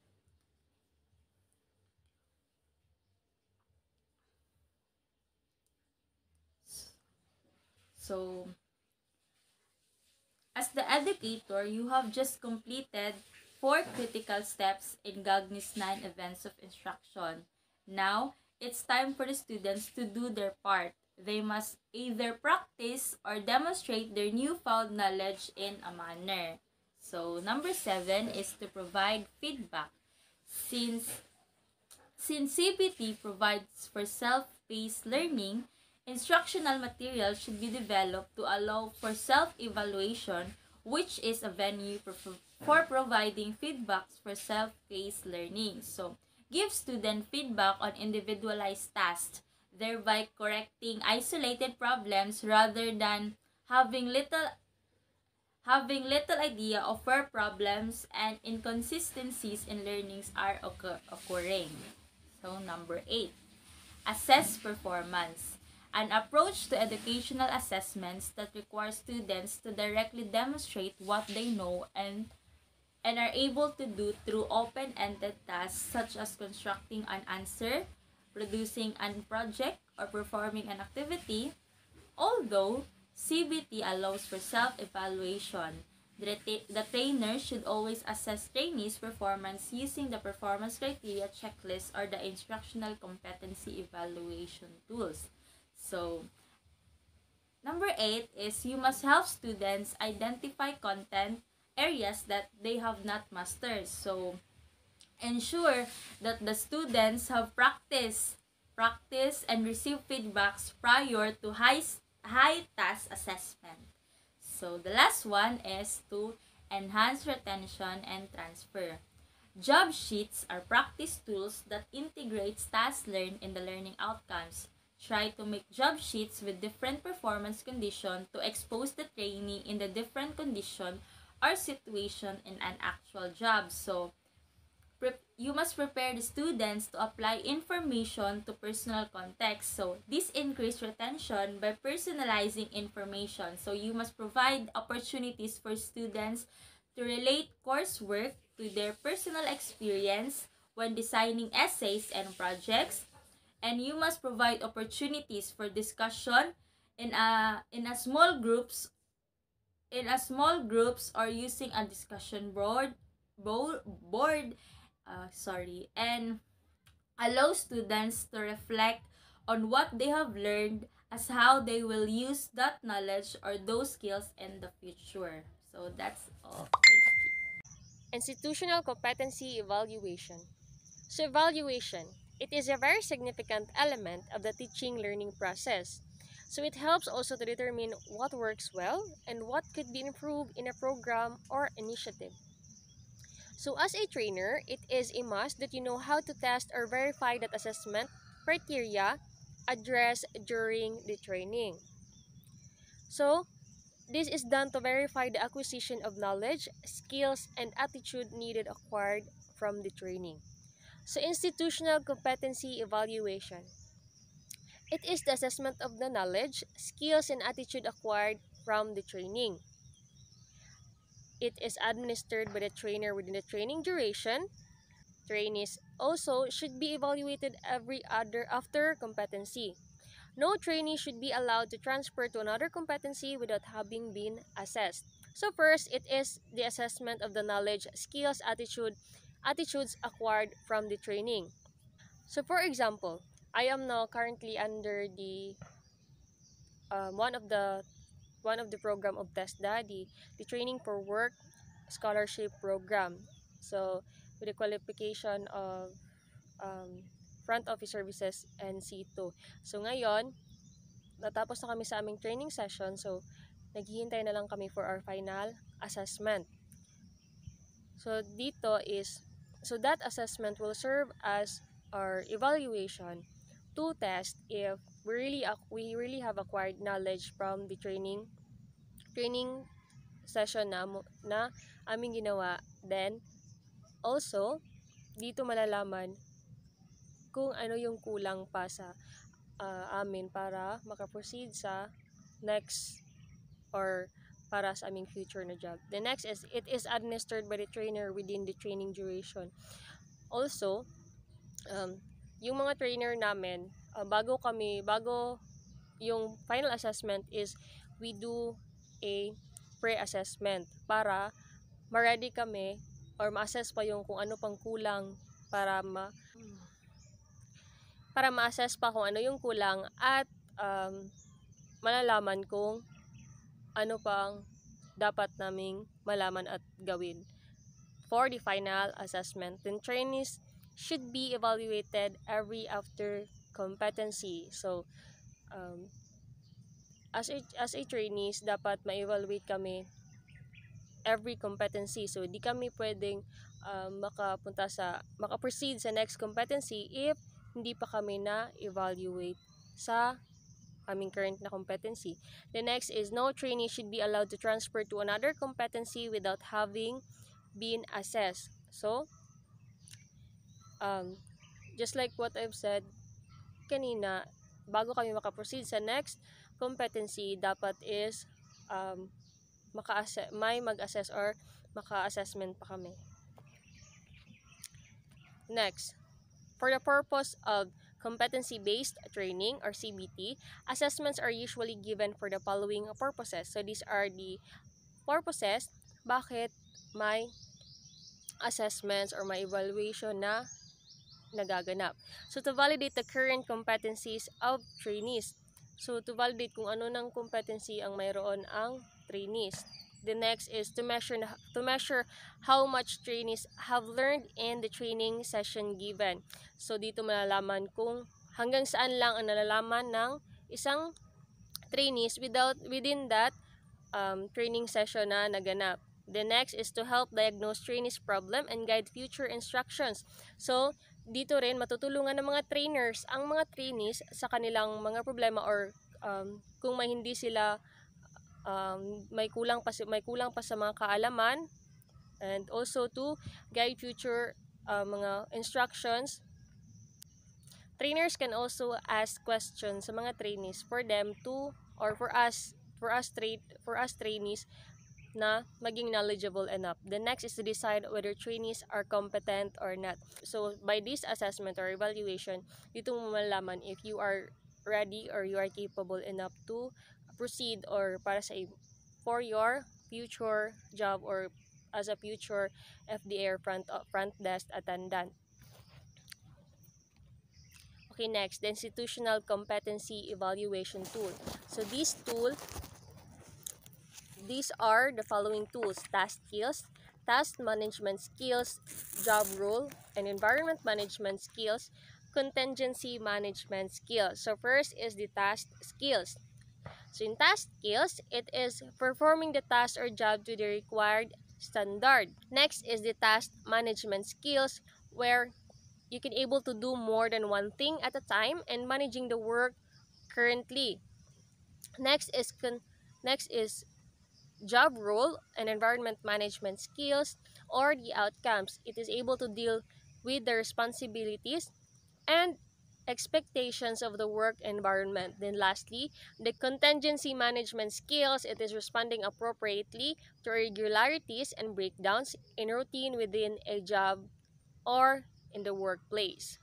as the educator, you have just completed 4 critical steps in Gagny's 9 events of instruction. Now, it's time for the students to do their part. They must either practice or demonstrate their newfound knowledge in a manner. So, number 7 is to provide feedback. Since CBT provides for self-paced learning, instructional material should be developed to allow for self-evaluation, which is a venue for providing feedbacks for self-paced learning. So, give student feedback on individualized tasks, thereby correcting isolated problems rather than having little idea of where problems and inconsistencies in learnings are occurring. So, number 8, assess performance. An approach to educational assessments that requires students to directly demonstrate what they know and are able to do through open-ended tasks such as constructing an answer, producing a project, or performing an activity. Although CBT allows for self-evaluation, the trainer should always assess trainees' performance using the performance criteria checklist or the instructional competency evaluation tools. So, Number 8 is you must help students identify content areas that they have not mastered. So, ensure that the students have practice and receive feedbacks prior to high task assessment. So, the last one is to enhance retention and transfer. Job sheets are practice tools that integrate tasks learned in the learning outcomes. Try to make job sheets with different performance conditions to expose the trainee in the different condition or situation in an actual job. So, you must prepare the students to apply information to personal context. So, this increases retention by personalizing information. So, you must provide opportunities for students to relate coursework to their personal experience when designing essays and projects. And you must provide opportunities for discussion in a small groups or using a discussion board and allow students to reflect on what they have learned as how they will use that knowledge or those skills in the future. So that's all. Institutional competency evaluation. So evaluation, it is a very significant element of the teaching learning process. So it helps also to determine what works well and what could be improved in a program or initiative. So as a trainer, it is a must that you know how to test or verify that assessment criteria addressed during the training. So this is done to verify the acquisition of knowledge, skills, and attitude needed acquired from the training. So institutional competency evaluation. It is the assessment of the knowledge, skills, and attitude acquired from the training. It is administered by the trainer within the training duration. Trainees also should be evaluated after competency. No trainee should be allowed to transfer to another competency without having been assessed. So first, it is the assessment of the knowledge, skills, attitudes acquired from the training. So for example, I am now currently under the one of the program of TESDA, the Training for Work Scholarship Program. So with the qualification of Front Office Services and C2. So ngayon, natapos na kami sa aming training session. So naghihintay na lang kami for our final assessment. So that assessment will serve as our evaluation to test if we really have acquired knowledge from the training session na aming ginawa. Then also dito malalaman kung ano yung kulang pa sa amin para makaproceed sa next or para sa aming future na job. The next is, it is administered by the trainer within the training duration. Also, yung mga trainer namin, bago yung final assessment is, we do a pre-assessment para ma-ready kami or ma-assess pa yung kung ano pang kulang para ma-assess pa kung ano yung kulang at malalaman kung ano pang dapat naming malaman at gawin for the final assessment. Then trainees should be evaluated every after competency. So as a trainees, dapat ma-evaluate kami every competency. So di kami pwedeng makaproceed sa next competency if hindi pa kami na-evaluate sa aming current na competency. The next is, no trainee should be allowed to transfer to another competency without having been assessed. So, just like what I've said kanina, bago kami makaproceed sa next competency, dapat is may mag-assess or maka-assessment pa kami. Next, for the purpose of competency-based training or CBT, assessments are usually given for the following purposes. So these are the purposes bakit may assessments or may evaluation na nagaganap. So to validate the current competencies of trainees, So, to validate kung ano ng competency ang mayroon ang trainees. The next is to measure how much trainees have learned in the training session given. So, dito malalaman kung hanggang saan lang ang nalalaman ng isang trainees within that training session na naganap. The next is to help diagnose trainees' problem and guide future instructions. So, dito rin matutulungan ng mga trainers ang mga trainees sa kanilang mga problema or kung may hindi sila may kulang pa sa mga kaalaman, and also to guide future mga instructions. Trainers can also ask questions sa mga trainees for them to, or for us trainees na maging knowledgeable enough. The next is to decide whether trainees are competent or not. So by this assessment or evaluation, dito mo malalaman if you are ready or you are capable enough to proceed or for your future job or as a future FDA or front desk attendant. Okay, next, the institutional competency evaluation tool. So these are the following tools: task skills, task management skills, job role and environment management skills, contingency management skills. So first is the task skills. So in task skills, it is performing the task or job to the required standard. Next is the task management skills, where you can able to do more than one thing at a time and managing the work currently. Next is job role and environment management skills, or the outcomes. It is able to deal with the responsibilities and expectations of the work environment. Then lastly, the contingency management skills. It is responding appropriately to irregularities and breakdowns in routine within a job or in the workplace.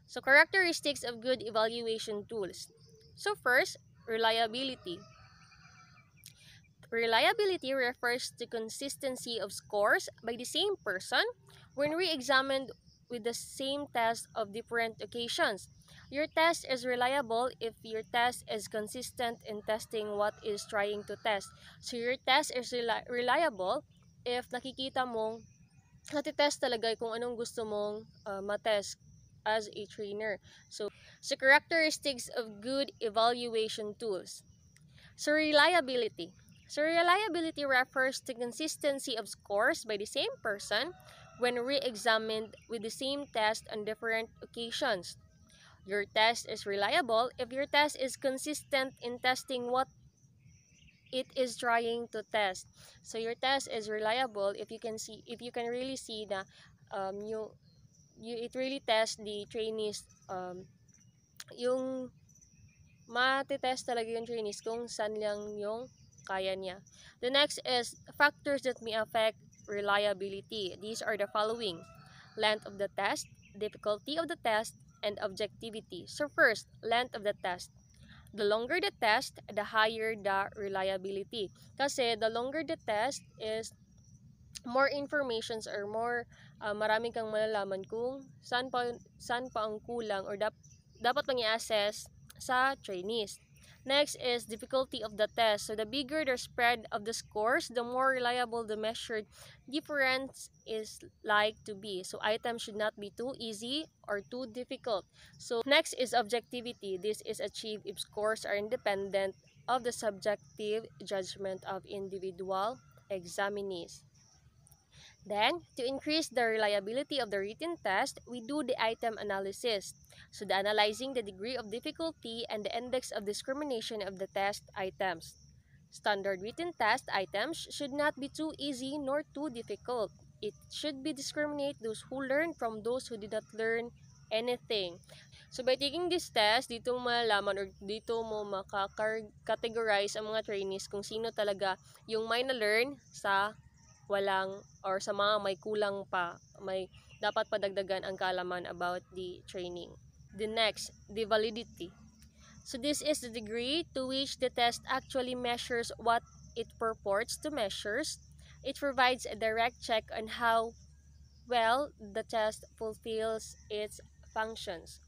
So characteristics of good evaluation tools. So first, reliability. Reliability refers to consistency of scores by the same person when re-examined with the same test of different occasions. Your test is reliable if your test is consistent in testing what is trying to test. So your test is reliable if nakikita mong natitest talaga kung anong gusto mong matest as a trainer. So characteristics of good evaluation tools. So reliability. So reliability refers to consistency of scores by the same person when re-examined with the same test on different occasions. Your test is reliable if your test is consistent in testing what it is trying to test. So your test is reliable if you can really see na it really tests the trainees, yung matitest talaga yung trainees kung saan lang yung kaya niya. The next is factors that may affect reliability. These are the following: length of the test, difficulty of the test, and objectivity. So first, length of the test. The longer the test, the higher the reliability. Kasi the longer the test is more informations or more marami kang malalaman kung saan pa ang kulang or dapat pang i-assess sa trainees. Next is difficulty of the test. So the bigger the spread of the scores, the more reliable the measured difference is like to be. So items should not be too easy or too difficult. So next is objectivity. This is achieved if scores are independent of the subjective judgment of individual examinees. Then, to increase the reliability of the written test, we do the item analysis. So, analyzing the degree of difficulty and the index of discrimination of the test items. Standard written test items should not be too easy nor too difficult. It should be discriminate those who learn from those who did not learn anything. So, by taking this test, dito mo malalaman or dito mo makaka-categorize ang mga trainees kung sino talaga yung may na-learn sa walang or sa mga may kulang pa, may dapat padagdagan ang kaalaman about the training. The next, the validity. So this is the degree to which the test actually measures what it purports to measure. It provides a direct check on how well the test fulfills its functions.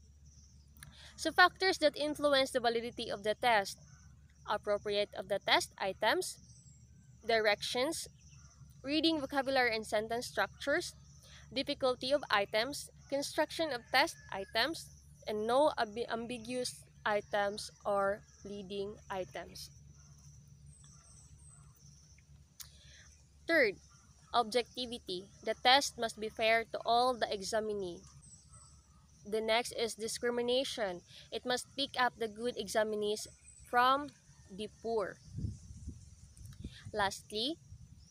So factors that influence the validity of the test: appropriate of the test items, directions, reading vocabulary and sentence structures, difficulty of items, construction of test items, and no ambiguous items or leading items. Third, objectivity. The test must be fair to all the examinee. The next is discrimination. It must pick up the good examinees from the poor. Lastly,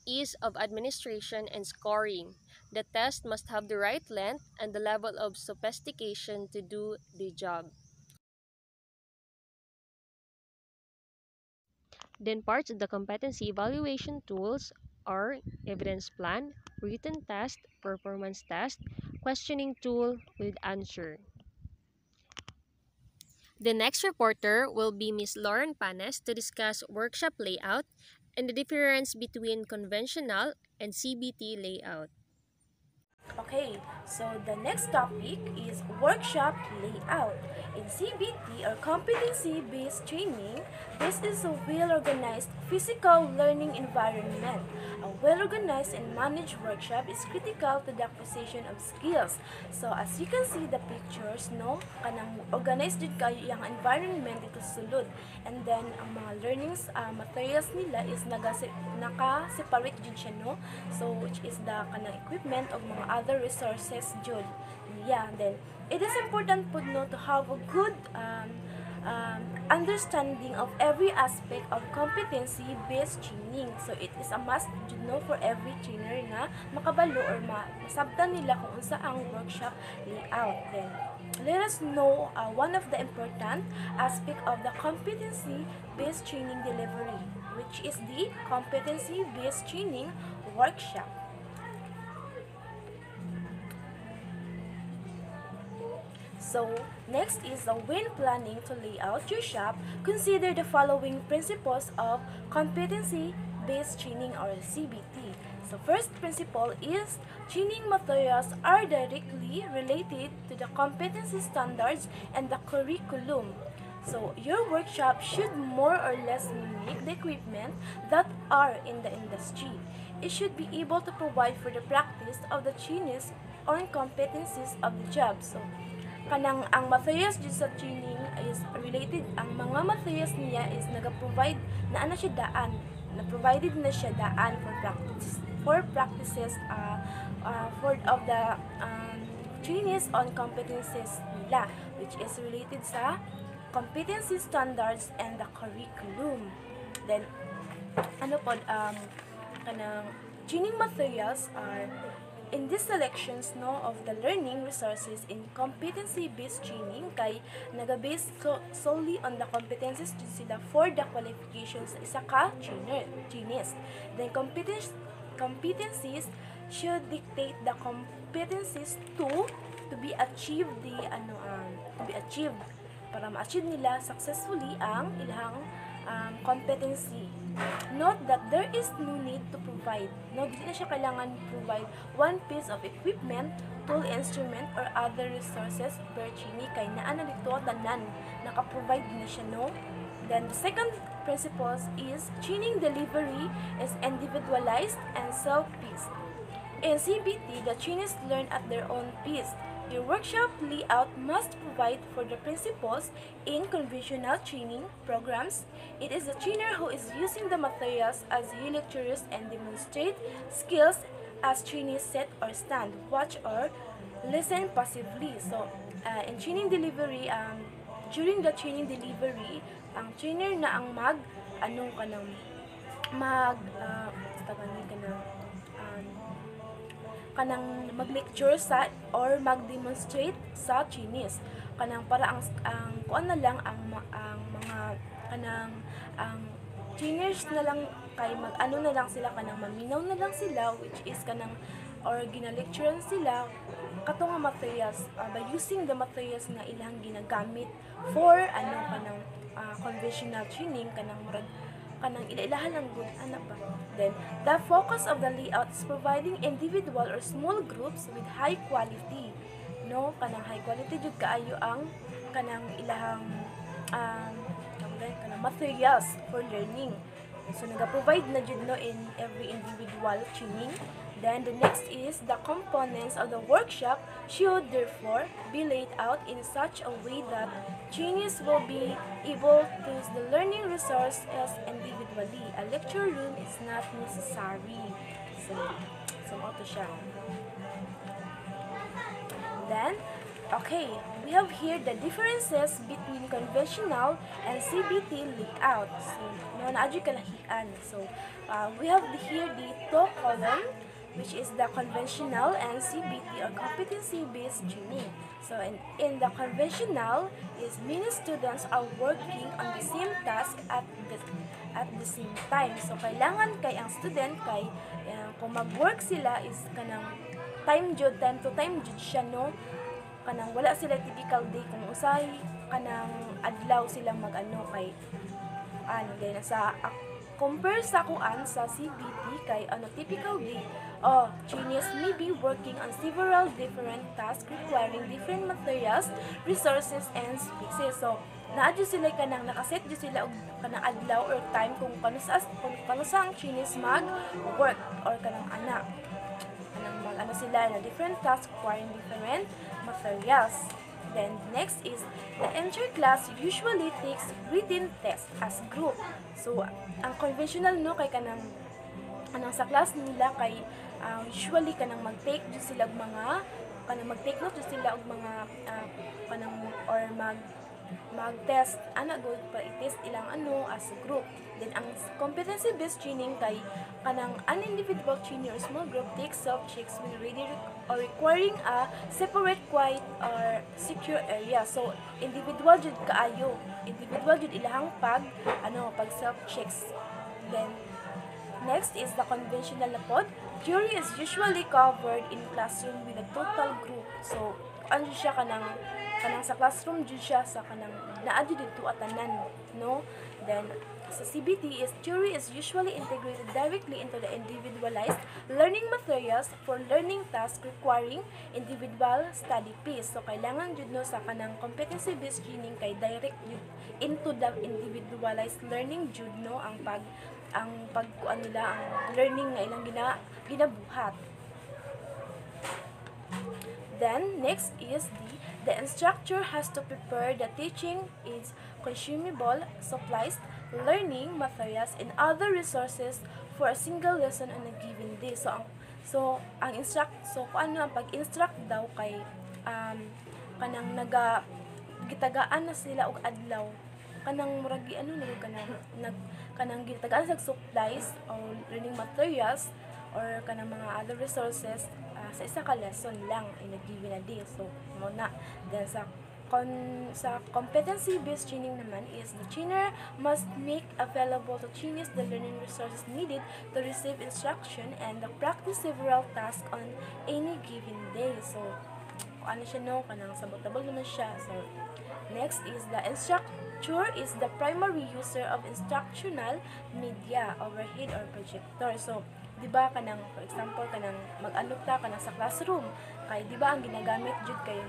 ease of administration and scoring. The test must have the right length and the level of sophistication to do the job. Then parts of the competency evaluation tools are evidence plan, written test, performance test, questioning tool with answer. The next reporter will be Ms. Lauren Panes to discuss workshop layout and the difference between conventional and CBT layout. Okay, so the next topic is workshop layout. In CBT or competency-based training, this is a well-organized physical learning environment. A well-organized and managed workshop is critical to the acquisition of skills. So as you can see the pictures, no, kanang organized din kayo yung environment dito sulod. And then ang mga learnings materials nila is naka-separate din siya, no. So which is the kanang equipment of mga other resources jud. Yeah, then it is important po no to have a good understanding of every aspect of competency-based training. So it is a must jud no for every trainer na makabalo or masabtan nila kung unsa ang workshop layout. Then let us know one of the important aspect of the competency-based training delivery, which is the competency-based training workshop. So, next is when planning to lay out your shop, consider the following principles of competency-based training or CBT. So, first principle is training materials are directly related to the competency standards and the curriculum. So, your workshop should more or less mimic the equipment that are in the industry. It should be able to provide for the practice of the trainees on competencies of the job. So, kanang ang materials dito sa training is related, ang mga materials niya is nag-provide na ano siya daan, na-provided na siya daan for practices for of the trainees on competencies nila, which is related sa competency standards and the curriculum. Then ano po kanang training materials are in these selections no of the learning resources in competency-based training kay naga-based solely on the competencies sila for the qualifications sa isa ka trainees. Then competencies should dictate the competencies to be achieved para ma-achieve nila successfully ang ilang competency. Note that there is no need to provide. No, hindi na siya kailangan provide one piece of equipment, tool, instrument, or other resources per trainee kay naa na dito tanan naka-provide na siya, no? Then the second principle is training delivery is individualized and self-paced. In CBT, the trainees learn at their own pace. Your workshop layout must provide for the principles in conventional training programs. It is the trainer who is using the materials as he lectures and demonstrate skills as trainees sit or stand, watch or listen passively. So, in training delivery, during the training delivery, ang trainer na ang kanang mag-lecture sa or mag-demonstrate sa trainees. Kanang para ang kuan na lang ang mga kanang trainers na lang kay mag-ano na lang sila, kanang maminaw na lang sila, which is kanang or gina-lecturean sila kato nga materials by using the materials na ilang ginagamit for kanang conventional training, kanang ilailahan lang good ba. Then the focus of the layout is providing individual or small groups with high quality, no, kanang high quality jud kaayo ang kanang ilahang kanang materials for learning. So naga-provide na jud no in every individual training. Then the next is the components of the workshop should therefore be laid out in such a way that trainees will be able to use the learning resources individually. A lecture room is not necessary. So auto siya. Then, okay, we have here the differences between conventional and CBT layout. So, naadyo kalahian. So, we have here the two column, which is the conventional and CBT or competency-based training. So, in the conventional, is many students are working on the same task at the same time. So, kailangan kay ang student kay kung mag-work sila is kanang time to time jud siya no. Kanang wala sila typical day kung usay kanang adlaw silang mag-ano kay then sa compare sa kuan sa CBT kay typical day. Trainees may be working on several different tasks requiring different materials, resources, and spaces. So, naadyo sila kanang nakaset jud sila og kanang adlaw or time kung kano sa ang trainees mag-work or kanang mag-ano sila na different tasks requiring different materials. Then, next is, the entry class usually takes written test as group. So, ang conventional no kay kanang sa class nila kay usually kanang mag-take jud sila og mga mag-take note jud sila og mga or mag-test go pa i-test ilang as a group. Then ang competency based training kay kanang an individual trainer or small group takes self checks when ready or requiring a separate quiet or secure area. So individual jud ilahang pag self checks. Then next is the conventional na pod. Theory is usually covered in classroom with a total group. So siya kanang sa classroom jud siya sa kanang naadyo dito atanan no. Then sa CBT is theory is usually integrated directly into the individualized learning materials for learning tasks requiring individual study pace. So kailangan jud no sa kanang competency based training kay direct jud into the individualized learning jud no ang pagkuan nila ang learning nga ilang ginabuhat. Then next is the instructor has to prepare the teaching aids, consumable supplies, learning materials, and other resources for a single lesson on a given day. So ang pag-instruct daw kay kanang gitagaan na sila og adlaw kanang muragi kanang gitagaan sa supplies or learning materials or kanang mga other resources sa isa ka lesson lang in a given a day. So muna then sa competency-based training naman is the trainer must make available to trainees the learning resources needed to receive instruction and practice several tasks on any given day. So siya no kanang sabotable naman siya. So next is the instructor is the primary user of instructional media, overhead or projector. So di ba kanang for example kanang mag-ano ta kanang sa classroom kay di ba ang ginagamit jud kay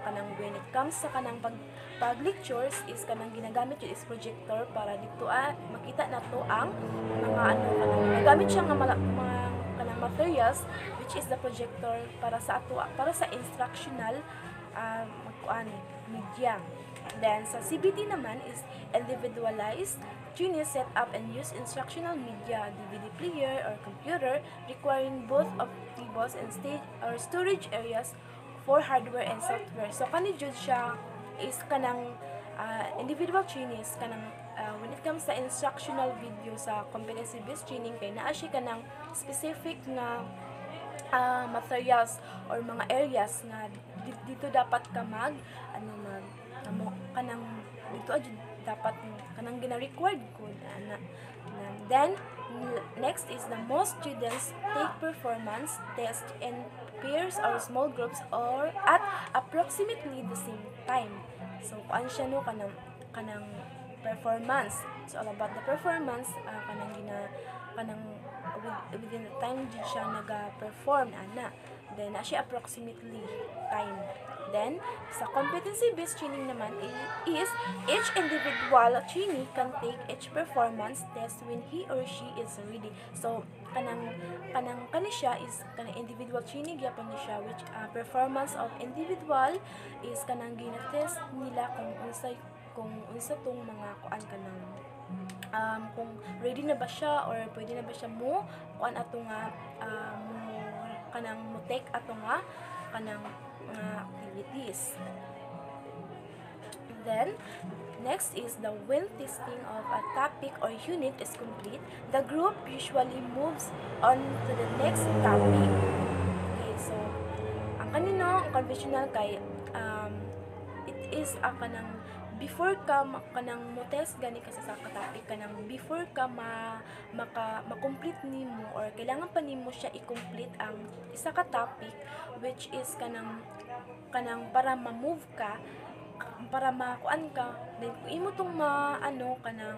kanang when it comes sa kanang pag lectures is kanang ginagamit jud is projector para dito makita nato ang mga kanang ginagamit siya nga mga kanang materials which is the projector para sa instructional media. Then sa CBT naman is individualized trainees set up and use instructional media, DVD player or computer requiring both of tables and stage or storage areas for hardware and software. So kani jud siya is kanang individual trainees kanang when it comes sa instructional video sa competency based training kay naa siya kanang specific na materials or mga areas na dito dapat ka kanang dito dapat kanang gina-required ko na. Then next is the most students take performance test in pairs or small groups or at approximately the same time. So kuan siya no kanang performance. It's all about the performance kanang with within the time jud siya naga-perform ana. Then na siya approximately time. Then sa competency-based training naman is each individual trainee can take each performance test when he or she is ready. So kanang siya is kanang individual training gyapon ni siya, which performance of individual is kanang gina-test nila kung unsa tong mga kuan kanang kung ready na ba siya or pwede na ba siya mo kuan ato nga kanang mo take ato nga kanang activities. Then next is the when testing of a topic or unit is complete, the group usually moves on to the next topic. Okay, so ang conventional kay it is kanang before ka kanang mo test gani kasi sa topic kanang before ka ma-complete nimo or kailangan pa nimo siya i-complete ang isa ka topic, which is kanang para ma-move ka, para makuan ka, then kung imo tong kanang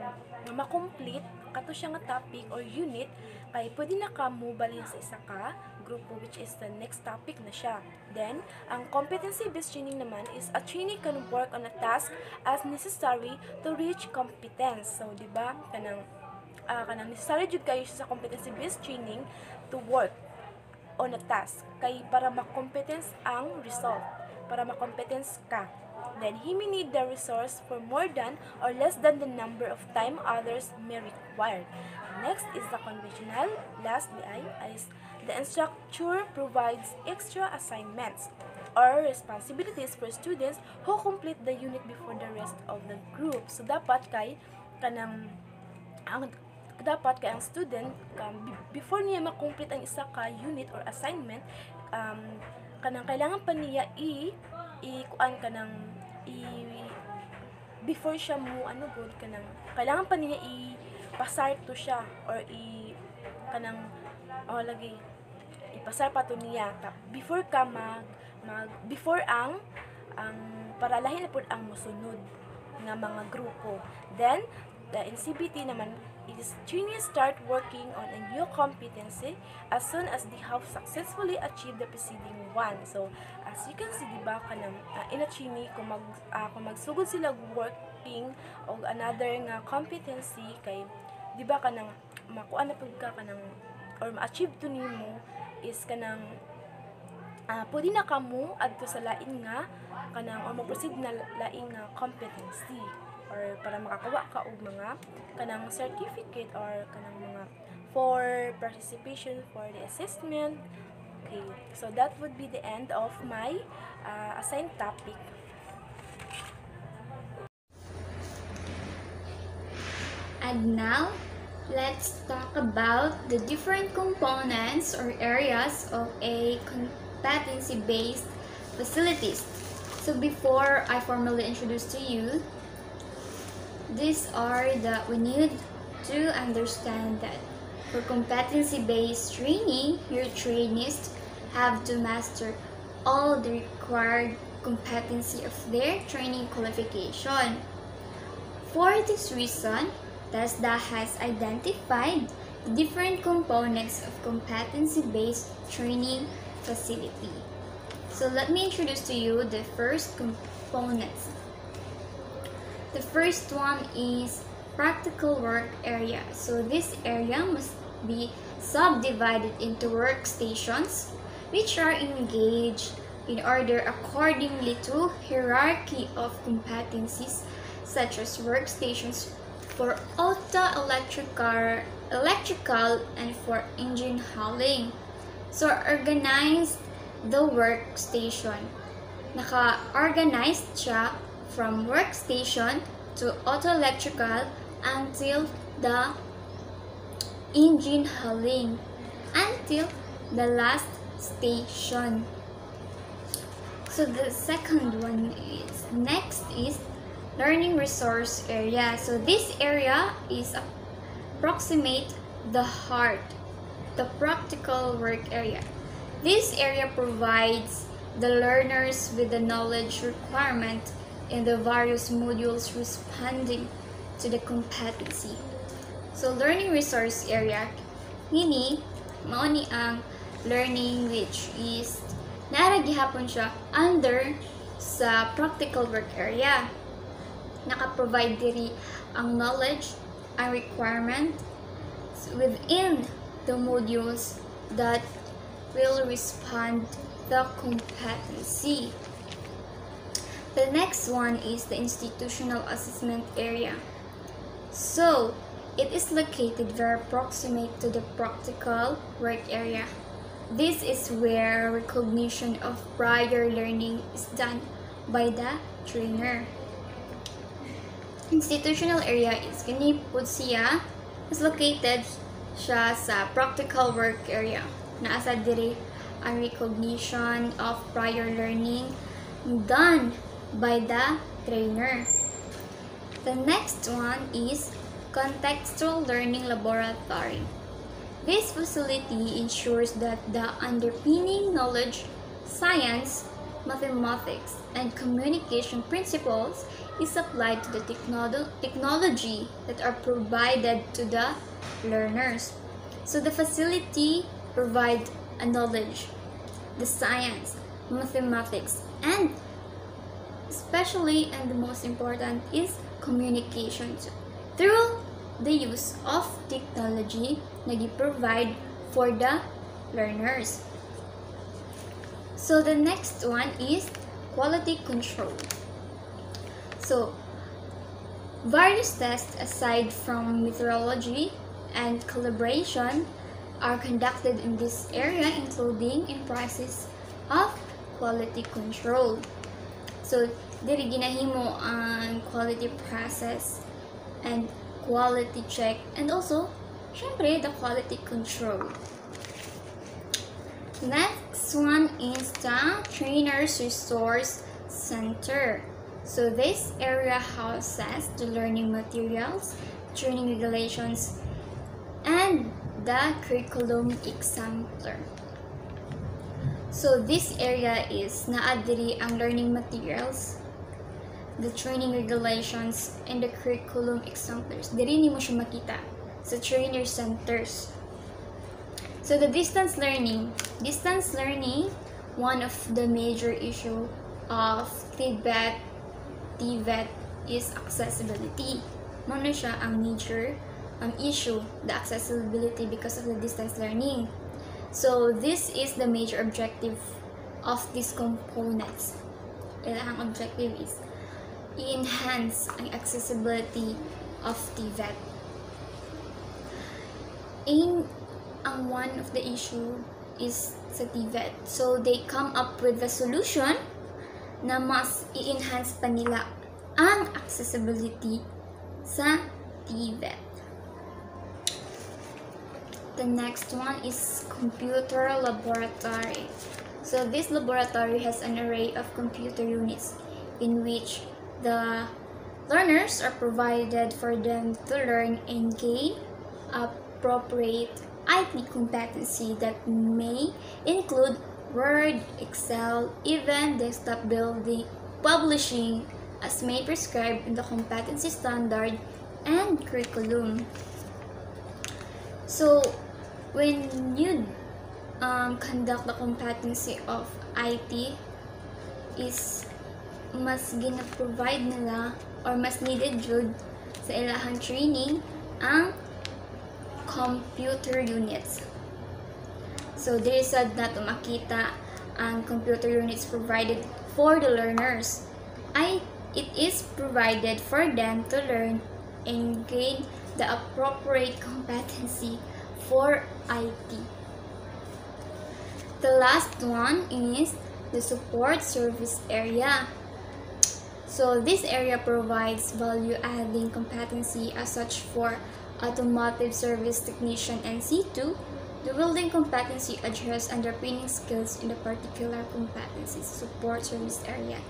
ma-complete kato siya nga topic or unit, kay pwede na ka mo balhin sa isa ka grupo, which is the next topic na siya. Then ang competency-based training naman is a trainee can work on a task as necessary to reach competence. So di ba kanang necessary jud kayo sa competency-based training to work on a task kay para ma-competence ang result, para ma-competence ka. Then he may need the resource for more than or less than the number of time others may require. Next is the conventional. Last is the instructor provides extra assignments or responsibilities for students who complete the unit before the rest of the group. So dapat kay ang student before niya ma-complete ang isa ka unit or assignment, kailangan pa niya before siya mo kailangan pa niya ipasar to siya or ipasar pa to niya before ka before ang para lahi na pud ang mosunod nga mga grupo. Then in CBT naman is trainees start working on a new competency as soon as they have successfully achieved the preceding one. So as you can see, diba kanang in a trainee kung magsugod sila working og another nga competency kay diba kanang makuha na pud ka kanang or ma-achieve to nimo is kanang pwede na kamo adto sa lain nga kanang or mo-proceed na lain nga competency or para makakuha ka og mga kanang certificate or kanang mga for participation for the assessment. Okay, so that would be the end of my assigned topic. And now, let's talk about the different components or areas of a competency-based facilities. So before I formally introduce to you, these are that we need to understand that for competency-based training, your trainees have to master all the required competency of their training qualification. For this reason, TESDA has identified different components of competency-based training facility. So let me introduce to you the first components. The first one is practical work area. So this area must be subdivided into workstations which are engaged in order accordingly to hierarchy of competencies, such as workstations for electrical and for engine hauling. So organize the workstation. Naka-organized siya from workstation to auto-electrical until the engine hauling, until the last station. So the second one is, next is learning resource area. So this area is approximate the heart, the practical work area. This area provides the learners with the knowledge requirement in the various modules responding to the competency. So learning resource area Ngini, mao ni ang learning which is naara gihapon siya under sa practical work area. Naka-provide diri ang knowledge, ang requirement within the modules that will respond the competency. The next one is the institutional assessment area. So, it is located very proximate to the practical work area. This is where recognition of prior learning is done by the trainer. Institutional area is kini pud siya is located siya sa practical work area. Naasa diri ang recognition of prior learning done by the trainer. The next one is contextual learning laboratory. This facility ensures that the underpinning knowledge, science, mathematics, and communication principles is applied to the technology that are provided to the learners. So the facility provides a knowledge, the science, mathematics, and especially and the most important is communication through the use of technology na gi-provide for the learners. So the next one is quality control. So various tests aside from methodology and calibration are conducted in this area, including in process of quality control. So diri ginahimo ang quality process and quality check, and also syempre the quality control. Next one is the Trainers Resource Center. So this area houses the learning materials, training regulations, and the curriculum exemplar. So this area is naa diri ang learning materials, the training regulations, and the curriculum exemplars. Diri nimo siya makita sa trainer centers. So the distance learning, one of the major issue of TVET is accessibility. Muna siya ang major issue, the accessibility because of the distance learning. So this is the major objective of these components. Ang objective is i-enhance ang accessibility of TVET. Ang one of the issue is sa TVET. So they come up with a solution na mas i-enhance pa nila ang accessibility sa TVET. The next one is computer laboratory. So this laboratory has an array of computer units in which the learners are provided for them to learn and gain appropriate IT competency that may include Word, Excel, even desktop building, publishing as may prescribed in the competency standard and curriculum. So when you conduct the competency of IT, is mas gina-provide nila or mas needed jud sa ilahang training ang computer units. So there is sad na makita ang computer units provided for the learners. It is provided for them to learn and gain the appropriate competency for IT. The last one is the support service area. So this area provides value-adding competency as such for automotive service technician and C2. The welding competency address underpinning skills in the particular competency support service area.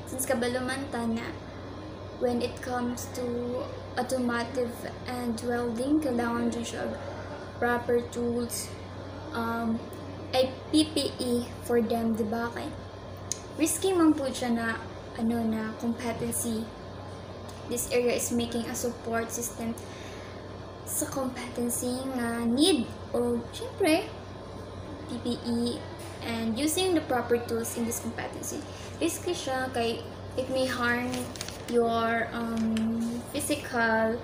Since kabalumanta na, when it comes to automotive and welding, kailangan dyan siya proper tools, ay PPE for them, diba? Kay risky man po siya na competency. This area is making a support system sa competency nga need o syempre PPE and using the proper tools in this competency. Risky siya kay it may harm your physical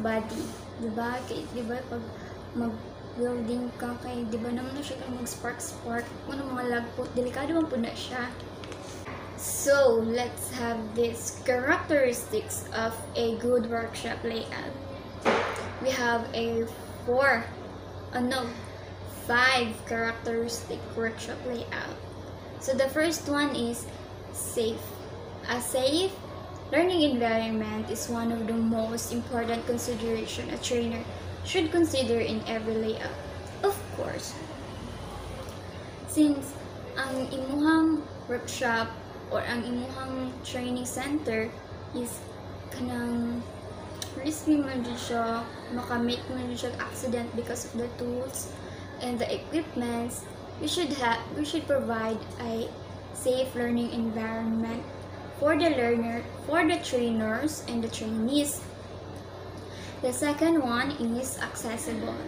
body, diba? Kay, diba pag mag-welding ka kay, diba naman na siya mag-spark kung mga lagpot, delikado man po na siya. So, let's have these characteristics of a good workshop layout. We have a 5 characteristic workshop layout. So, the first one is safe. A safe learning environment is one of the most important consideration a trainer should consider in every layout. Of course, since ang imuhang workshop or ang imuhang training center is kanang risky man dyan siya, makamake man dyan siya accident because of the tools and the equipments, we should provide a safe learning environment for the learner, for the trainers, and the trainees. The second one is accessible.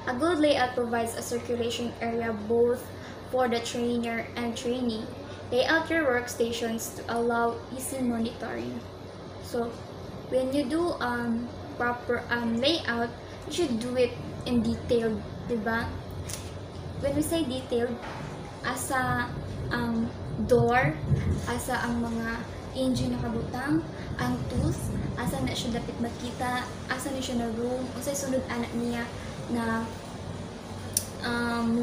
A good layout provides a circulation area both for the trainer and trainee. Lay out your workstations to allow easy monitoring. So, when you do proper layout, you should do it in detail, diba? When we say detailed, asa ang door, asa ang mga engine na kabutang, ang tools, asa na siya dapat makita, asa na siya na room, unsay sunod anak niya na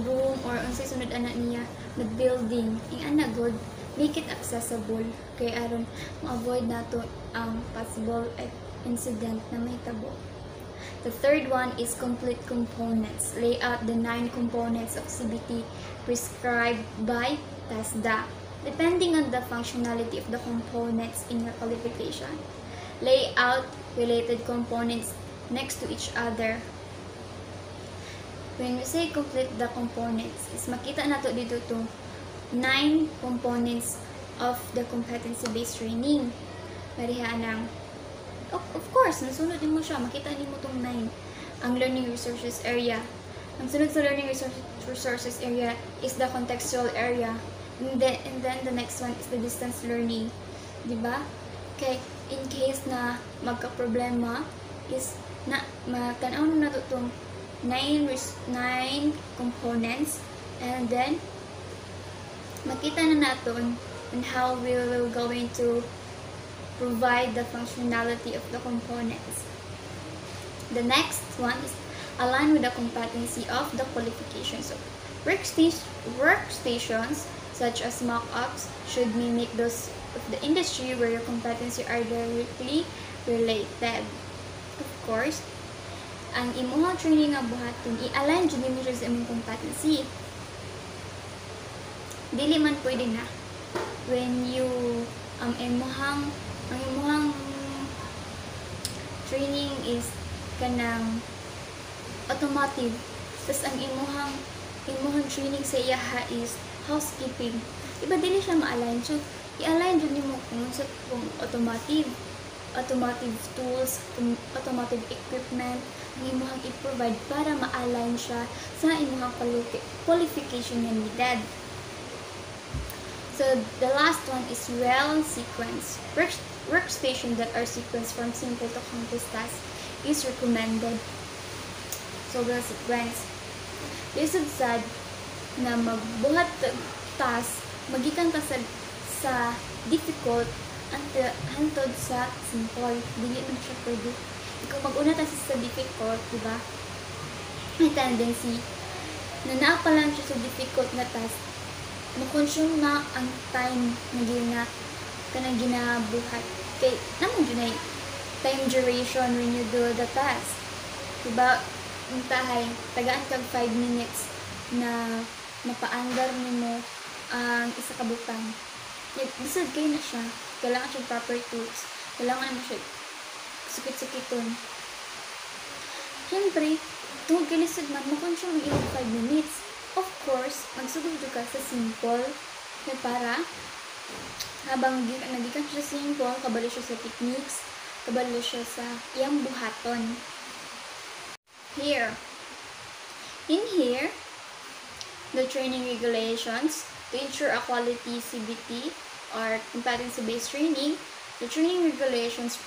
room, or unsay sunod anak niya na building. Ang anak good, make it accessible kay aron ma-avoid nato ang possible incident na may tabo. The third one is complete components. Lay out the 9 components of CBT prescribed by TASDA, depending on the functionality of the components in your qualification. Lay out related components next to each other. When we say complete the components, is makita nato dito to 9 components of the competency-based training. Marihaan ng, of course, nasunod din mo siya, makita din mo itong 9. Ang learning resources area. Ang sunod sa learning resources area is the contextual area. And then the next one is the distance learning. Diba? Okay, in case na magka-problema, is na matanaw na nato itong 9 components, and then makita na natin on how we will going to provide the functionality of the components. The next one is align with the competency of the qualification. So workstations such as mock-ups should mimic those of the industry where your competency are directly related. Of course, ang imuhang training nga buhaton, i-align dyan mo siya sa imong competency. Dili man pwede na when you ang imuhang training is kanang automotive, tas ang imuhang training sa iyaha is housekeeping. Iba dili siya ma-align. So i-align dyan mo kung automotive tools, automotive equipment ang imuhang i-provide para ma-align siya sa imuhang qualification na needed. So the last one is well sequence. Workstation that are sequenced from simple to complex tasks is recommended. So well sequence. Lisod sad na magbuhat task magikan ta sa difficult hantod sa simple. Dili man siya pwede. Ikaw mag-una ta sa difficult, diba? May tendency na naa pa lang siya sa difficult na task, makonsume na ang time na kanang ginabuhat. Kay naman yun ay time duration when you do the task. Diba? Tahay, tagaan kag 5 minutes na mapaandar mo ang isa ka butang. Lisod kayo na siya. Kailangan siya proper tools. Kailangan mo siya sukit-sukiton. Siyempre, tungkol kilisod man, makonsume ang ilang 5 minutes. Of course, magsugod ka sa simple na para habang nagikan siya sa simple, kabalo siya sa techniques, kabalo siya sa iyang buhaton. here. In here, the training regulations to ensure a quality CBT or competency-based training. The training regulations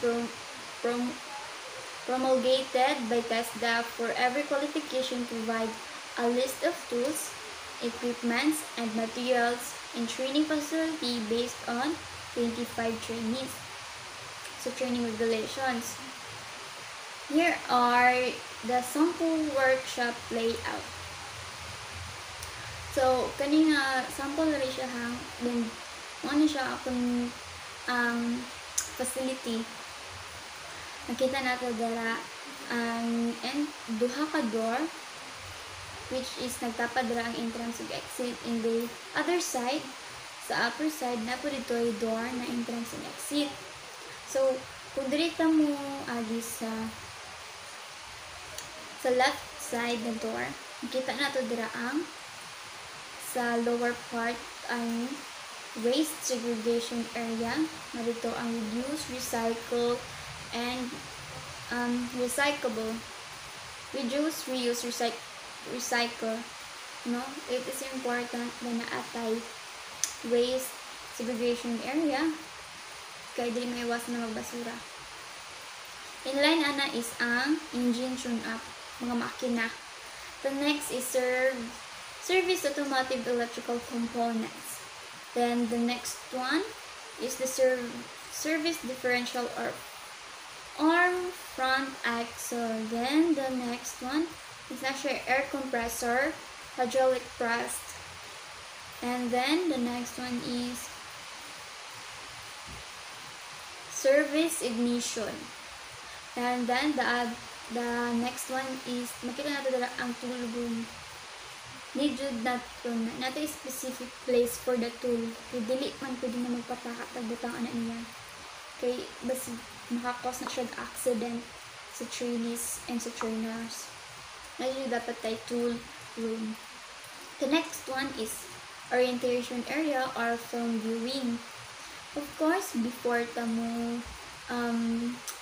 promulgated by TESDA for every qualification provide a list of tools, equipments, and materials and training facility based on 25 trainees. So training regulations. Here are the sample workshop layout. So kani nga sample rin siya hang then ano siya akong facility. Nakita nato dara ang duha ka door which is nagtapad dara ang entrance ug exit. In the other side, sa upper side na po dito ay door na entrance and exit. So kung direta mo agi sa left side na door, nakita nato dira ang sa lower part ang waste segregation area. Narito ang reduce, recycle, and recyclable. Reduce, reuse, recycle. No? It is important na naatay waste segregation area kaya di may iwas na magbasura. Inline ana is ang engine tune-up, mga makina. The next is service automotive electrical components. Then the next one is the service differential or arm front axle. Then the next one is actually air compressor, hydraulic press. And then the next one is service ignition. And then the next one is makita nato dala ang tool room. Need nato specific place for the tool. Kay dili man pwede na magpataka pagbutang ana niya. Kay basi makakos na siya accident sa trainees and sa trainers. Medyo dapat tay tool room. The next one is orientation area or film viewing. Of course, before mo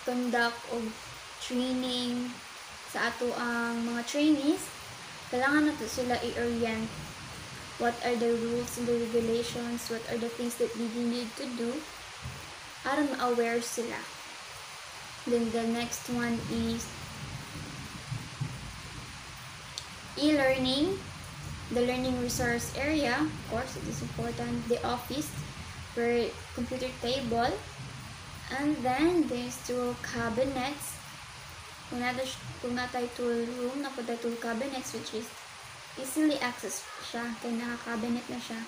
conduct of training sa ato ang mga trainees, kailangan nato sila i-orient. What are the rules and the regulations? What are the things that they need to do? Para ma-aware sila. Then the next one is e-learning. The learning resource area, of course, it is important. The office, for computer table. And then there's two cabinets. Kung natay tool room, napunta tool cabinets, which is easily access siya, kaya naka-cabinet na siya.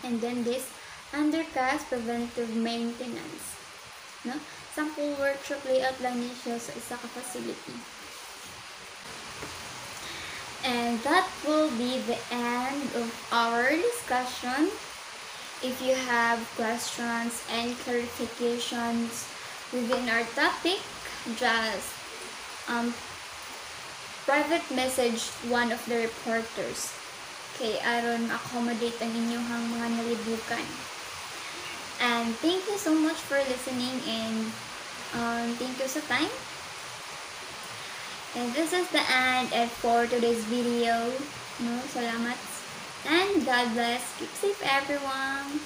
And then this undercast preventive maintenance. No? Sample workshop layout lang niya siya sa isa ka facility. And that will be the end of our discussion. If you have questions and clarifications within our topic, just private message one of the reporters. Okay, aron accommodate ang inyong mga nalibukan. And thank you so much for listening and thank you sa time. And this is the end for today's video. No, salamat. And God bless. Keep safe everyone.